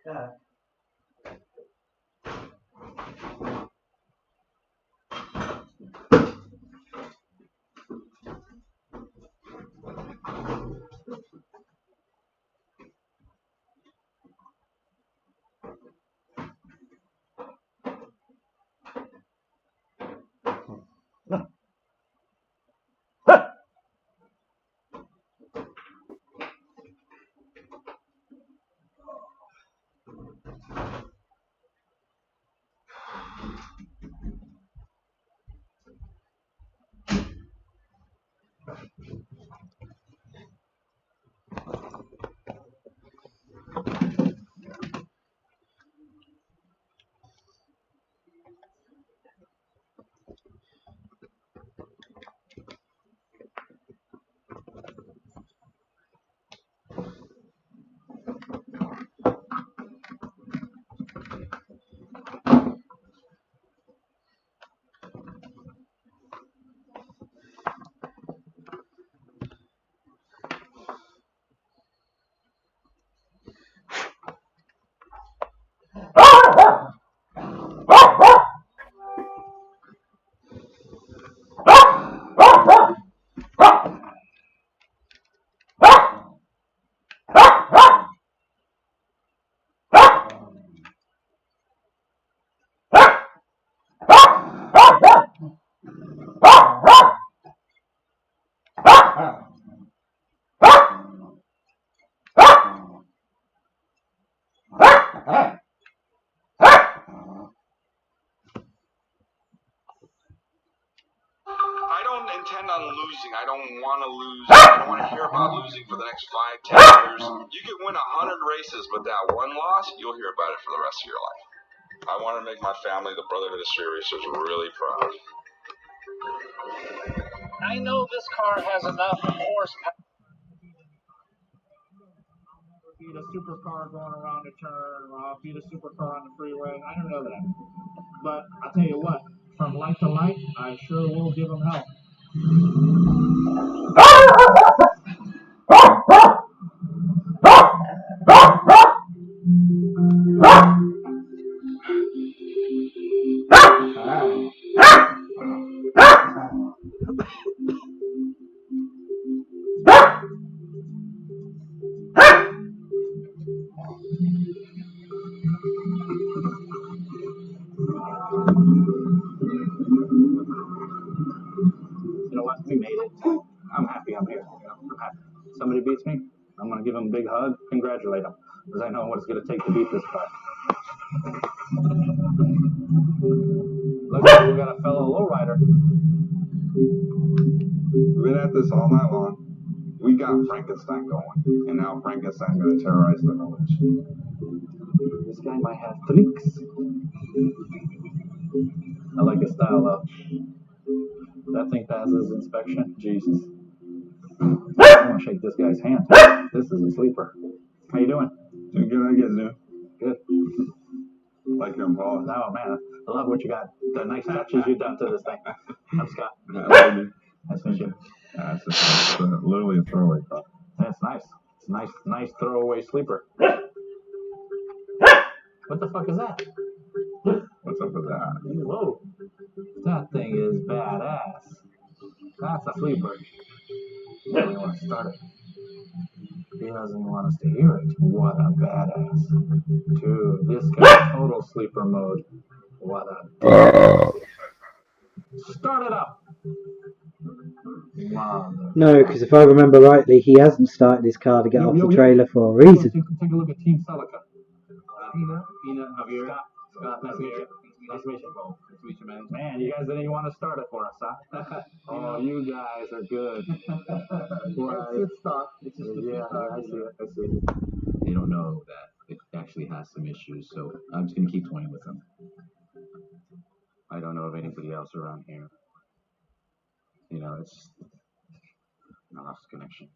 Yeah. intend on losing. I don't want to lose. I don't want to hear about losing for the next 5, 10 years. You can win 100 races, but that one loss, you'll hear about it for the rest of your life. I want to make my family, the Brotherhood of Street Racers, really proud. I know this car has enough horsepower. Beat a supercar going around a turn, or I'll beat a supercar on the freeway. I don't know that. But I'll tell you what, from light to light, I sure will give them hell. You know what? We made it. I'm happy I'm here. You know, I'm happy. Somebody beats me, I'm going to give them a big hug, congratulate them, because I know what it's going to take to beat this car. Looks like we got a fellow lowrider. We've been at this all night long. We got Frankenstein going, and now Frankenstein's going to terrorize the village. This guy might have tricks. I like his style though. That thing passes inspection. Jesus. I want to shake this guy's hand. This is a sleeper. How you doing? Doing good, I guess, dude. Good. Like your Paul. No, man. I love what you got. The nice touches you've done to this thing. I'm Scott. Nice to meet you. Yeah, it's literally a throwaway car. That's nice. It's a nice throwaway sleeper. What the fuck is that? What's up with that? Whoa. That thing is badass. That's a sleeper. He doesn't want to start it. He doesn't want us to hear it. What a badass. Dude, this guy's total sleeper mode. What a... Start it up! No, because if I remember rightly, he hasn't started his car to get off the trailer for a reason. Take a look at Team Celica. Peanut, Javier. Scott, nice to meet you. Nice to meet you. Nice to meet you, man. Man, you guys didn't even want to start it for us, huh? Oh, you guys are good. It's stock. It's just I see it. They don't know that it actually has some issues, so I'm just going to keep toying with them. I don't know of anybody else around here. You know, it's I lost connection.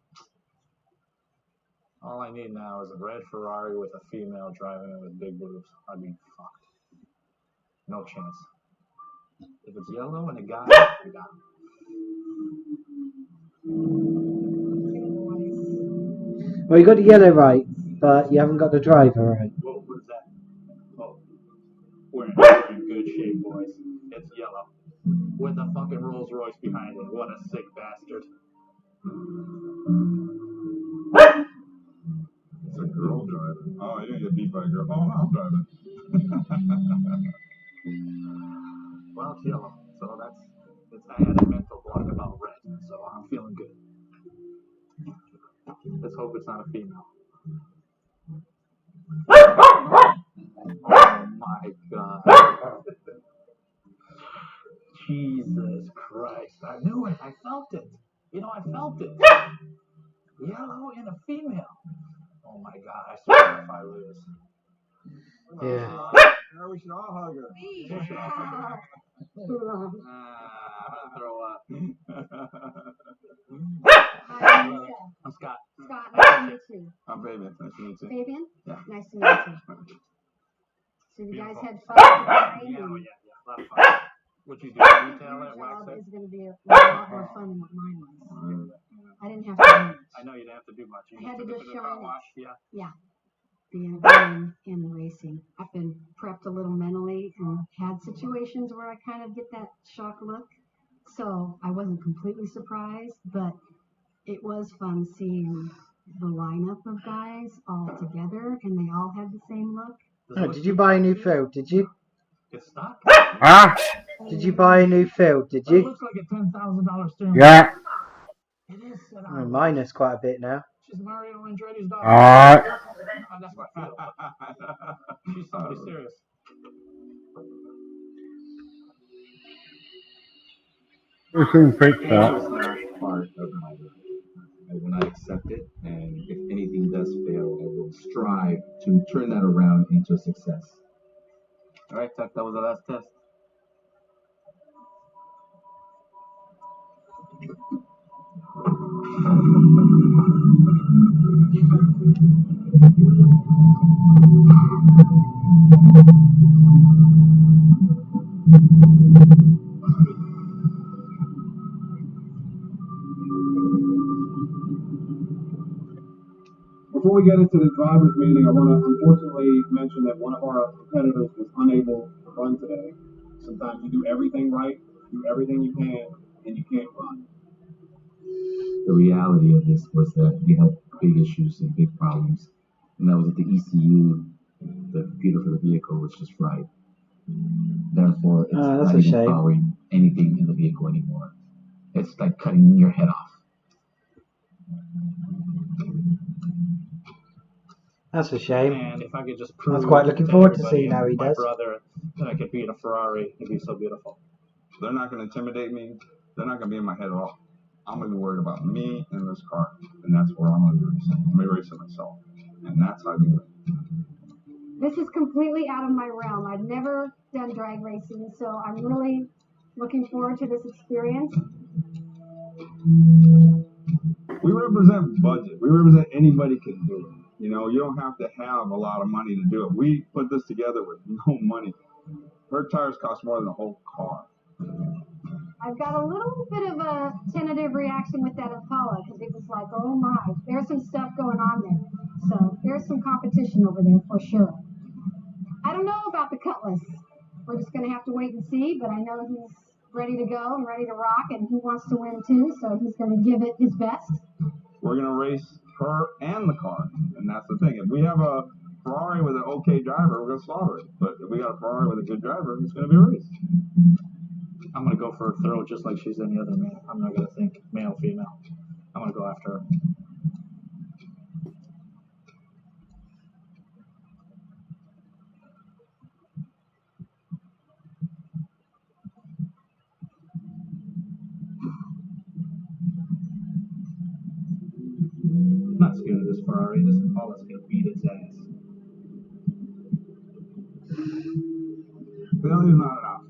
All I need now is a red Ferrari with a female driving it with big boobs. I'd be fucked. No chance. If it's yellow and a guy, you got him. Well, you got the yellow right, but you haven't got the driver right. Whoa, what is that? Oh, we're in good shape, boys. It's yellow. With a fucking Rolls Royce behind it. What a sick bastard. It's a girl driving. Oh, you didn't get beat by a girl. Oh, no, I'm driving. Well, it's yellow, so I had a mental block about red, so I'm feeling good. Let's hope it's not a female. Oh my God. Jesus Christ. I knew it. I felt it. You know, I felt it. Yellow and a female. Oh my God. I swear if I lose. Yeah. We should all hug her. I'm throw up. Hi, I'm Lisa. I'm Scott. Scott, nice to meet you. I'm Fabian. Nice to meet you. Fabian? Yeah. Nice to meet you. So you guys had fun today? Yeah, a lot of fun. What you do? Retail it, wax Job it? is going to be a lot more fun than what mine was. I didn't have to do much. I know you didn't have to do much. You I had to took it just the car shine wash. it. Yeah. Yeah. Being in racing. I've been prepped a little mentally and had situations where I kind of get that shock look. So I wasn't completely surprised, but it was fun seeing the lineup of guys all together and they all had the same look. Oh, did you buy a new field? Did you? It's stock. Huh? Did you buy a new field? Did It you? looks like a $10,000 steering Yeah. wheel. It is. Oh, minus quite a bit now. She's Mario Andretti's daughter. Alright. Oh, that's my field. She's somebody serious. We'll soon fix It's that. just not part of my life. I will not accept it, and if anything does fail, I will strive to turn that around into a success. All right, Tuck, that was the last test. Before we get into the drivers meeting, I want to unfortunately mention that one of our competitors was unable to run today. Sometimes you do everything right, do everything you can, and you can't run. The reality of this was that we had big issues and big problems, and that was that the ECU, the computer for the vehicle, was just fried. Therefore, it's that's not a even shame. powering anything in the vehicle anymore. It's like cutting your head off. That's a shame. And if I could just I prove was quite looking to forward to everybody seeing how and he my does. brother that I could beat a Ferrari, it'd be so beautiful. They're not going to intimidate me. They're not going to be in my head at all. I'm going to be worried about me and this car, and that's where I'm going to be racing. I'm going to be racing myself, and that's how I do it. This is completely out of my realm. I've never done drag racing, so I'm really looking forward to this experience. We represent budget. We represent anybody can do it. You know, you don't have to have a lot of money to do it. We put this together with no money. Her tires cost more than the whole car. I've got a little bit of a tentative reaction with that Impala because it was like, oh my, there's some stuff going on there. So there's some competition over there for sure. I don't know about the Cutlass. We're just going to have to wait and see, but I know he's ready to go and ready to rock, and he wants to win too, so he's going to give it his best. We're going to race her and the car, and that's the thing. If we have a Ferrari with an okay driver, we're going to slaughter it. But if we got a Ferrari with a good driver, it's going to be a race. I'm going to go for a throw just like she's any other man. I'm not going to think male, female. I'm going to go after her. I'm not scared of this Ferrari. This Impala's going to beat its ass. Failure's not enough.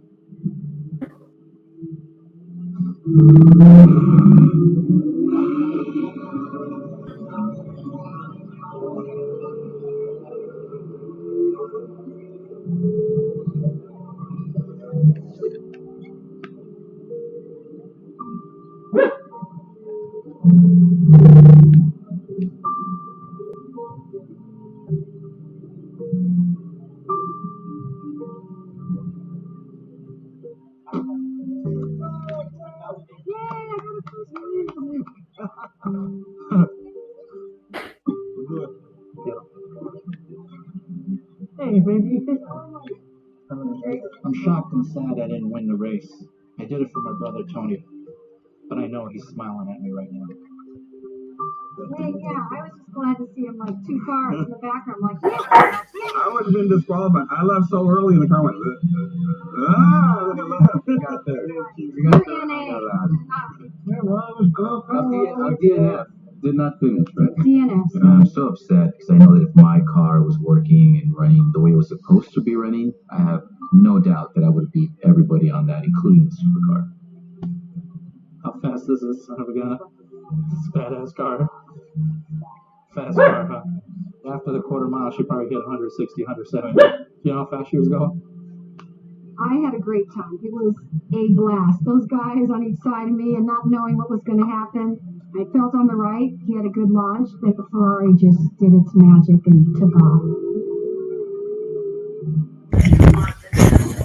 Hey, baby. I'm shocked and sad I didn't win the race. I did it for my brother Tony, but I know he's smiling at me right now. Hey, yeah, I was just glad to see him like 2 cars in the background. Like, yeah. I would have been disqualified. I left so early in the car. Went, look at that. We got there. We got there. Yeah, well, it was good. Our DNF did not finish, right? DNF. And I'm so upset because I know that if my car was working and running the way it was supposed to be running, I have no doubt that I would have beat everybody on that, including the supercar. How fast is this son of a gun? This badass car. Fast car, huh? After the quarter mile, she probably hit 160, 170. You know how fast she was going? I had a great time. It was a blast. Those guys on each side of me and not knowing what was going to happen. I felt on the right. He had a good launch. Then the Ferrari just did its magic and took off.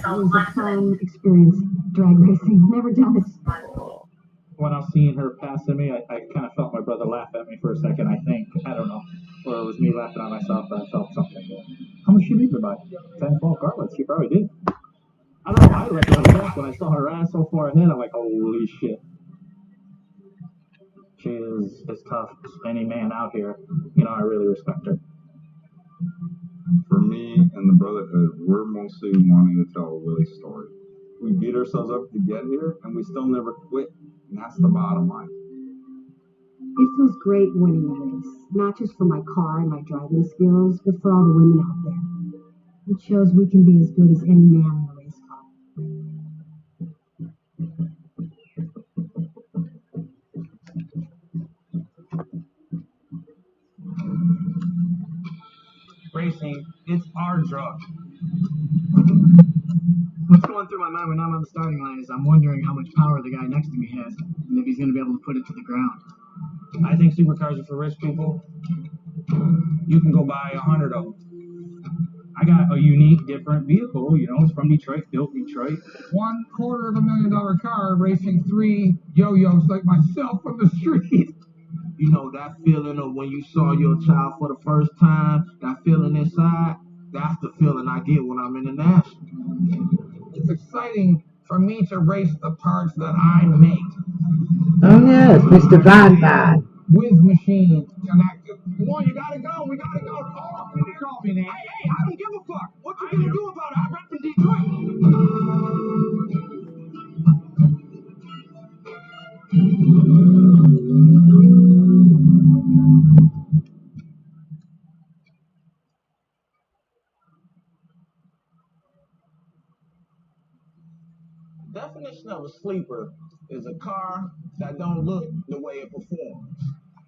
It was a fun experience, drag racing. Never done it. When I was seeing her passing me, I kind of felt my brother laugh at me for a second, I think. I don't know. Or it was me laughing at myself, but I felt something. How much she beat me by? 10, 12 car lengths. She probably did. I don't know. I let it back when I saw her ass so far ahead. I'm like, holy shit. She is as tough as any man out here. You know, I really respect her. For me and the Brotherhood, we're mostly wanting to tell Willie's story. We beat ourselves up to get here, and we still never quit. And that's the bottom line. It feels great winning the race, not just for my car and my driving skills, but for all the women out there. It shows we can be as good as any man in a race car. Racing, it's our drug. What's going through my mind when I'm on the starting line is I'm wondering how much power the guy next to me has and if he's going to be able to put it to the ground. I think supercars are for rich people. You can go buy 100 of them. I got a unique, different vehicle, it's from Detroit, built Detroit. $250,000 car racing 3 yo-yos like myself from the street. You know, that feeling of when you saw your child for the first time, that feeling inside, that's the feeling I get when I'm in the National. It's exciting for me to race the parts that I make. Oh yes, Mr. Van Van. Whiz machine connected. Come on, you gotta go. We gotta go. Oh, you call me now. Hey, I don't give a fuck. What you gonna do about it? I rep in Definition of a sleeper is a car that don't look the way it performs.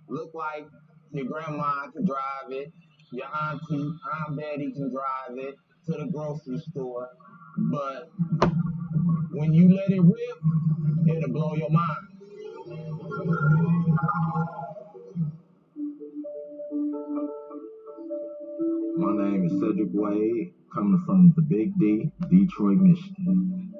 Look like your grandma can drive it, your auntie, Aunt Betty can drive it to the grocery store, but when you let it rip, it'll blow your mind. My name is Cedric Wade, coming from the Big D, Detroit, Michigan.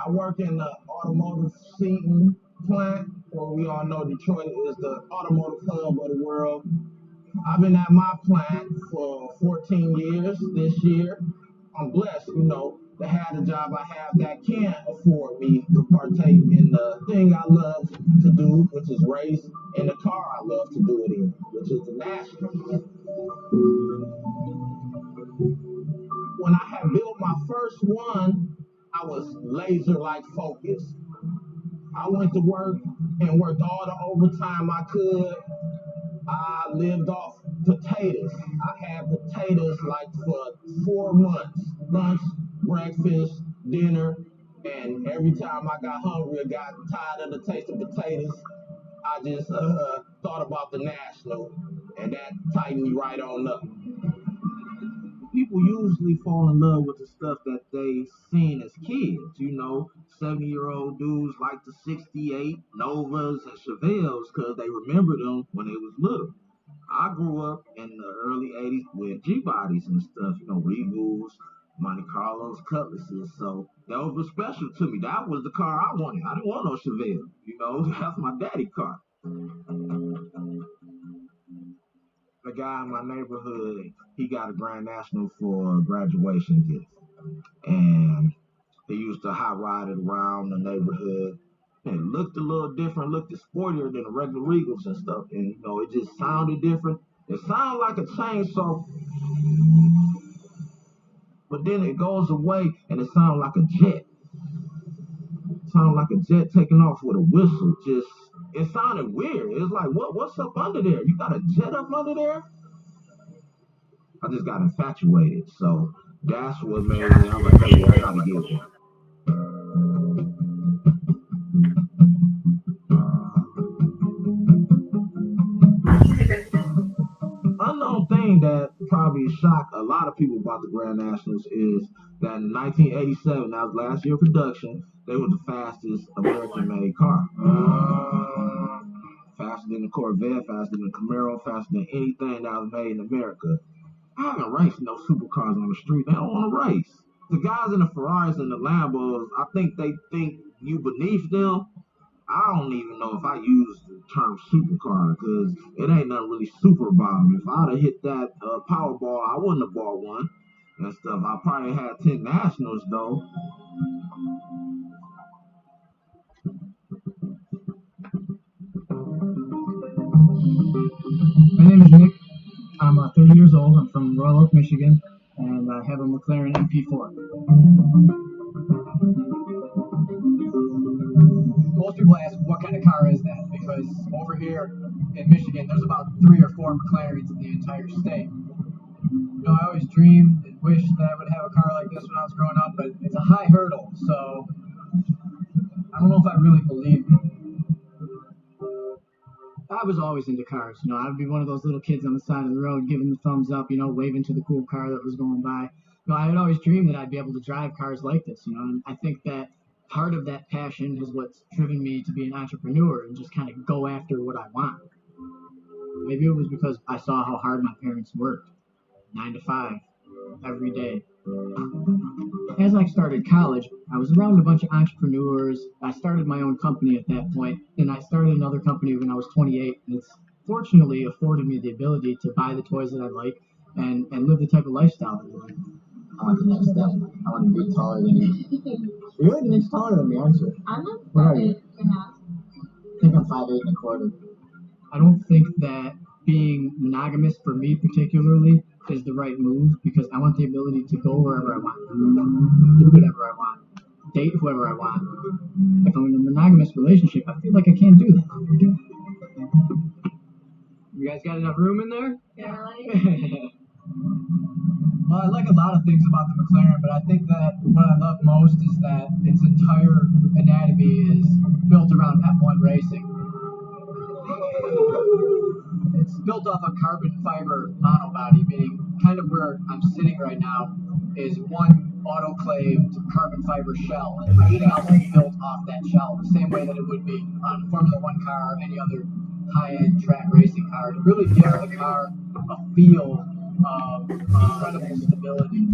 I work in the automotive seating plant, where we all know Detroit is the automotive hub of the world. I've been at my plant for 14 years this year. I'm blessed, to have the job I have that can afford me to partake in the thing I love to do, which is race, and the car I love to do it in, which is the National. When I had built my first one, I was laser-like focused. I went to work and worked all the overtime I could. I lived off potatoes. I had potatoes like for 4 months. Lunch, breakfast, dinner, and every time I got hungry or got tired of the taste of potatoes, I just thought about the National, and that tightened me right on up. People usually fall in love with the stuff that they seen as kids, 70-year-old dudes like the 68 Novas and Chevelles because they remember them when they was little. I grew up in the early 80s with G-bodies and stuff, Regalis, Monte Carlos, Cutlasses, so those were special to me. That was the car I wanted. I didn't want no Chevelle, that's my daddy car. The guy in my neighborhood, he got a Grand National for a graduation gift. And he used to hot ride it around the neighborhood. And it looked a little different, looked sportier than the regular Regals and stuff. And, it just sounded different. It sounded like a chainsaw, but then it goes away and it sounds like a jet. It sounded like a jet taking off with a whistle. It sounded weird. It was like, what's up under there? You got a jet up under there? I just got infatuated. So that's what made me, I'm like, hey, I gotta get one. Unknown thing that probably shocked a lot of people about the Grand Nationals is that in 1987, that was last year production, they were the fastest American-made car. Faster than the Corvette, faster than the Camaro, faster than anything that was made in America. I haven't raced no supercars on the street. They don't want to race. The guys in the Ferraris and the Lambos, I think they think you beneath them. I don't even know if I use the term supercar because it ain't nothing really super about them. If I'd have hit that Powerball, I wouldn't have bought one and stuff. I probably had 10 Nationals though. My name is Nick. I'm 30 years old. I'm from Royal Oak, Michigan. and I have a McLaren MP4. Most people ask, what kind of car is that? Because over here in Michigan, there's about 3 or 4 McLarens in the entire state. You know, I always dreamed and wished that I would have a car like this when I was growing up, but it's a high hurdle, so I don't know if I really believe it. I was always into cars. You know, I'd be one of those little kids on the side of the road giving the thumbs up, you know, waving to the cool car that was going by. You know, I had always dreamed that I'd be able to drive cars like this, you know, and I think that part of that passion is what's driven me to be an entrepreneur and just kind of go after what I want. Maybe it was because I saw how hard my parents worked, 9 to 5, every day. As I started college, I was around a bunch of entrepreneurs. I started my own company at that point, and I started another company when I was 28, and it's fortunately afforded me the ability to buy the toys that I like and live the type of lifestyle I like. I want the next step. I want to be taller than you. You're like an inch taller than me, aren't you? I'm not. What are you? I think I'm 5'8 1/4. I don't think that being monogamous for me particularly is the right move because I want the ability to go wherever I want, do whatever I want, date whoever I want. If I'm in a monogamous relationship, I feel like I can't do that. You guys got enough room in there? Yeah. Well, I like a lot of things about the McLaren, but I think that what I love most is that its entire anatomy is built around F1 racing. It's built off a carbon fiber monobody, meaning kind of where I'm sitting right now is one autoclaved carbon fiber shell, and the shaft is built off that shell, the same way that it would be on a Formula One car or any other high-end track racing car, to really give the car a feel of incredible stability.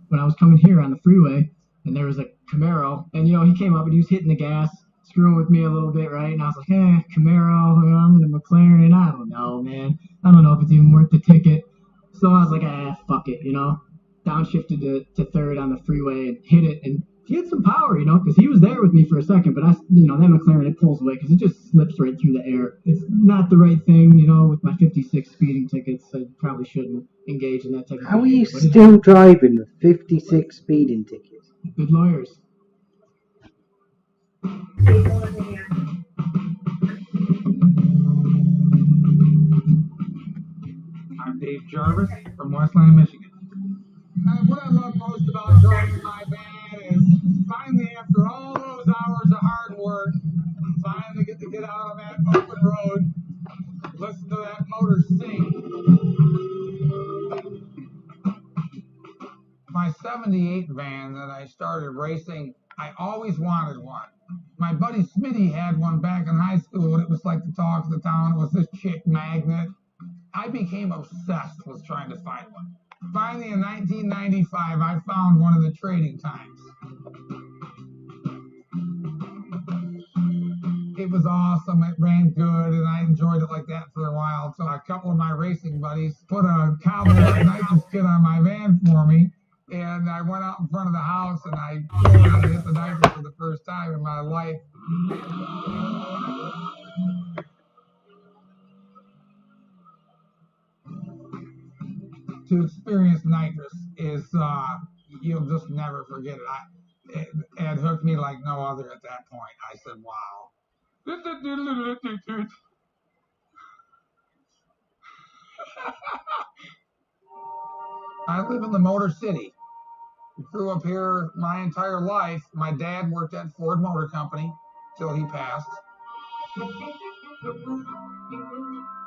When I was coming here on the freeway, and there was a Camaro, and you know, he came up and he was hitting the gas, screwing with me a little bit, right? And I was like, Camaro, you know, I'm in a McLaren, and I don't know, man. I don't know if it's even worth the ticket. So I was like, fuck it, you know. Downshifted to third on the freeway and hit it, and he had some power, you know, because he was there with me for a second, but that McLaren, it pulls away because it just slips right through the air. It's not the right thing, you know, with my 56 speeding tickets, I probably shouldn't engage in that type of thing. How are you still driving with 56 speeding tickets? Good lawyers. I'm Dave Jarvis from Westland, Michigan. What I love most about driving my van is finally, after all those hours of hard work, finally get to get out on that open road, listen to that motor sing. My 78 van that I started racing, I always wanted one. My buddy Smitty had one back in high school, and it was like the talk of the town. It was this chick magnet. I became obsessed with trying to find one. Finally, in 1995, I found one of the Trading Times. It was awesome. It ran good, and I enjoyed it like that for a while. So a couple of my racing buddies put a cowboy nitrous kit on my van for me, and I went out in front of the house, and I hit the nitrous for the first time in my life. To experience nitrous is, you'll just never forget it. It hooked me like no other at that point. I said, wow. I live in the Motor City. Grew up here my entire life. My dad worked at Ford Motor Company till he passed.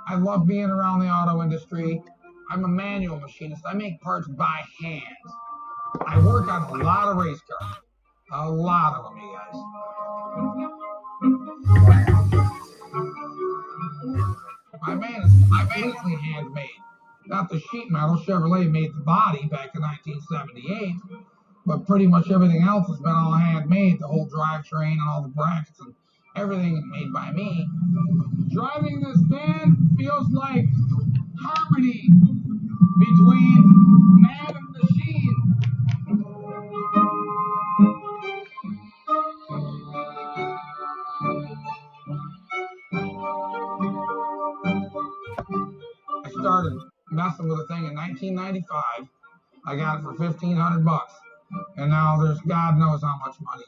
I love being around the auto industry. I'm a manual machinist. I make parts by hand. I work on a lot of race cars. A lot of them, you guys. My van is completely handmade. Not the sheet metal. Chevrolet made the body back in 1978. But pretty much everything else has been all handmade. The whole drivetrain and all the brackets and everything made by me. Driving this van feels like harmony between man and machine. I started messing with a thing in 1995. I got it for $1,500, and now there's God knows how much money,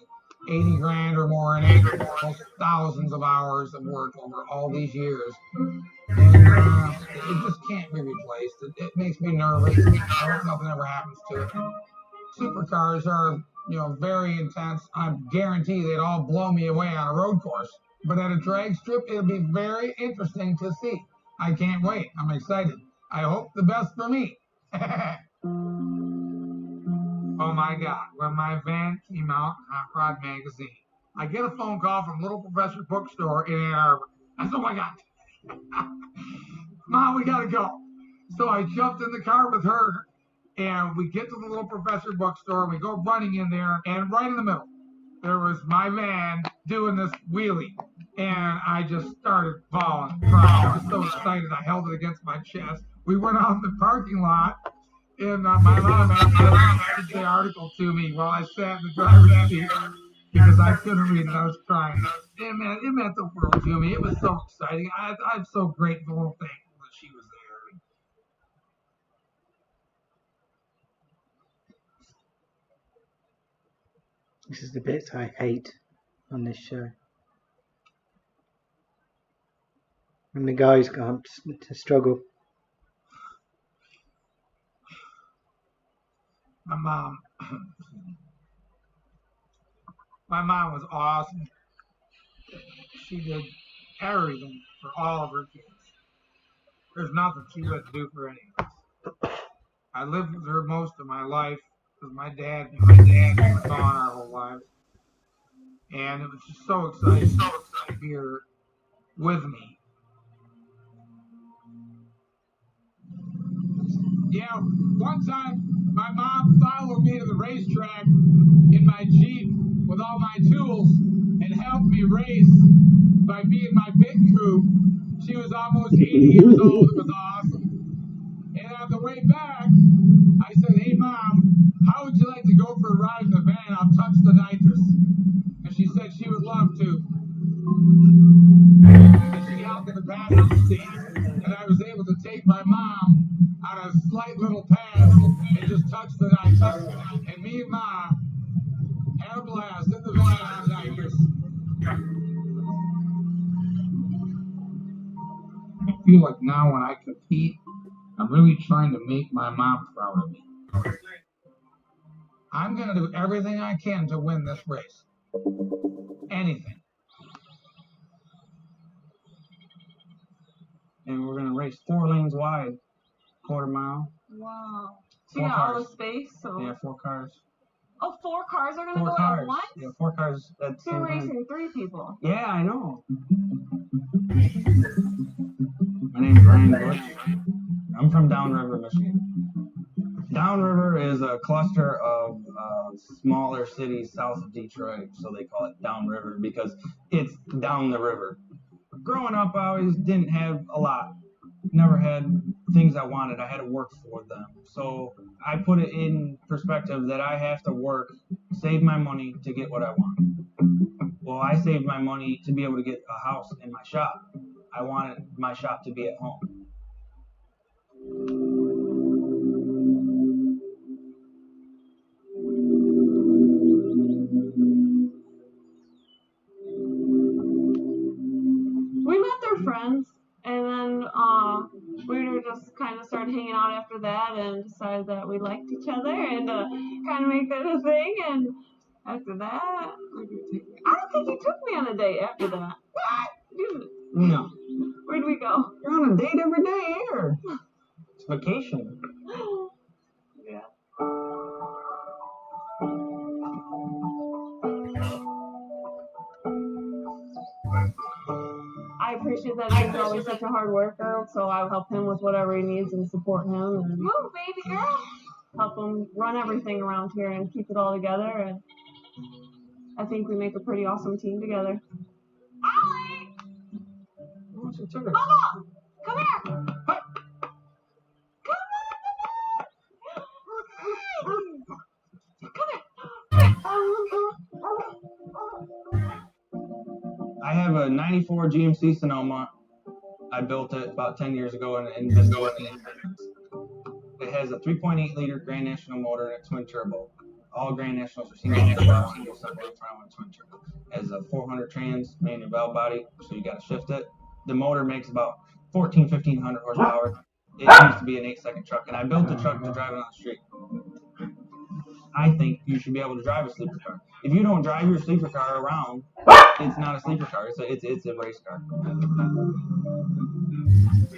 80 grand or more in it, almost thousands of hours of work over all these years. And it just can't be replaced. It makes me nervous. I hope nothing ever happens to it. Supercars are, very intense. I guarantee they'd all blow me away on a road course. But at a drag strip, it'll be very interesting to see. I can't wait. I'm excited. I hope the best for me. Oh my God, when my van came out in Hot Rod Magazine, I get a phone call from Little Professor Bookstore in Ann Arbor. I said, oh my God, Mom, we gotta go. So I jumped in the car with her, and we get to the Little Professor Bookstore, and we go running in there, and right in the middle, there was my van doing this wheelie, and I just started bawling, crying. I was so excited, I held it against my chest. We went out in the parking lot, and my mom asked the article to me while I sat in the driver's seat because I couldn't read it. I was crying. It meant the world to me. It was so exciting. I'm so grateful and thankful that she was there. This is the bits I hate on this show. When the guys go up to struggle. My mom was awesome. She did everything for all of her kids. There's nothing she wouldn't do for any of us. I lived with her most of my life because my dad was gone our whole lives. And it was just so exciting to be her with me. Yeah, one time my mom followed me to the racetrack in my Jeep with all my tools and helped me race by being my pit crew. She was almost 80 years old. It was awesome. And on the way back, I said, hey, Mom, how would you like to go for a ride in the van? I'll touch the nitrous. And she said she would love to. And she hopped in the passenger seat, and I was able to take my mom on a slight little pass and just touch the nitrous. And me and Mom had a blast in the van on nitrous. I feel like now when I compete, I'm really trying to make my mom proud of me. I'm going to do everything I can to win this race. Anything. And we're going to race 4 lanes wide, quarter mile. Wow. So 4 you got all cars. the space? So. Yeah, 4 cars. Oh, 4 cars are going to 4 go cars. at once? Yeah, 4 cars at the So same you're time. racing 3 people. Yeah, I know. My name's Ryan Bush. I'm from Downriver, Michigan. Downriver is a cluster of smaller cities south of Detroit, so they call it Downriver because it's down the river. Growing up, I always didn't have a lot. Never had things I wanted. I had to work for them. So I put it in perspective that I have to work, save my money to get what I want. Well, I saved my money to be able to get a house in my shop. I wanted my shop to be at home. We met their friends, and then we were just kind of started hanging out after that and decided that we liked each other and kind of make that a thing. And after that, I don't think you took me on a date after that. What? No. Where'd we go? You're on a date every day here. It's vacation. Yeah. I appreciate that he's always such a hard worker, so I'll help him with whatever he needs and support him and Move, baby girl. help him run everything around here and keep it all together. And I think we make a pretty awesome team together. Ollie! Mama! Come here! I have a 94 GMC Sonoma. I built it about 10 years ago and been working it It has a 3.8 liter Grand National motor and a twin turbo. All Grand Nationals are single horsepower, single cycle front with twin turbo. It has a 400 trans manual valve body, so you got to shift it. The motor makes about 1,500 horsepower. It used to be an 8-second truck, and I built the truck to drive it on the street. I think you should be able to drive a sleeper car. If you don't drive your sleeper car around, it's not a sleeper car. It's a race car.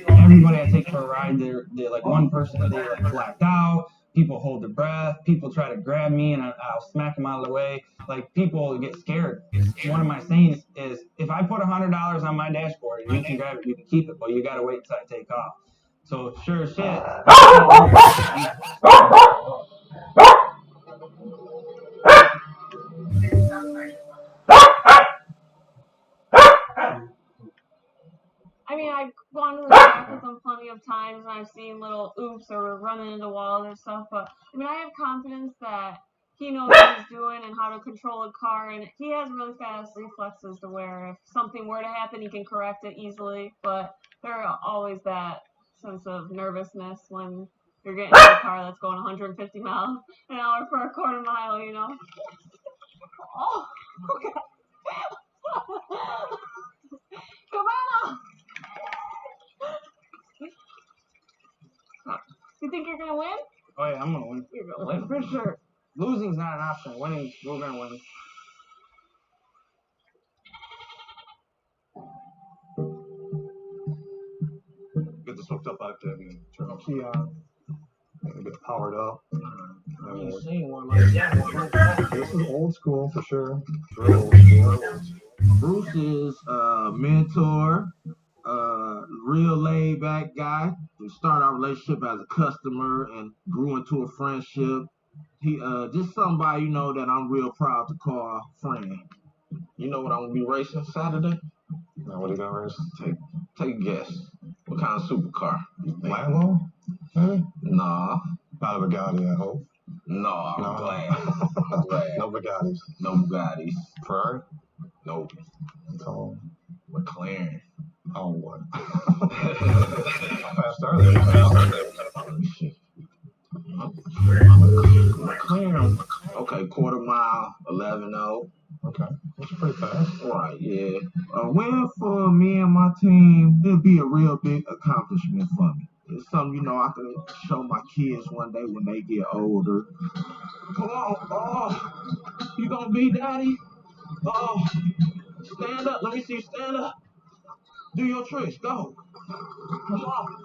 Everybody I take for a ride, they're like one person, they like blacked out. People hold their breath. People try to grab me, and I'll smack them out of the way. Like, people get scared. One of my sayings is, if I put $100 on my dashboard and you can grab it, you can keep it, but you gotta wait until I take off. So sure as shit. I mean, I've gone to the track with him plenty of times, and I've seen little oops or running into walls or stuff, but I mean, I have confidence that he knows what he's doing and how to control a car, and he has really fast reflexes to where if something were to happen, he can correct it easily, but there's always that sense of nervousness when you're getting in a car that's going 150 miles an hour for a quarter mile, you know? Oh, okay. Come on! You think you're gonna win? Oh yeah, I'm gonna win. You're gonna win for sure. Losing's not an option. Winning, we're gonna win. Get this hooked up out there and turn the key on. And get powered up. I ain't seen one like that. This is old school for sure. Real old school. Bruce is mentor, real laid back guy. We started our relationship as a customer and grew into a friendship. He just somebody, you know, that I'm real proud to call a friend. You know what I'm gonna be racing Saturday? Now what are you gonna race? Take a guess. What kind of supercar? Lambo? Maybe? Nah. Not a Bugatti, I hope. No, I'm glad. No Bugattis. No Bugattis. Ferrari? Nope. So, McLaren. Oh, what? How fast are they? McLaren. Okay, quarter mile, 11-0. Okay, that's pretty fast. Right, yeah. A win for me and my team, it'll be a real big accomplishment for me. It's something, you know, I can show my kids one day when they get older. Come on, oh, you gonna be daddy? Oh, stand up, let me see you stand up. Do your tricks, go. Come on.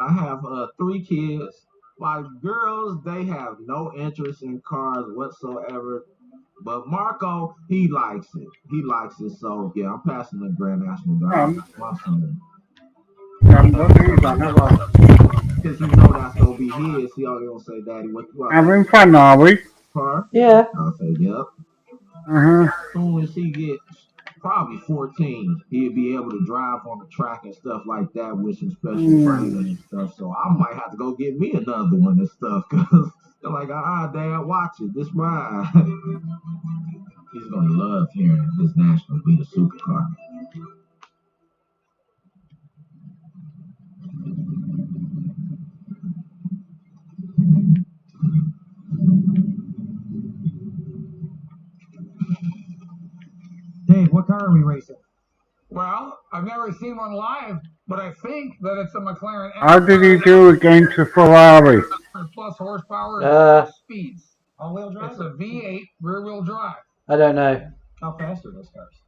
I have 3 kids. My girls, they have no interest in cars whatsoever. But Marco, he likes it. He likes it, so yeah, I'm passing the Grand National Guard. My son. Because he know that's gonna be his. He always gonna say, "Daddy, what you want?" Having fun, are we? Car? Yeah. I'll say, "Yep." Uh-huh. As soon as he gets probably 14, he'll be able to drive on the track and stuff like that with some special training and stuff. So I might have to go get me another one and stuff, because they're like, Dad, watch it. This mine. He's gonna love hearing his national beat a supercar. Dave, what car are we racing? Well, I've never seen one live, but I think that it's a McLaren. How did he do against a Ferrari? Plus horsepower and speeds. All-wheel drive? It's a V8 rear-wheel drive. I don't know. How fast are those cars?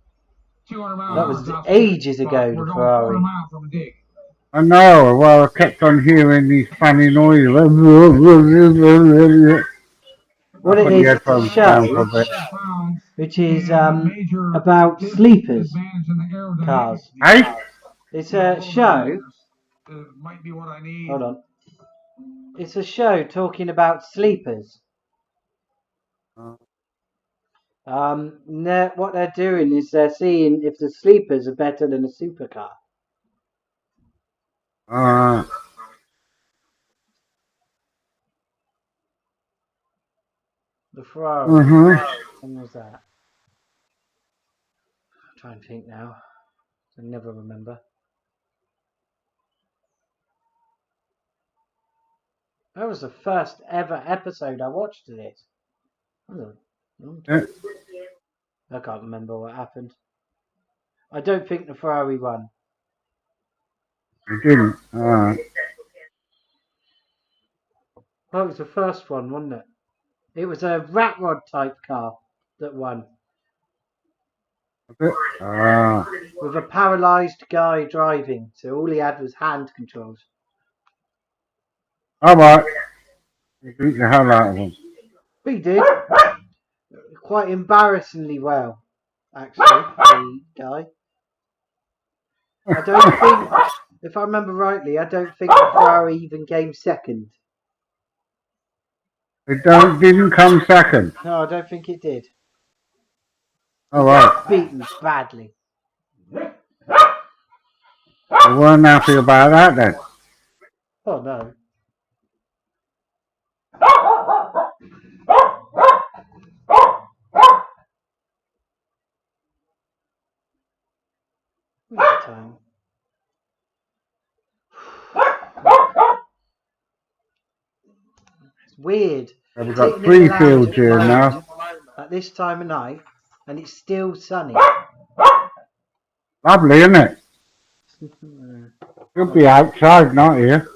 200 miles. That was ages ago, the We're going Ferrari. 4 miles from a dig. I know, well, I kept on hearing these funny noises. What it is to show, which is about sleepers cars. Hey? It's a show. Might be what I need. Hold on. It's a show talking about sleepers. What they're doing is they're seeing if the sleepers are better than a supercar. The Ferrari. When was that? I'm trying to think now. I never remember. That was the first ever episode I watched of this. Yeah. I can't remember what happened. I don't think the Ferrari won. You didn't. Alright. Well, it was the first one, wasn't it? It was a rat rod type car that won. Ah. With a paralysed guy driving, so all he had was hand controls. Alright. You beat the hell out of him. He did. Quite embarrassingly well, actually, the guy. I don't think, if I remember rightly, I don't think the Ferrari even came second. It didn't come second. No, I don't think it did. Alright. Beaten badly. You weren't happy about that then. Oh no. What's the time? It's weird. We've got 3 fields here now. At this time of night, and it's still sunny. Lovely, isn't it? You'll be outside, not here.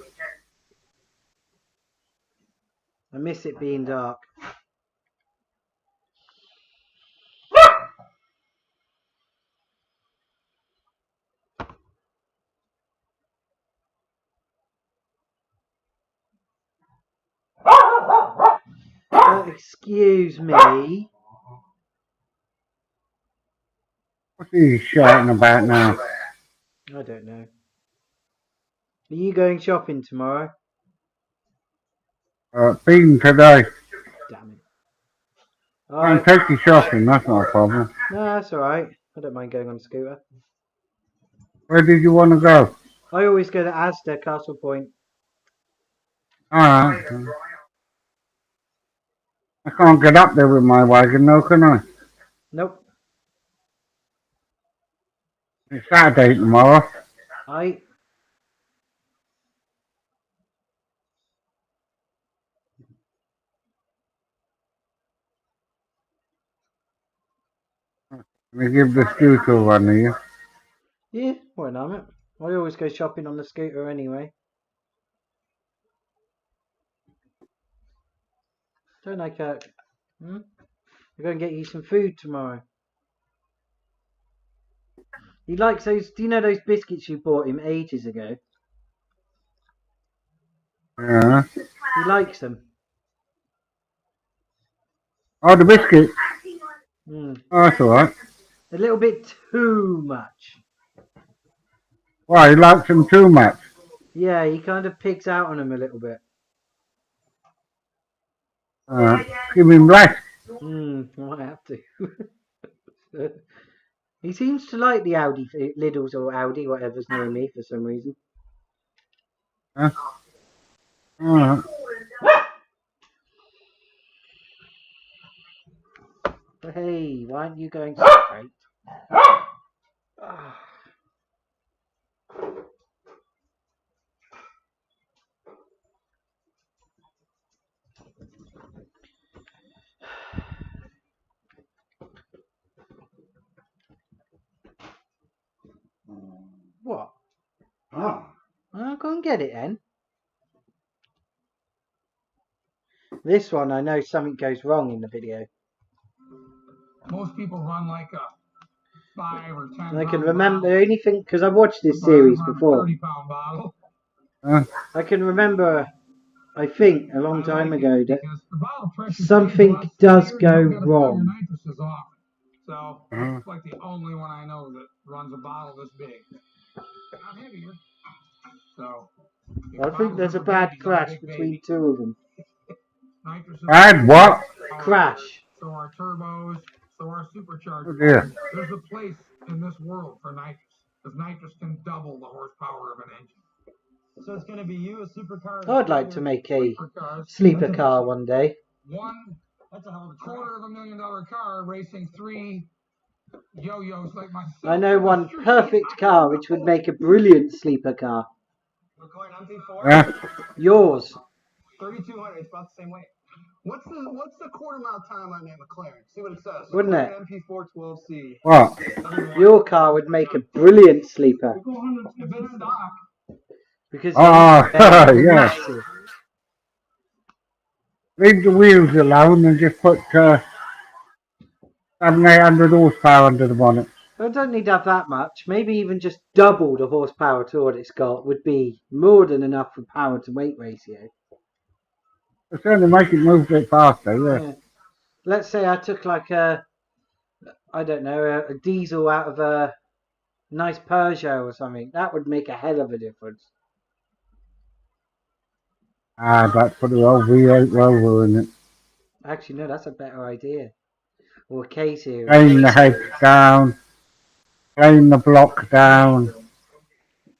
I miss it being dark. Excuse me. What's he shouting about now? I don't know. Are you going shopping tomorrow? Been today. Damn it. I can take you shopping, that's not a problem. No, that's alright. I don't mind going on a scooter. Where did you want to go? I always go to Asda, Castle Point. Alright. I can't get up there with my wagon though, can I? Nope. It's Saturday tomorrow. Aye. Let me give the scooter a run here. Yeah, why not? I always go shopping on the scooter anyway. Don't I, Kirk? I'm going to get you some food tomorrow. He likes those. Do you know those biscuits you bought him ages ago? Yeah. He likes them. Oh, the biscuit. Oh, that's alright. A little bit too much. Why, he likes them too much? Yeah, he kind of pigs out on them a little bit. Give him less. I might have to. He seems to like the Audi, Lidl's or Audi, whatever's near me for some reason. Alright. Hey, why aren't you going straight? What? Oh. I'll go and get it then. This one, I know something goes wrong in the video. Most people run like a 5 or 10. And I can remember anything because I've watched this series before. 30-pound bottle. I can remember, I think, a long time ago that something does go wrong. So it's like the only one I know that runs a bottle this big. Not heavier. So I think there's a bad crash between two of them. Bad what? Crash. So our turbos, so our superchargers. Oh dear. There's a place in this world for nitrous, because nitrous can double the horsepower of an engine. So it's going to be you, a supercar. I'd like to make a sleeper car one day. That's a $250,000 car racing 3 yo-yos like myself. I know one perfect car which would make a brilliant sleeper car. Yeah. Yours. 3,200. It's about the same weight. What's the quarter mile time on that McLaren? See what it says. Wouldn't it? MP412C. What? Your car would make a brilliant sleeper If it's stock, because Oh, they're yeah. massive. Leave the wheels alone and just put 800 horsepower under the bonnet. I don't need to have that much. Maybe even just double the horsepower to what it's got would be more than enough for power to weight ratio. It's going to make it move a bit faster, yeah. Yeah. Let's say I took like a diesel out of a nice Peugeot or something. That would make a hell of a difference. But put a old V8 Rover in it. Actually, no, that's a better idea. Or a K series. Plane the head down. Plane the block down.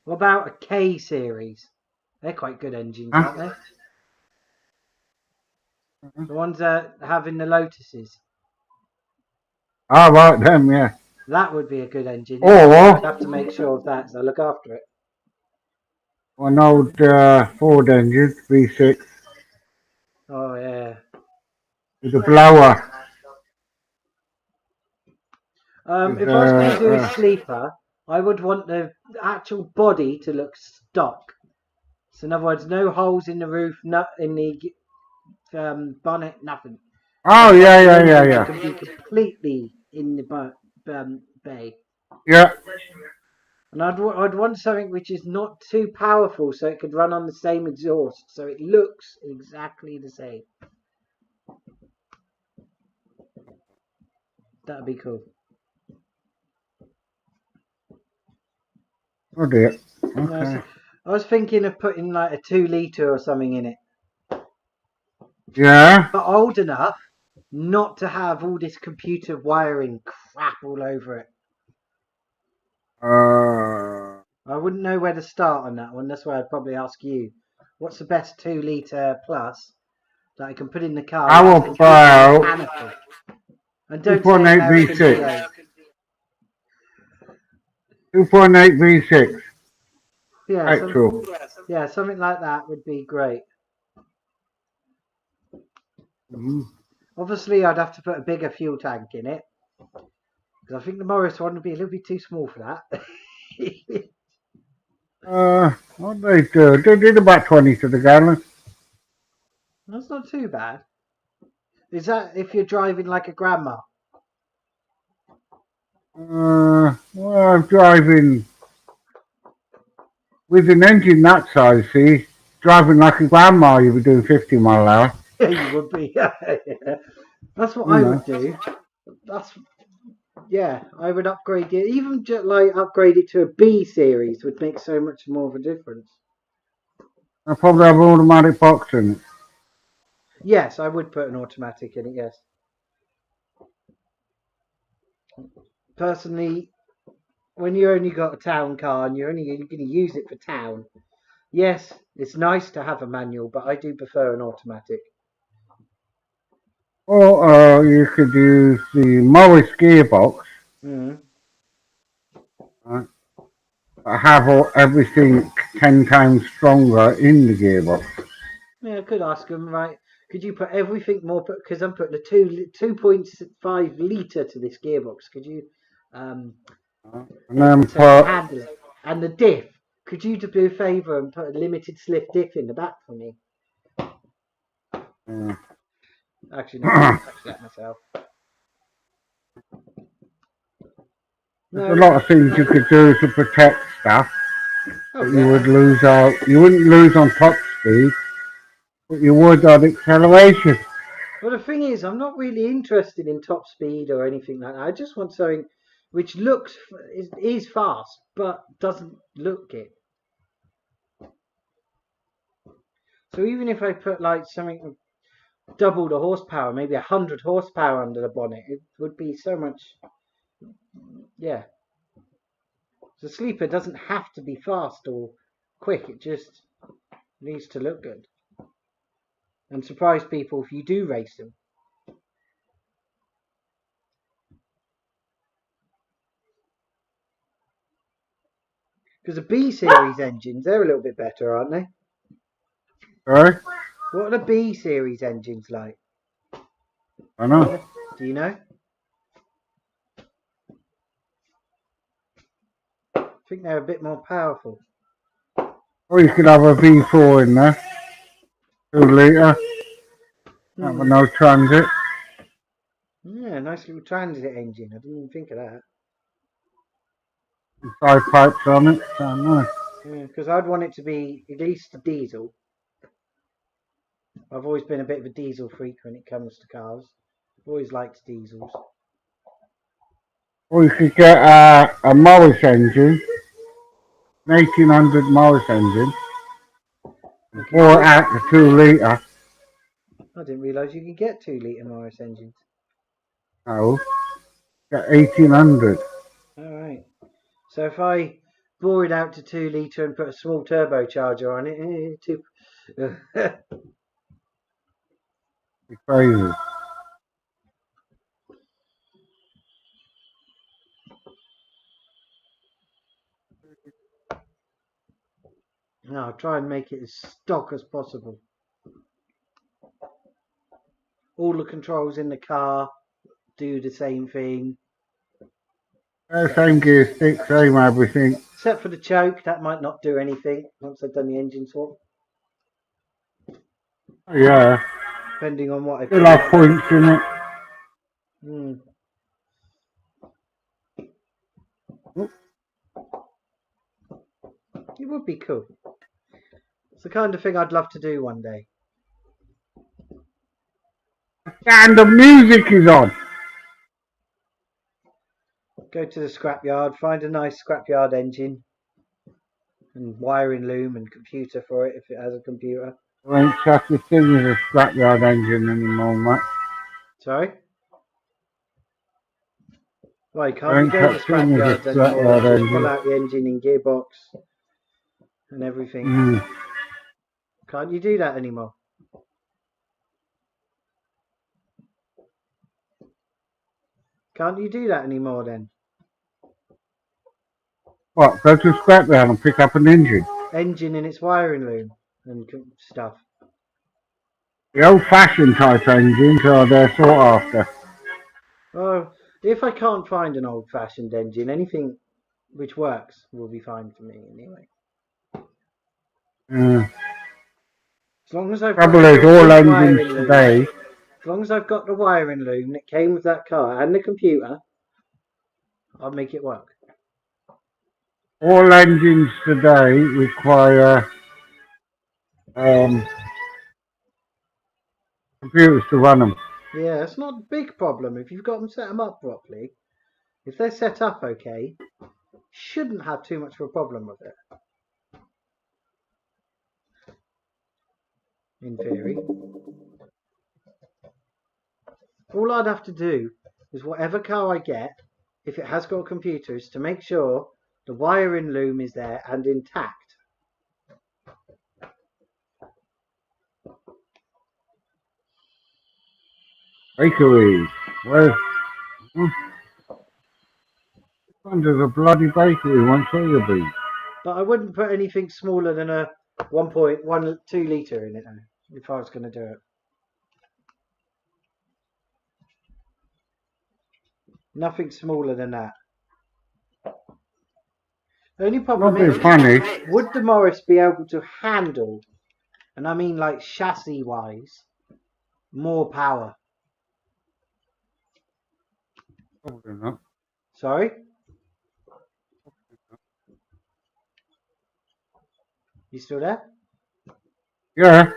What about a K series? They're quite good engines, Huh? aren't they? The ones that have in the Lotuses. Oh, right, them, yeah. That would be a good engine. Or- I'd have to make sure of that, so I look after it. An old Ford engine, V6, Oh, yeah. with a blower. If I was going to do a sleeper, I would want the actual body to look stock. So in other words, no holes in the roof, not in the bonnet, nothing. Oh, yeah. It can be completely in the bay. Yeah. And I'd want something which is not too powerful, so it could run on the same exhaust, so it looks exactly the same. That'd be cool. Oh, dear. And Okay. I was thinking of putting like a 2 litre or something in it. Yeah. But old enough not to have all this computer wiring crap all over it. I wouldn't know where to start on that one. That's why I'd probably ask you. What's the best 2 litre plus that I can put in the car? How that's completely about mechanical? And don't say 2.8 American V6? V8. 2.8 V6. Yeah, Petrol. Something like that would be great. Mhm. Obviously, I'd have to put a bigger fuel tank in it. Because I think the Morris one would be a little bit too small for that. What they do? They did about 20 to the gallon. That's not too bad. Is that if you're driving like a grandma? Well, I'm driving with an engine that size, see? Driving like a grandma, you'd be doing 50 mile an hour. Yeah, you would be. That's what You I know. would do. I would upgrade it. Even just like upgrade it to a B series would make so much more of a difference. I probably have an automatic box in it. Yes, I would put an automatic in it, yes. Personally, when you only got a town car and you're only going to use it for town, yes, it's nice to have a manual, but I do prefer an automatic. Or you could use the Morris gearbox. Mm. Right? Have everything 10 times stronger in the gearbox. Yeah, I could ask them, right? Could you put everything more? Because I'm putting a 2.5 litre to this gearbox. Could you And then so put, handle it? And the diff. Could you do a favour and put a limited slip diff in the back for me? Actually, no, I'll touch that myself. there's a lot of things you could do to protect stuff. Oh, But you would lose out. You wouldn't lose on top speed, but you would on acceleration. Well, the thing is, I'm not really interested in top speed or anything like that. I just want something which looks is fast, but doesn't look it. So even if I put like something double the horsepower, maybe 100 horsepower under the bonnet, it would be so much. Yeah. The sleeper doesn't have to be fast or quick. It just needs to look good and surprise people if you do race them. Because the B series engines, they're a little bit better, aren't they? Sorry? What are the B series engines like? I know. Do you know? I think they're a bit more powerful. Or you could have a V4 in there. 2 litre. Have a no transit. Yeah, nice little transit engine. I didn't even think of that. 5 pipes on it. So nice. Yeah, because I'd want it to be at least a diesel. I've always been a bit of a diesel freak when it comes to cars. I've always liked diesels. Or you could get a Morris engine. An 1800 Morris engine. Or out the 2 litre. I didn't realise you could get 2 litre Morris engines. No. Get 1800. Alright. So if I bore it out to 2 litre and put a small turbocharger on it, It's crazy. no, I'll try and make it as stock as possible. All the controls in the car do the same thing. Same gear stick, same everything. Except for the choke, that might not do anything once I've done the engine swap. Oh, yeah. Depending on what I Still have points in it. It would be cool. It's the kind of thing I'd love to do one day. And the music is on. Go to the scrapyard, find a nice scrapyard engine and wiring loom and computer for it if it has a computer. I ain't such a thing as a scrapyard engine anymore, mate. Sorry? Why I can't you ain't go to such a thing as a scrapyards anymore? scrapyard Just engine. pull out the engine and gearbox and everything. Can't you do that anymore? Can't you do that anymore then? What? Go to a scrapyard and pick up an engine? Engine in its wiring loom and stuff. The old-fashioned type engines are they're sought after. Oh, if I can't find an old-fashioned engine, anything which works will be fine for me anyway. As long as I've Trouble got is, the all wiring engines loom, today, as long as I've got the wiring loom that came with that car and the computer, I'll make it work. all engines today require computers to run them. Yeah, it's not a big problem if you've got them set them up properly. If they're set up okay, shouldn't have too much of a problem with it. In theory. All I'd have to do is whatever car I get, if it has got computers, to make sure the wiring loom is there and intact. Bakeries. Where's... There's a bloody bakery once all be. But I wouldn't put anything smaller than a 1.2 litre in it if I was going to do it. Nothing smaller than that. The only problem Not being is, funny. would the Morris be able to handle, and I mean like chassis wise, more power? Probably not. Sorry? You still there? Yeah.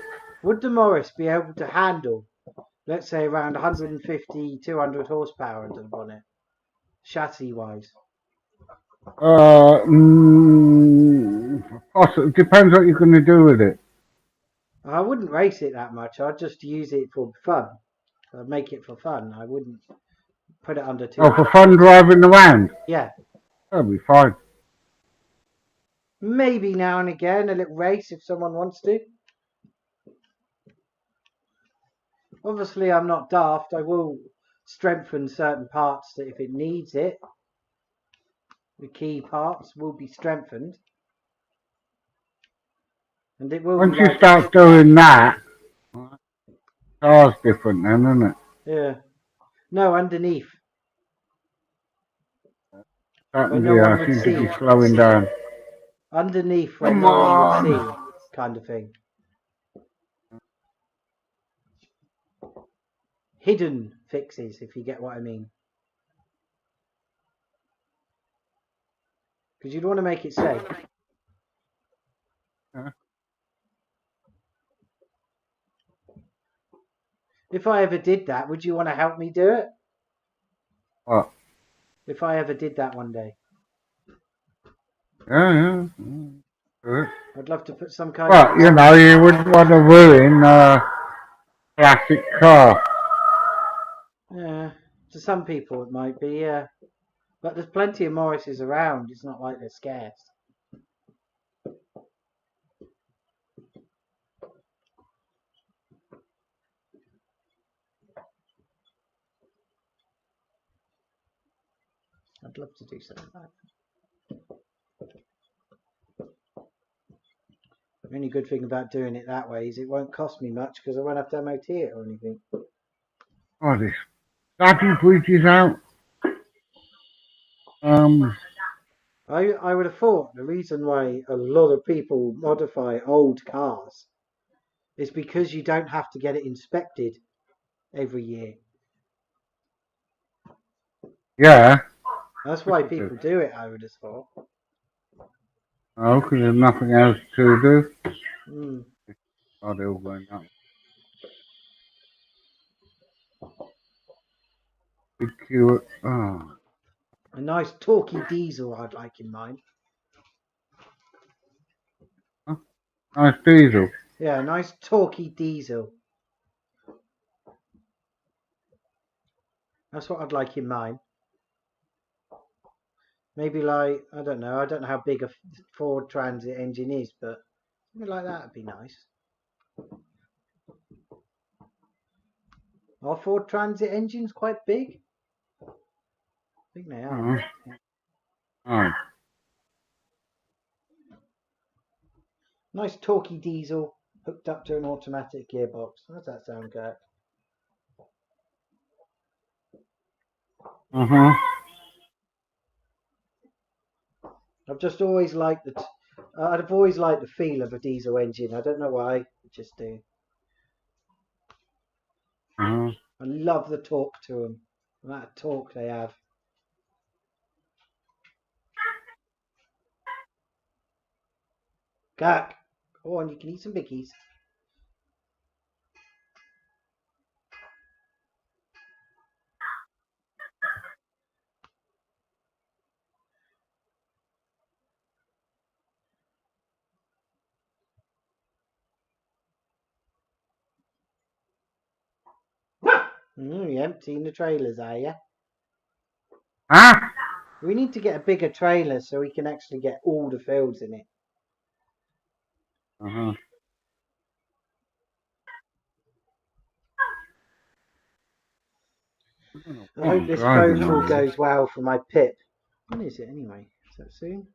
Would the Morris be able to handle, let's say, around 150, 200 horsepower under the bonnet, chassis wise? It depends what you're going to do with it. I wouldn't race it that much. I'd just use it for fun. I'd make it for fun. I wouldn't put it under 200. Oh, for fun driving around? Yeah. That'll be fine. Maybe now and again a little race if someone wants to. Obviously I'm not daft. I will strengthen certain parts that if it needs it, the key parts will be strengthened. And it will Once be you like, start doing that, car's different then, isn't it? Yeah. No, underneath. Certainly, no one I would seem to be see. slowing down. Underneath where Come no one would on. see, kind of thing. Hidden fixes, if you get what I mean. Because you'd want to make it safe. If I ever did that, would you want to help me do it? What? If I ever did that one day. Yeah. Good. I'd love to put some kind But, of... you know, you wouldn't want to ruin a classic car. Yeah, to some people it might be, yeah. But there's plenty of Morrises around. It's not like they're scarce. I'd love to do something like that. The only good thing about doing it that way is it won't cost me much because I won't have to MOT it or anything. Oh, this starting bridge is out. I would have thought the reason why a lot of people modify old cars is because you don't have to get it inspected every year. Yeah. That's why people do it, I would have thought. Oh, because there's nothing else to do. Mm. Oh, they're all going up. Big queue. Oh. A nice torquey diesel I'd like in mind. Huh? Nice diesel. Yeah, a nice torquey diesel. That's what I'd like in mine. Maybe like, I don't know how big a Ford Transit engine is, but something like that would be nice. Are Ford Transit engines quite big? I think they are. Oh. Nice torquey diesel hooked up to an automatic gearbox. How does that sound, Gert? I've just always liked I've always liked the feel of a diesel engine. I don't know why, I just do. I love the torque to them. That torque they have. Gak, go on, you can eat some bickies. You're emptying the trailers, are you? Huh? We need to get a bigger trailer so we can actually get all the fields in it. I hope this phone call goes well for my Pip. When is it anyway? Is that soon?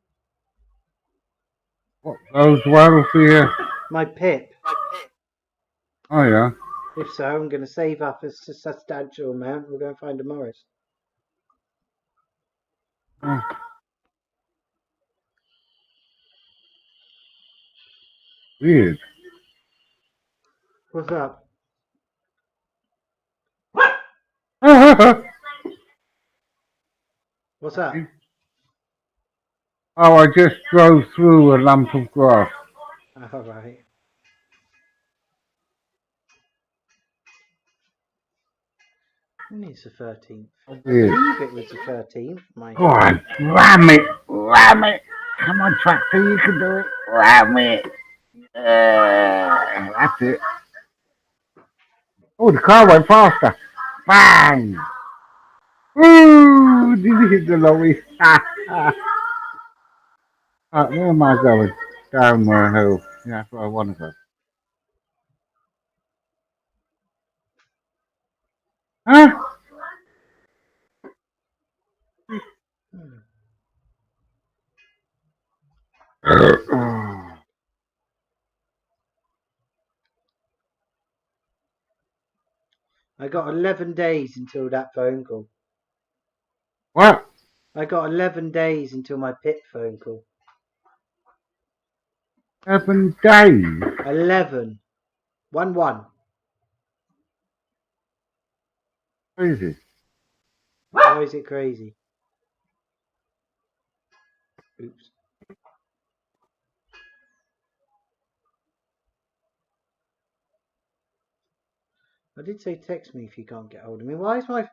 What goes well for you? My Pip. Oh, yeah. If so, I'm going to save up a substantial amount. We're going to find a Morris. Oh. Weird. What's up? What's that? Oh, I just drove through a lump of grass. All right. When is the 13th? I believe it was the 13th. Go on, ram it, ram it. Come on, tractor, you can do it. Ram it. That's it. Oh, the car went faster. Bang! Woo! Did you hit the lorry? Where am I going? Down the hill. Yeah, that's where I want to go. Huh? I got 11 days until that phone call. What? I got 11 days until my PIP phone call. 7 days? 11. 1-1. Crazy. Why is it crazy? Oops. I did say text me if you can't get hold of me. Why is my...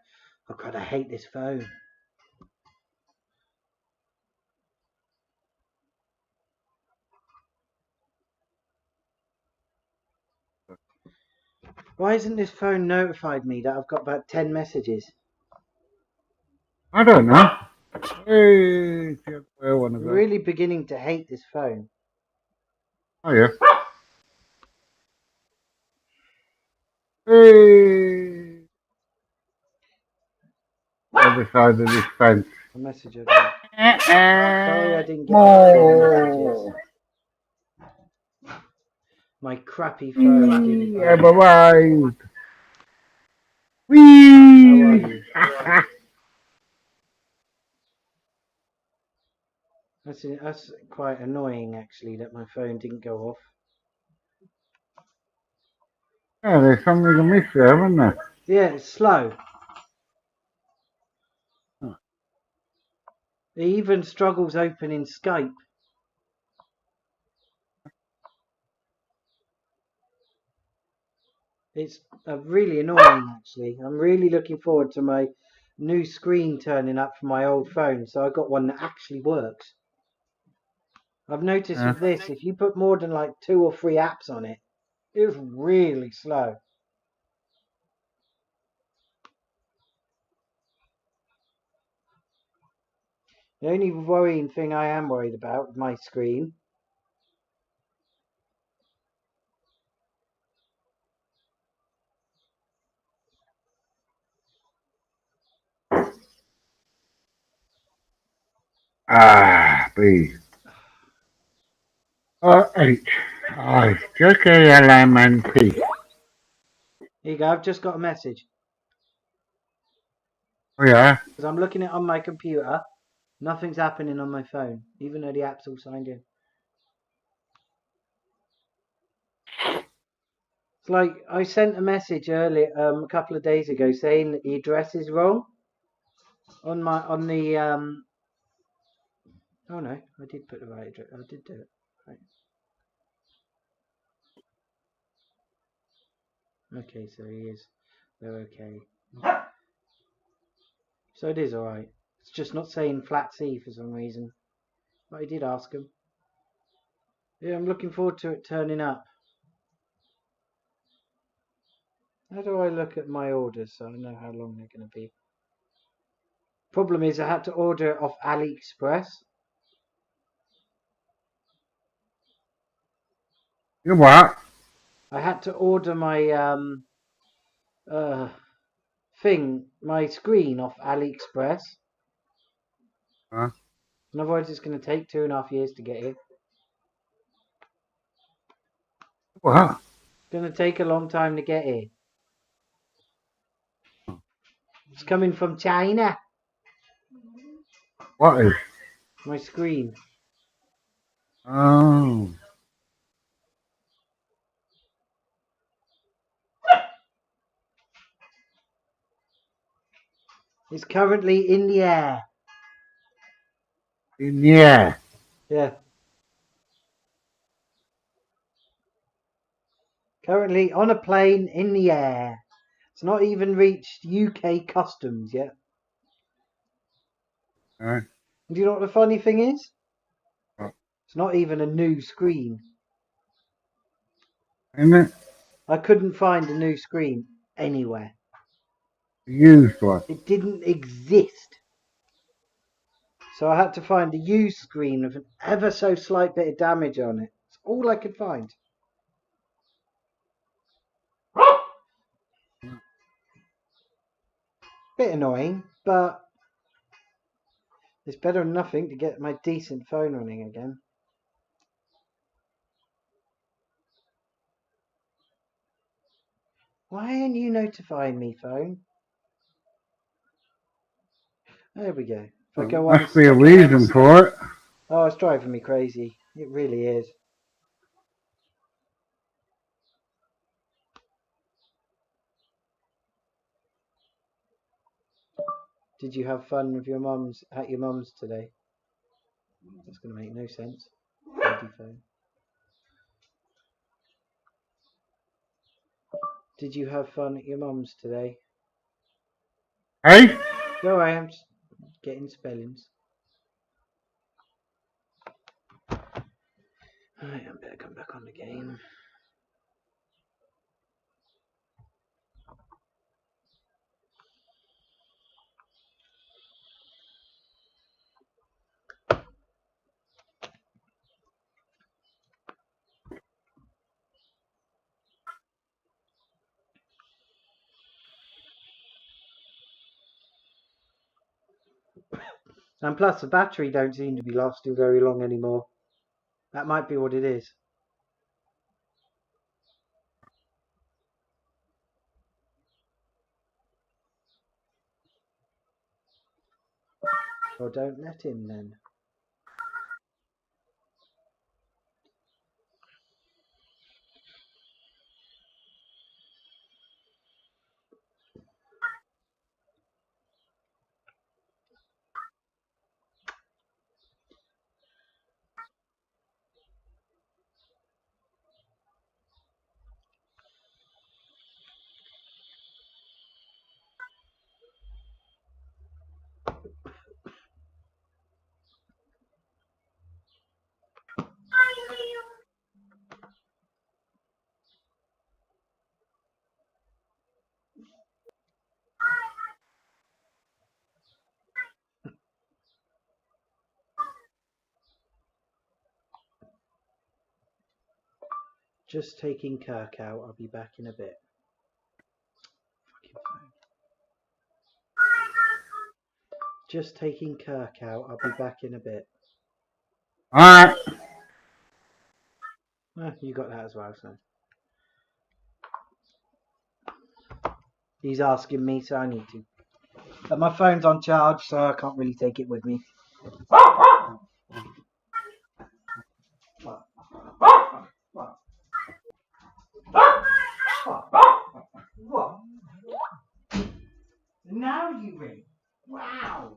Oh God, I hate this phone. Why isn't this phone notified me that I've got about 10 messages? I don't know. Hey, where I want to I'm go. really beginning to hate this phone. Oh, yeah. Hey. Other side of this fence. A message I got. Sorry I didn't get back to the messages. My crappy phone didn't I've arrived. How are Whee! you? That's quite annoying actually that my phone didn't go off. Yeah, there's something amiss there, isn't there? Yeah, it's slow. Huh. It even struggles opening Skype. It's really annoying actually. I'm really looking forward to my new screen turning up for my old phone, so I got one that actually works. I've noticed with this, if you put more than like 2 or 3 apps on it, it's really slow. The only worrying thing I am worried about with my screen B. H. I. J. K. L. M. N. P. Here you go, I've just got a message. Oh, yeah? Because I'm looking at it on my computer. Nothing's happening on my phone, even though the app's all signed in. It's like I sent a message earlier, a couple of days ago, saying that the address is wrong on the. Oh no, I did put the right address. I did do it. Right. Okay, so he is. They're okay. So it is alright. It's just not saying flat C for some reason. But I did ask him. Yeah, I'm looking forward to it turning up. How do I look at my orders so I know how long they're going to be? Problem is I had to order it off AliExpress. You what? I had to order my my screen off AliExpress. Huh? And otherwise it's going to take 2.5 years to get here. What? It's going to take a long time to get here. It's coming from China. What is? My screen. Oh. It's currently in the air. In the air. Yeah. Currently on a plane in the air. It's not even reached UK customs yet. Right. Do you know what the funny thing is? What? It's not even a new screen. Isn't it? I couldn't find a new screen anywhere. Used one. It didn't exist. So I had to find a used screen with an ever so slight bit of damage on it. It's all I could find. Bit annoying, but it's better than nothing to get my decent phone running again. Why aren't you notifying me, phone? There we go. If I go on Must be a reason for it. Oh, it's driving me crazy. It really is. Did you have fun with your mum's at your mum's today? That's going to make no sense. Bloody phone. Did you have fun at your mum's today? Hey? Go away, I'm just getting spellings. Alright, I better come back on the game. And plus, the battery don't seem to be lasting very long anymore. That might be what it is. Or don't let him then. Just taking Kirk out. I'll be back in a bit. Fucking phone. Just taking Kirk out. I'll be back in a bit. Alright. You got that as well, so. He's asking me, so I need to. But my phone's on charge, so I can't really take it with me. What? Now you ring. Wow.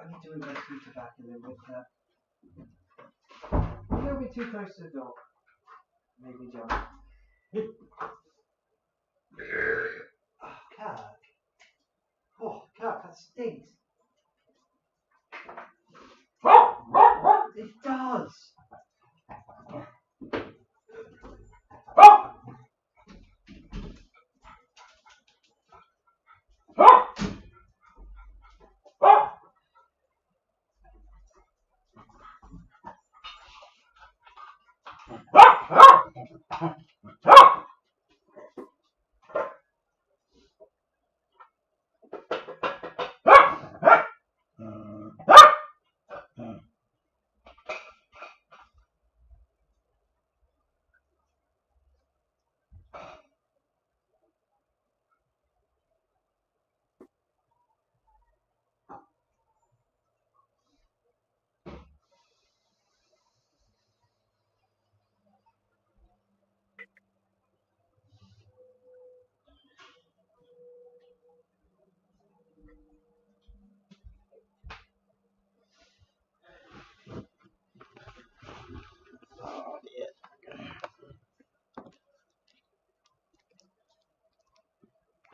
I need to move my scooter back a little bit. A little bit too close to the door. Maybe jump. Oh, Kirk. Oh, Kirk, that stinks. It does.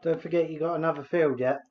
Don't forget you got another field yet.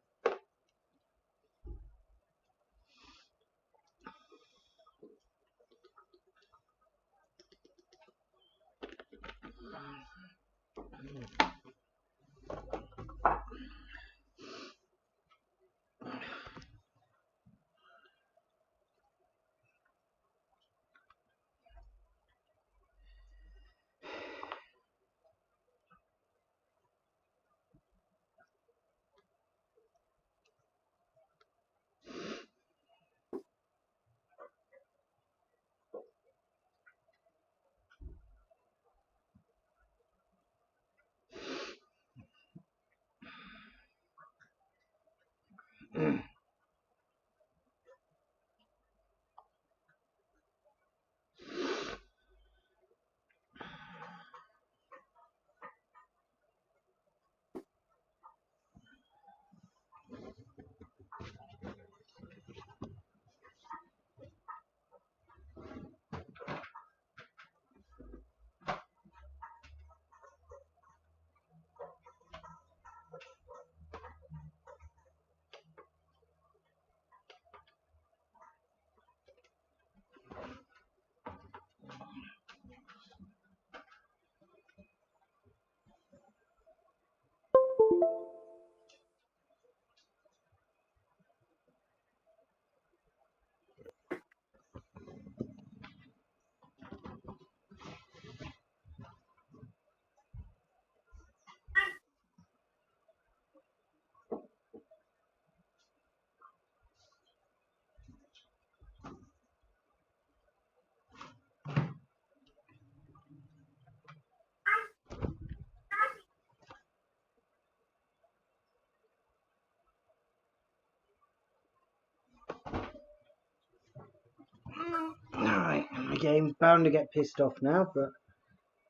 Alright, the game's bound to get pissed off now, but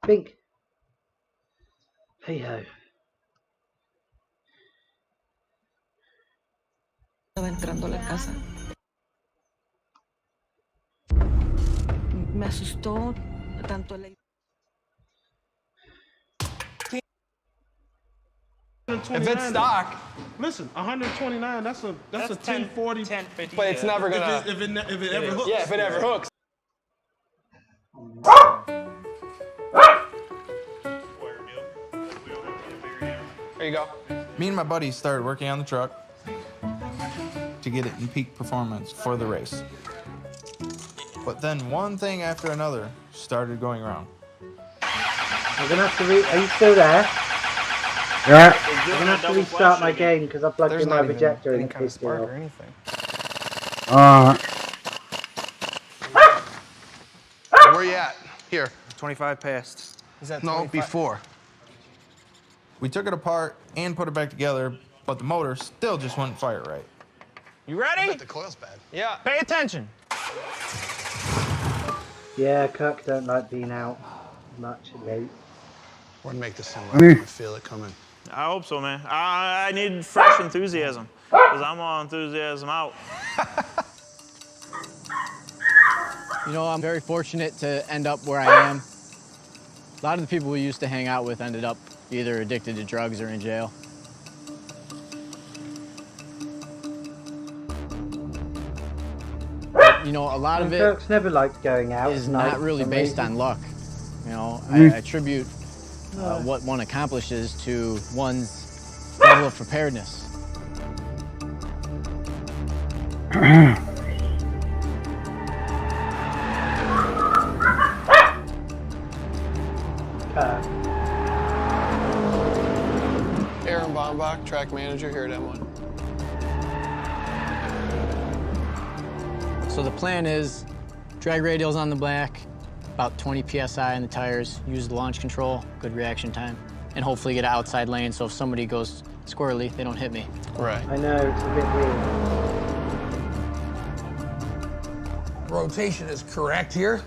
I think, hey ho. Estaba entrando a la casa. Me asustó tanto la If it's stock, listen, 129. That's a 1040. 1050. But it's never gonna. If it ever hooks. Yeah, if it ever hooks. There you go. Me and my buddies started working on the truck to get it in peak performance for the race. But then one thing after another started going wrong. I'm gonna have to are you still there? Yeah. I'm gonna have to restart my game because I plugged in my projector and it pissed me off. Where you at? Here. 25 past. Is that no, 25? Before. We took it apart and put it back together, but the motor still just wouldn't fire right. You ready? I bet the coil's bad. Yeah. Pay attention. Yeah, Kirk don't like being out much late. Wouldn't make this thing right. I feel it coming. I hope so, man. I need fresh enthusiasm, because I'm all enthusiasm out. You know, I'm very fortunate to end up where I am. A lot of the people we used to hang out with ended up either addicted to drugs or in jail. You know, a lot of it folks never liked going out is at night not really for some based reason. on luck. You know, I attribute what one accomplishes to one's level of preparedness. Aaron Bombach, track manager here at M1. So the plan is drag radials on the back, about 20 PSI on the tires, use the launch control, good reaction time, and hopefully get an outside lane so if somebody goes squirrely, they don't hit me. Right. I know, it's a bit weird. Rotation is correct here.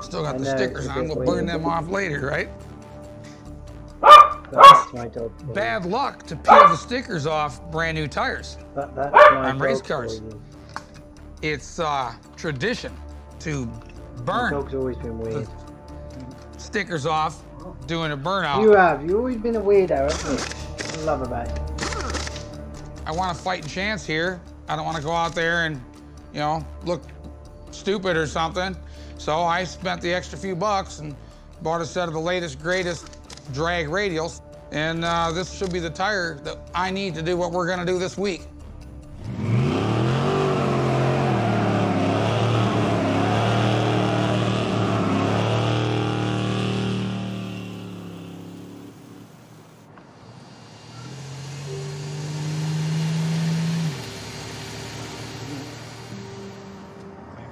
Still got I the know, stickers it's a on. bit We'll burn weird. them off later, right? That's my dog. for you. Bad luck to peel the stickers off brand new tires That's my on race dog cars. for you. It's tradition to My burn dog's always been weird. stickers off doing a burnout. You've always been a weirdo, haven't you? I love about it. I want a fighting chance here. I don't want to go out there and, you know, look stupid or something. So I spent the extra few bucks and bought a set of the latest, greatest drag radials. And this should be the tire that I need to do what we're going to do this week.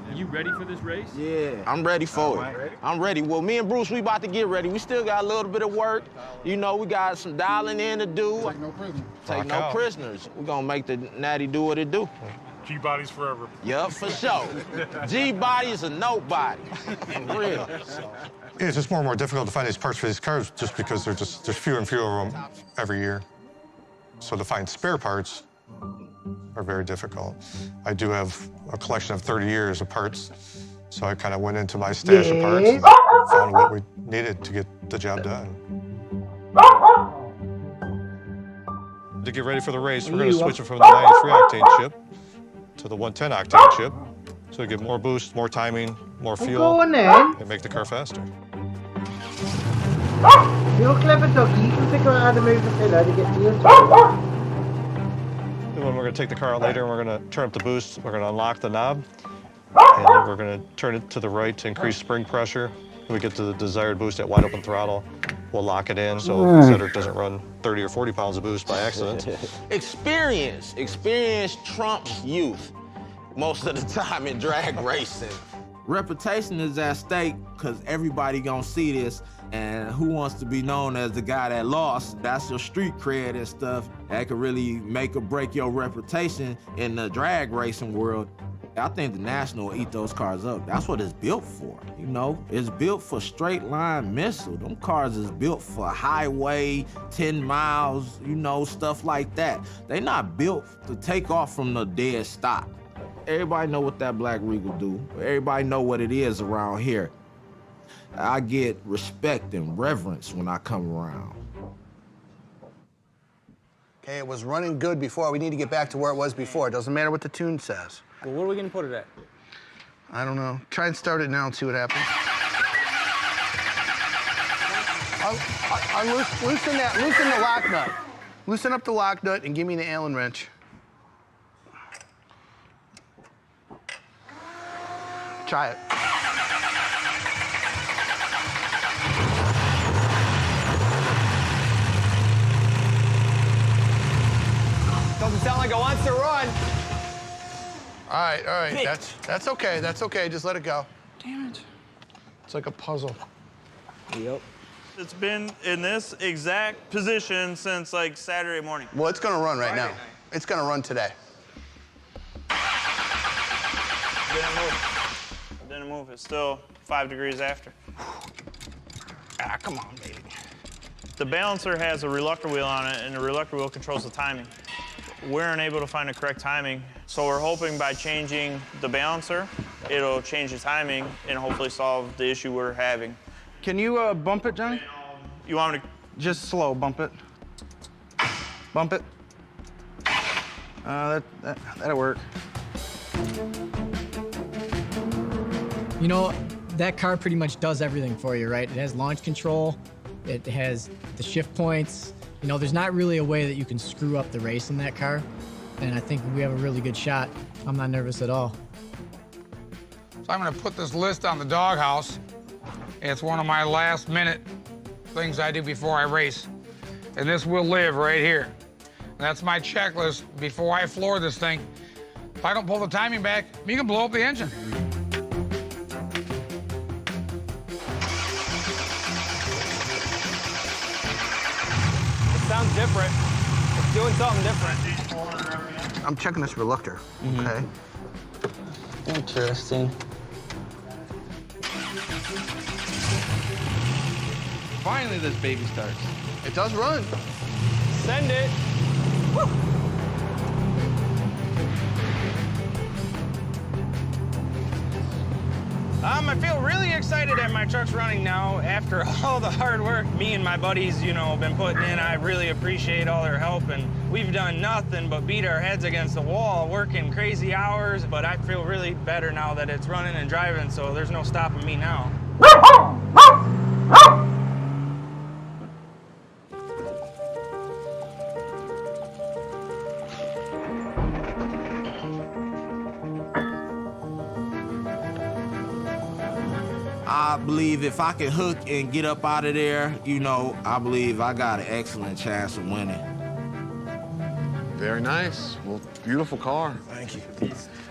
Are you ready for this race? Yeah, I'm ready for it. I'm ready. Well, me and Bruce, we about to get ready. We still got a little bit of work. You know, we got some dialing in to do. Take no prisoners. Take no prisoners. We're gonna make the Natty do what it do. G-Bodies forever. Yup, for sure. G-Bodies or nobody. For real. It's just more and more difficult to find these parts for these cars just because there's fewer and fewer of them every year. So to find spare parts are very difficult. I do have a collection of 30 years of parts, so I kind of went into my stash of parts and found what we needed to get the job done. To get ready for the race, we're going to switch it from the 93 octane chip to the 110 octane chip, so we get more boost, more timing, more fuel, go on then. and make the car faster. You're a clever doggy. You can figure out how to move the pillow to get to your toilet. Then when we're going to take the car out later and we're going to turn up the boost, we're going to unlock the knob, and then we're going to turn it to the right to increase spring pressure. When we get to the desired boost at wide open throttle, we'll lock it in so Cedric doesn't run 30 or 40 pounds of boost by accident. Experience trumps youth most of the time in drag racing. Reputation is at stake because everybody gonna see this, and who wants to be known as the guy that lost? That's your street cred and stuff. That could really make or break your reputation in the drag racing world. I think the National will eat those cars up. That's what it's built for, you know? It's built for straight line missile. Them cars is built for highway, 10 miles, you know, stuff like that. They not built to take off from the dead stop. Everybody know what that Black Regal do. Everybody know what it is around here. I get respect and reverence when I come around. Okay, it was running good before. We need to get back to where it was before. It doesn't matter what the tune says. Well, where are we going to put it at? I don't know. Try and start it now and see what happens. Loosen the lock nut. Loosen up the lock nut and give me the Allen wrench. Try it. Doesn't sound like it wants to run. All right. That's okay. That's okay. Just let it go. Damn it. It's like a puzzle. Yep. It's been in this exact position since like Saturday morning. Well, it's gonna run right now. It's gonna run today. Didn't move. It's still 5 degrees after. Ah, come on, baby. The balancer has a reluctor wheel on it, and the reluctor wheel controls the timing. We're unable to find the correct timing, so we're hoping by changing the balancer it'll change the timing and hopefully solve the issue we're having. Can you bump it, Johnny? You want me to? Just slow, bump it. Bump it. That'll work. You know, that car pretty much does everything for you, right? It has launch control, it has the shift points. You know, there's not really a way that you can screw up the race in that car. And I think we have a really good shot. I'm not nervous at all. So I'm gonna put this list on the doghouse. It's one of my last minute things I do before I race. And this will live right here. That's my checklist before I floor this thing. If I don't pull the timing back, you can blow up the engine. It sounds different. It's doing something different. I'm checking this reluctor, okay? Interesting. Finally, this baby starts. It does run. Send it. Woo. I feel really excited that my truck's running now after all the hard work me and my buddies, you know, been putting in. I really appreciate all their help, and we've done nothing but beat our heads against the wall, working crazy hours, but I feel really better now that it's running and driving, so there's no stopping me now. I believe if I can hook and get up out of there, you know, I believe I got an excellent chance of winning. Very nice. Well, beautiful car. Thank you.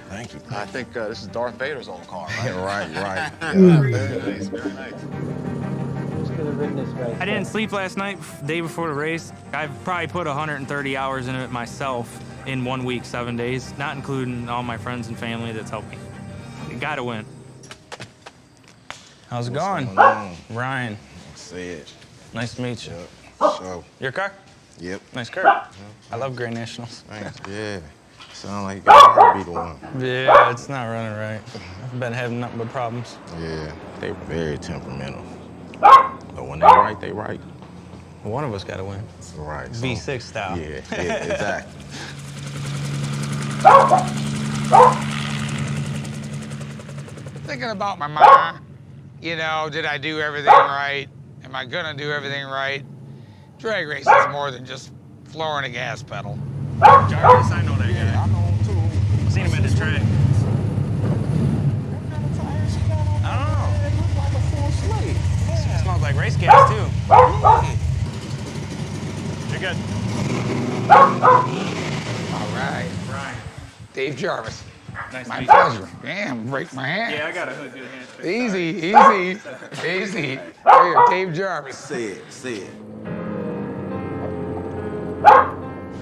Thank you. I think this is Darth Vader's old car, right? right. Yeah, very nice, very nice. I didn't sleep last night, day before the race. I've probably put 130 hours into it myself in 1 week, 7 days, not including all my friends and family that's helped me. You gotta win. How's it going? Ryan. See it. Nice to meet you. So. Your car? Yep. Nice car. I love Grand Nationals. Thanks. Yeah. Sound like you got a heartbeat one. Yeah, it's not running right. I've been having nothing but problems. Yeah, they very temperamental. But when they right, they right. One of us got to win. Right. So, V6 style. Yeah, exactly. Thinking about my mom, you know, did I do everything right? Am I gonna do everything right? Drag racing is more than just flooring a gas pedal. Jarvis, I know that guy. I know him too. Seen him at the track. I don't know. It looks like a full slate. It smells like race gas too. You're good. All right. Ryan. Dave Jarvis. Nice my to meet pleasure. you. Damn, break my hand. Yeah, I got a good handshake. Easy. Easy. Here, Dave Jarvis. See it.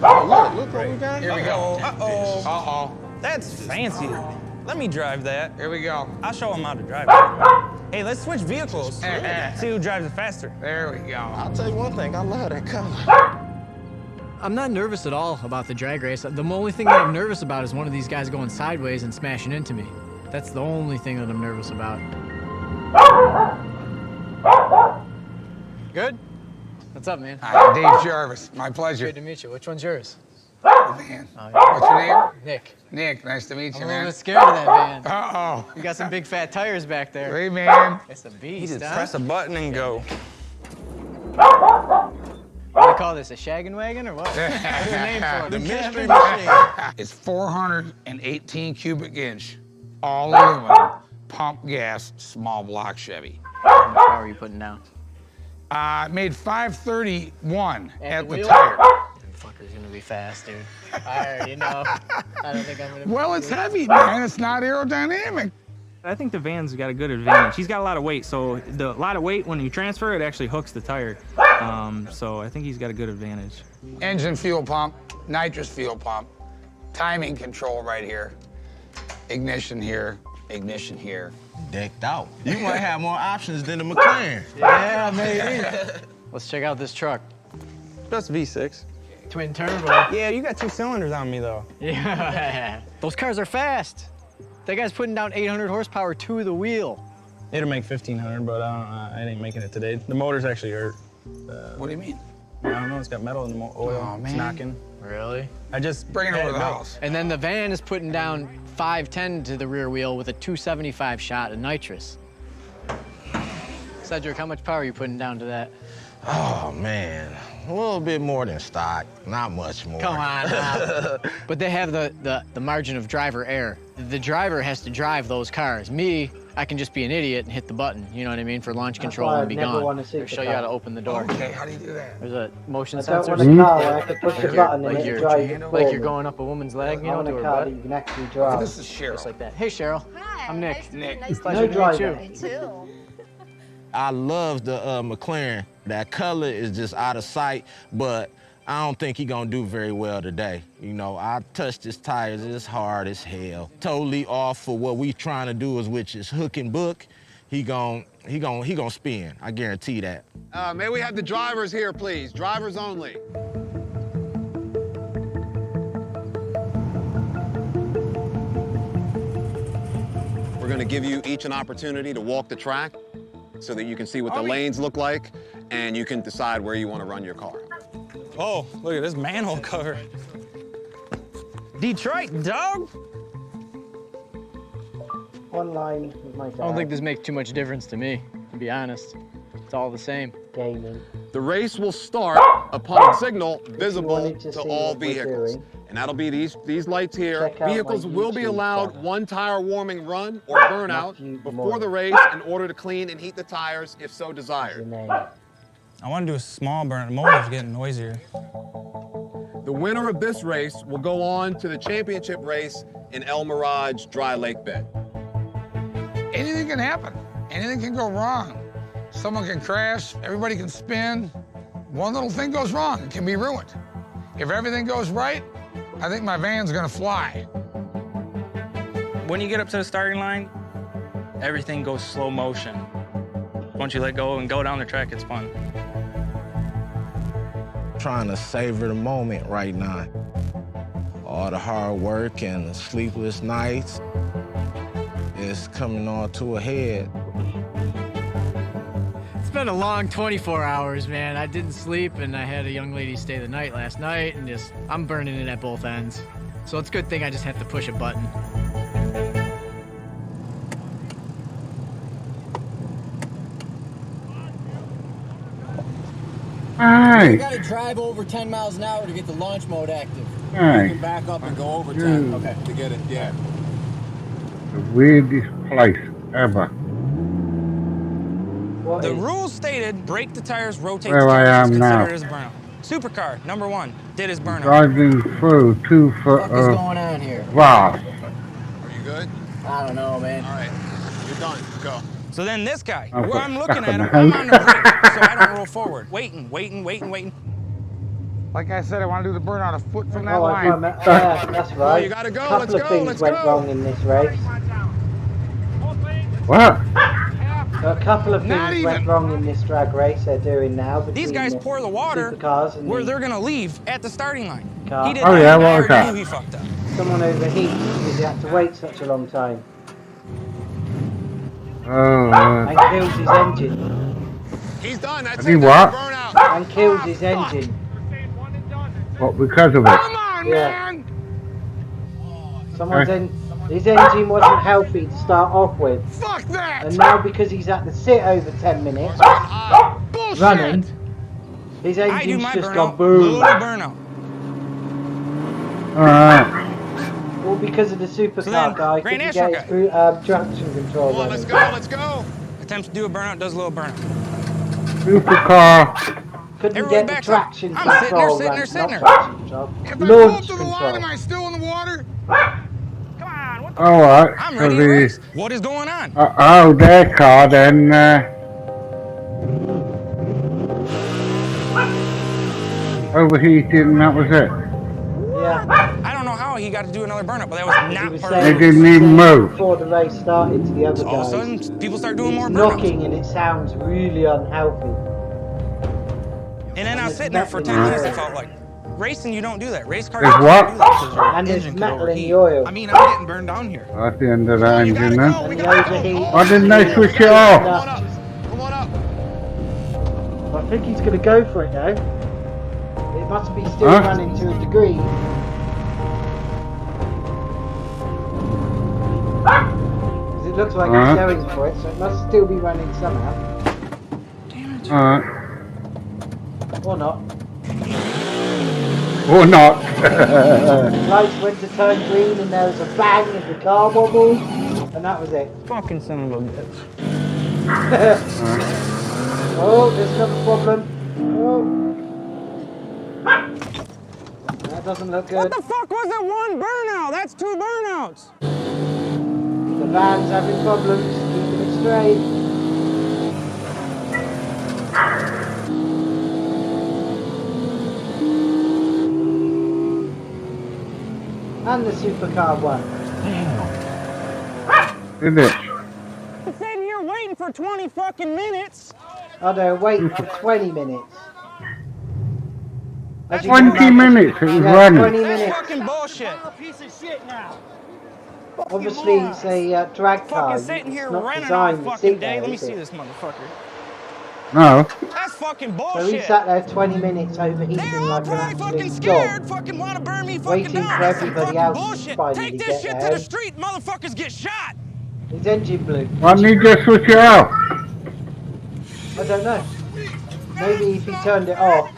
Oh, look what we got. Here we go. Uh-oh. That's fancy. Let me drive that. Here we go. I'll show him how to drive it. Hey, let's switch vehicles. See who drives it faster. There we go. I'll tell you one thing, I love that color. I'm not nervous at all about the drag race. The only thing that I'm nervous about is one of these guys going sideways and smashing into me. That's the only thing that I'm nervous about. Good? What's up, man? Hi, Dave Jarvis. My pleasure. Good to meet you. Which one's yours? Man. What's your name? Nick. Nick, nice to meet you, I'm man. a little bit scared of that van. Uh-oh. You got some big fat tires back there. Hey, man. It's a You beast, just huh? press a button and go. What do they call this, a shaggin' wagon or what? What's the name for it? The mystery machine. It's 418 cubic inch, all aluminum, pump gas, small block Chevy. How much power are you putting down? Made 531 at the wheel? tire. That fucker's gonna be fast, dude. I already know. I don't think I'm gonna. Well, it's heavy, man. It's not aerodynamic. I think the van's got a good advantage. He's got a lot of weight, so a lot of weight, when you transfer it, actually hooks the tire. So I think he's got a good advantage. Engine fuel pump, nitrous fuel pump, timing control right here, ignition here, ignition here. Decked out. You might have more options than the McLaren. Yeah, maybe. Let's check out this truck. That's V6. Twin turbo. Yeah, you got 2 cylinders on me, though. Yeah. Those cars are fast. That guy's putting down 800 horsepower to the wheel. It'll make 1,500, but I ain't making it today. The motor's actually hurt. What do you mean? I don't know. It's got metal in the oil. Oh, man. It's knocking. Really? I just Bring it over to the house. And then the van is putting down 510 to the rear wheel with a 275 shot of nitrous. Cedric, how much power are you putting down to that? Oh, man. A little bit more than stock. Not much more. Come on now. But they have the margin of driver error. The driver has to drive those cars. Me, I can just be an idiot and hit the button, you know what I mean, for launch control and be gone. I'll show you how to open the door. Okay, how do you do that? There's a motion I don't sensor. want a car where I have to push a button and it drives it like you're going up a woman's leg, you I know, want to a her car butt. that you can actually drive. This is Cheryl. Just like that. Hey, Cheryl. Hi. I'm Nick. Nick. Pleasure to meet you. Me too. I love the McLaren. That color is just out of sight, but I don't think he gonna do very well today. You know, I touched his tires, it's hard as hell. Totally off for what we trying to do, which is hook and book. He gon' spin, I guarantee that. May we have the drivers here, please? Drivers only. We're gonna give you each an opportunity to walk the track so that you can see what the lanes look like and you can decide where you want to run your car. Oh, look at this manhole cover. Detroit, dog. One line with my dad. I don't think this makes too much difference to me, to be honest. It's all the same. Gaming. The race will start upon a signal visible to to see all what we're vehicles. doing, And that'll be these lights here. check out my Vehicles will be YouTube allowed channel. one tire warming run or burnout Matthew before the Morris. race in order to clean and heat the tires if so Your desired. name. I want to do a small burn. The motor's getting noisier. The winner of this race will go on to the championship race in El Mirage Dry Lake Bed. Anything can happen. Anything can go wrong. Someone can crash, everybody can spin. One little thing goes wrong, it can be ruined. If everything goes right, I think my van's gonna fly. When you get up to the starting line, everything goes slow motion. Once you let go and go down the track, it's fun. Trying to savor the moment right now. All the hard work and the sleepless nights is coming all to a head. It's been a long 24 hours, man. I didn't sleep, and I had a young lady stay the night last night, and I'm burning it at both ends. So it's a good thing I just have to push a button. Alright. You gotta drive over 10 miles an hour to get the launch mode active. Alright. You can back up and go over 10. Okay. To get it, yeah. The weirdest place ever. The rules stated, break the tires, rotate Where the I tires, am it's now. considered as a burnout. Supercar, #1, did his burnout. Driving through 2 foot What is going on here? vast. Are you good? I don't know, man. All right, you're done. Go. So then this guy, I'm where I'm stuck looking in at him, the I'm house. on the brake, so I don't roll forward. Waiting. Like I said, I want to do the burnout a foot from that Oh, I line. that's right. you gotta go, A couple let's of go, things let's went go. wrong in this race. What? A couple of Not things went even. wrong in this drag race they're doing now. These guys pour the water supercars and where the they're gonna leave at the starting line. car. He did Oh, that, yeah, and what I was already that? knew he fucked up. Someone overheated because he had to wait such a long time Oh, and kills his engine. He's done. That's Has he it. what? That's a burnout. And kills his engine. what, because of it? Come on, Yeah. man! His engine wasn't healthy to start off with. Fuck that! And now because he's had to sit over 10 minutes Bullshit! running, his I do engine's my just gone burnout, boom. little burnout. Alright. All because of the supercar So then, guy Grand couldn't National get his traction control Come on, let's go, let's go. Attempts to do a burnout, does a little burnout. Supercar. Couldn't Everybody get the backs up. traction I'm sitting there, control. sitting there, right, sitting not there. traction control. If I pull up Launch to the line, am control. I still in the water? Alright. I'm So ready to the race. What is going on? their car then overheated and that was it. Yeah. I don't know how he got to do another burnout, but that was He not was part They of saying it. didn't even move. before the race started to the other All of a guys. sudden, people start doing more It's burnouts. knocking and it sounds really unhealthy. And then I was It's sitting there for 10 nothing minutes, it there. felt like. Racing, you don't do that. Race cars, There's you what? don't do that 'cause your And there's engine could metal in overheat. the oil. I mean, I'm getting burned down here. That's the end of the engine then. And the overheat. Why didn't they switch it off? Come on up. I think he's going to go for it now. It must be still Huh? running to a degree. Because it looks like it's going for it, so it must still be running somehow. Alright. Or not. Or not. Lights went to turn green and there was a bang as the car wobbled. And that was it. Fucking son of a bitch. Oh, there's another problem. Oh. That doesn't look good. What the fuck was that one burnout? That's 2 burnouts. The van's having problems keeping it straight. And the supercar won. Did it? I'm sitting here waiting for 20 fucking minutes. Oh, they're waiting for 20 minutes. As you 20 can imagine- minutes it was Yeah, running. 20 That's minutes. fucking bullshit. Obviously, it's a drag car. Fucking sitting here It's not running all designed to fucking sit day. there, Let me is see it? this motherfucker. No. That's fucking So he bullshit. sat there 20 minutes overheating like an Probably fucking absolute scared. dog, Fucking want to burn me fucking waiting down. for That's some everybody fucking else bullshit. to finally Take get this shit to there. the street. Motherfuckers get shot. His engine blew. Why didn't you just switch it off? I don't know. Maybe if he turned it off,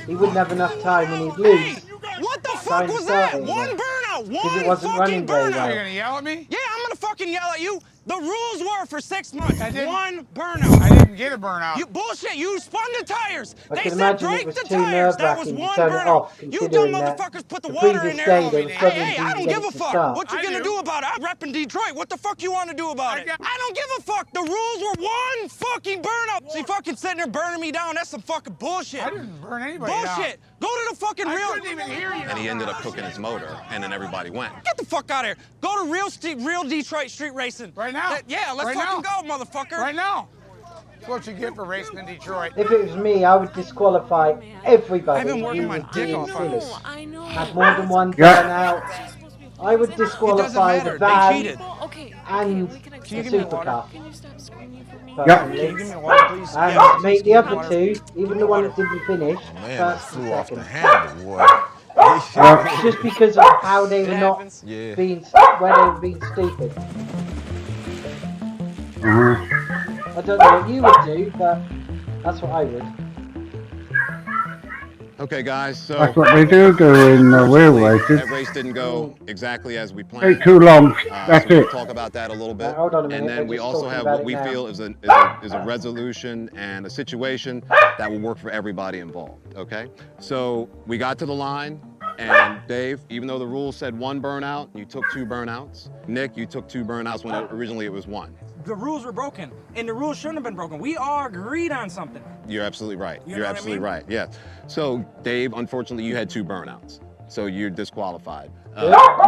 he wouldn't have enough time and he'd lose. What the fuck Time was starting that? One again. burnout. Because it One wasn't running fucking very burnout. well. You're gonna yell at me? Yeah, I'm gonna fucking yell at you. The rules were for 6 months. I didn't- One burnout. I didn't get a burnout. You bullshit. You spun the tires. I They can said imagine break it was the too tires. That was nerve-wracking to one turn it burnout. off, You dumb considering that motherfuckers put the the water previous in there day on they me. were Hey, struggling hey, to I even don't get give it a to fuck. start. What you I gonna do. do about it? I'm repping Detroit. What the fuck you want to do about it? I don't give a fuck. The rules were one fucking burnout. So you fucking sitting there burning me down. That's some fucking bullshit. I didn't burn anybody Bullshit. Go to the fucking down. I real. couldn't even hear you. And he ended up cooking his motor, and then everybody went. Get the fuck out of here. Go to real Detroit street racing. Right now. Yeah, let's Right fucking now. go, motherfucker. Right now. That's what you get for racing in Detroit. If it was me, I would disqualify everybody. I've been working who my was dick being off on silly. this. Had more than one Yeah. burnout. I would disqualify matter. the They van cheated. and Can you the give me a water? supercar. Yeah. Can you give me a water, please? And Yeah. make the other two, even the one that didn't finish, Man, that first flew and off the second. handle, boy. Just because of how they were not Yeah. being, where they were being stupid. I don't know what you would do, but that's what I would. Okay, guys, so That's what they do in real races. that race didn't go exactly as we planned. Take too long. That's so we'll it. talk about that a little bit. Hold on a minute, And we're then we just also talking have about what it we now. feel is a resolution and a situation that will work for everybody involved, okay? So we got to the line, and Dave, even though the rules said one burnout, you took 2 burnouts. Nick, you took 2 burnouts when originally it was 1. The rules were broken, and the rules shouldn't have been broken. We all agreed on something. You're absolutely right. You You're know what I absolutely mean? right, yeah. So Dave, unfortunately, you had 2 burnouts. So you're disqualified.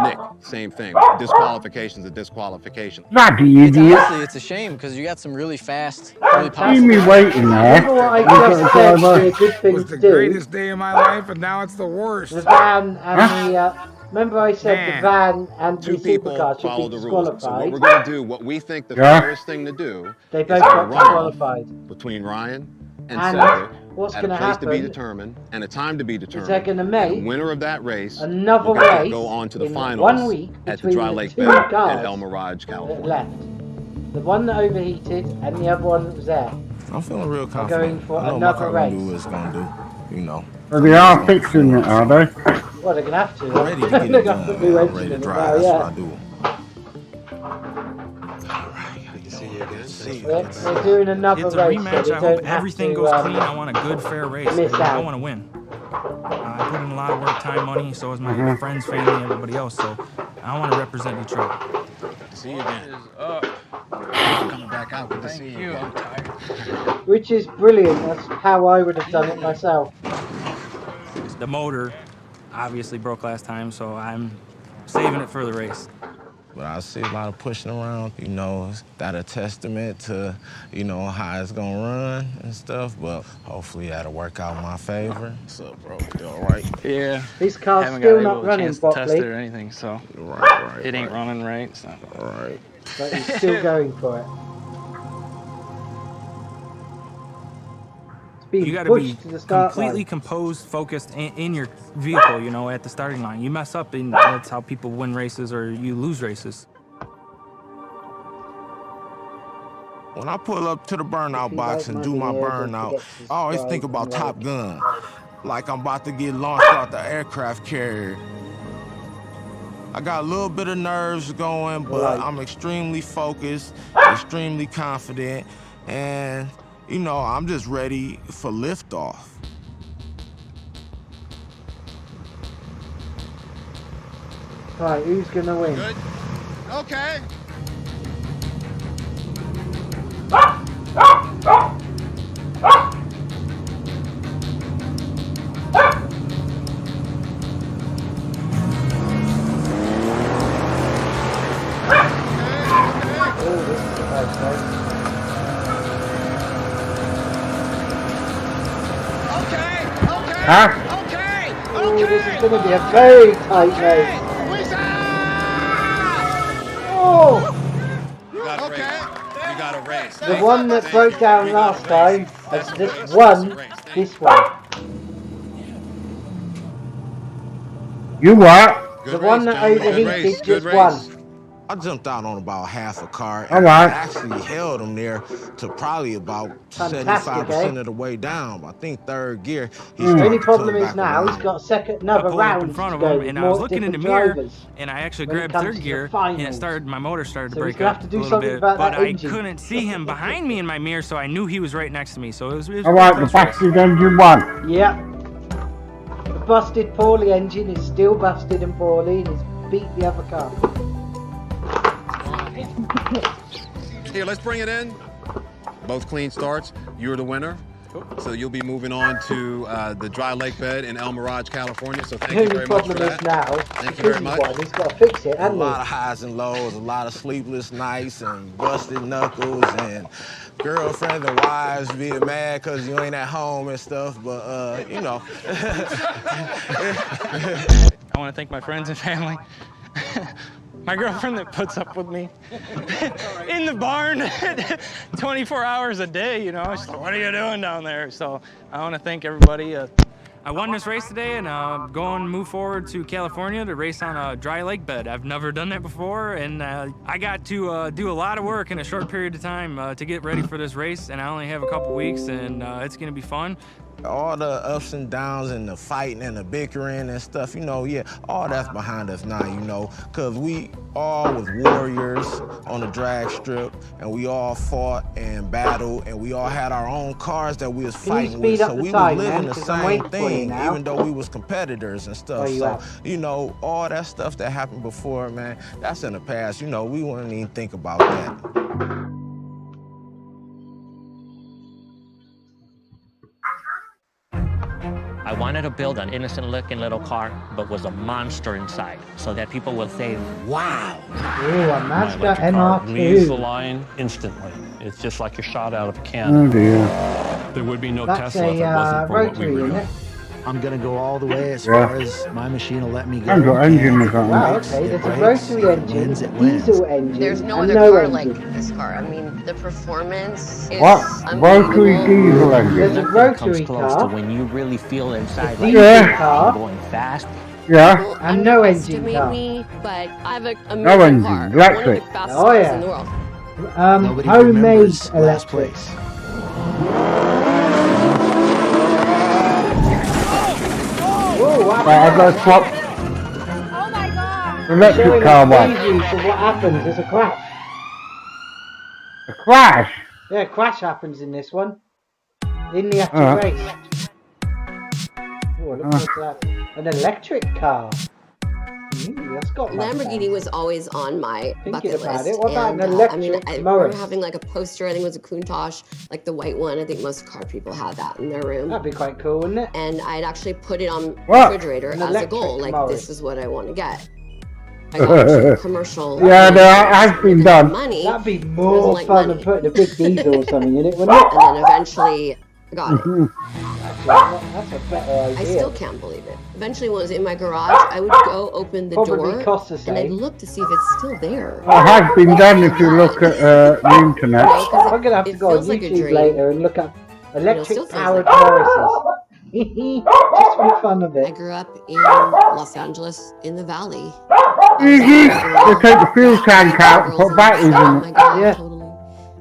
Nick, same thing. Disqualification's a disqualification. Bloody It's idiot. honestly, it's a shame because you got some really fast, really See powerful. me waiting there. Remember what I You got just the said driver. would be a good It thing was to the do? greatest day of my life, and now it's the worst. The van and the, remember I said Man. the van and the 2 people supercar follow should be the rules. So what disqualified. we're going to do, what we think the Yeah. fairest thing to do, They is both have a got runoff disqualified. between Ryan and And Cedric what's at a going place to to be happen determined and a time to be determined. they're gonna make And the winner of that race another will get to race go on to the in finals 1 week at the between Dry the Lake 2 Bay at cars El Mirage, that California. left. The one that overheated and the other one that was there. I'm feeling real We're confident. going for I know another my car gonna do race. what it's gonna do. You know. So they are fixing it, are they? Well, they're going to have to. I'm ready to get They're it gonna have done. to do I'm engine ready to in it drive. now, That's yeah. what I do. We're doing another It's a race, rematch. so I they hope don't have everything to, goes clean. I want a good, fair race. miss I out. want to win. I put in a lot of work, time, money. So is my friends, family, everybody else. So I want to represent Detroit. See you again. Coming back out. Good to see you. I'm tired. Which is brilliant. That's how I would have done it myself. The motor obviously broke last time, so I'm saving it for the race. But I see a lot of pushing around, you know, that a testament to, you know, how it's gonna run and stuff, but hopefully that'll work out in my favor. So, bro, you all right? Yeah. This car's Haven't still got not running chance to test properly. it or anything, so right, it ain't running right. So. All right. But he's still going for it. It's being You got to pushed be to the start completely line. composed, focused in your vehicle, you know, at the starting line. You mess up, and that's how people win races or you lose races. When I pull up to the burnout box and do my burnout, I always think about Top Gun, like I'm about to get launched out the aircraft carrier. I got a little bit of nerves going, but I'm extremely focused, extremely confident, and, you know, I'm just ready for liftoff. Right, who's gonna win? Good. Okay. Huh? Oh, this is gonna be a very tight race. Oh! You got a race. The one that broke down last time has just won this one. You what? The one that overheated just won. I jumped out on about half a car All and right. actually held him there to probably about Fantastic, 75% of the way down. I think third gear. The only problem is now he's got another pulled up round in front to of go him, with and I was more looking in the different mirror, drivers. and I actually when it grabbed comes third to the gear, and finals. my motor started to So he's break gonna up have to do a little something bit, about but that I engine. couldn't see him behind me in my mirror, so I knew he was right next to me. So it was All right, the busted engine won. Yep. The busted poorly engine is still busted and poorly and has beat the other car. Here, let's bring it in. Both clean starts. You're the winner. So you'll be moving on to the dry lake bed in El Mirage, California. So thank The you only very much for problem is that. now, Thank you because very much. he's won, he's got to fix it, A hasn't lot he? of highs and lows, a lot of sleepless nights and busted knuckles and girlfriends and wives being mad because you ain't at home and stuff, but, you know. I want to thank my friends and family. My girlfriend that puts up with me in the barn 24 hours a day, you know. She's like, what are you doing down there? So I want to thank everybody. I won this race today, and move forward to California to race on a dry lake bed. I've never done that before, and I got to do a lot of work in a short period of time to get ready for this race, and I only have a couple weeks, and it's gonna be fun. All the ups and downs and the fighting and the bickering and stuff, you know, yeah, all that's behind us now, you know, because we all was warriors on the drag strip, and we all fought and battled, and we all had our own cars that we was fighting with, so we was living the same thing, even though we was competitors and stuff. So, you know, all that stuff that happened before, man, that's in the past. You know, we wouldn't even think about that. I wanted to build an innocent-looking little car, but was a monster inside, so that people will say, wow. Ooh, a Mazda Leaves the MR2. line instantly. It's just like a shot out of a cannon. Oh dear. There would be no That's Tesla if it wasn't for what we rotary, were isn't doing. it? I'm gonna go all the way as Yeah. far as my machine will let me go. I've got engine or something. Wow, okay, there's a rotary engine, a diesel engine, There's no and other no car engine. like this car. I mean, the performance is What? Rotary unbelievable. diesel There's engine. a Nothing rotary comes close to car, when you really feel inside, a like diesel car, going fast. Yeah. and no engine car. Underestimate me, but I have a No amazing engine, car. electric. One of the fastest Oh, cars yeah. in the world. Nobody Homemade remembers last electric. place. Whoa, what Right, I've got to swap Oh my god! the electric showing car a one. preview of what happens. There's a crash. A crash? Yeah, a crash happens in this one. In the actual Alright. race. Oh, look at that. An electric car. That's got Lamborghini was always on my bucket about list. it, what about and, an I mean, electric I Morris? remember having like a poster, I think it was a Countach, like the white one. I think most car people had that in their room. That'd be quite cool, wouldn't it? And I'd actually put it on the What? refrigerator An as a electric goal, like Morris. this is what I want to get. I got to commercial. Yeah, no, it has been done. Money. That'd be more like fun money. than putting a big diesel or something in it, wouldn't it? And then eventually I got it. That's a better idea. I still can't believe it. Eventually, when it was in my garage, I would go open the Probably door costs the and I'd same. look to see if it's still there. It has been done if you look at the internet. I'm gonna have to go on feels like a YouTube dream. later and look up electric still feels powered like- Morrises. Just for fun of I it. grew up in Los Angeles in the valley. Easy. They take the fuel tank out, put batteries in it. Yeah.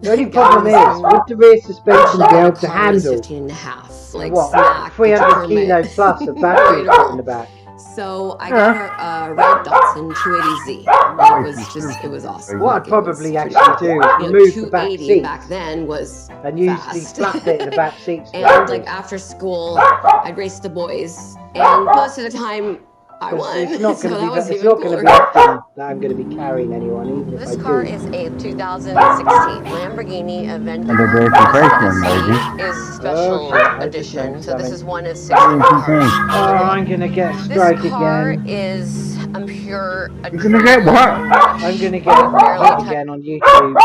The only problem is, would the rear suspension be able to handle 15 and a half, like what, smack 300 kilo plus of batteries put in the back? So I got a red Datsun 280Z. It was awesome. What I'd probably actually do is remove the back 280 seats back then was and use the fast. flat bit in the back seats. And like after school, I'd race the boys, and most of the time I won. It's not So going that to was be. It's even not going to be cooler. often that I'm going to be carrying anyone, even This if I car do. is a 2016 Lamborghini Aventador. And they're very lady. Is special Okay, edition. So this something. is one of 6 Oh, cars. I'm going to get a strike This car again. is a pure. You're gonna get what? I'm going to get a strike again on YouTube.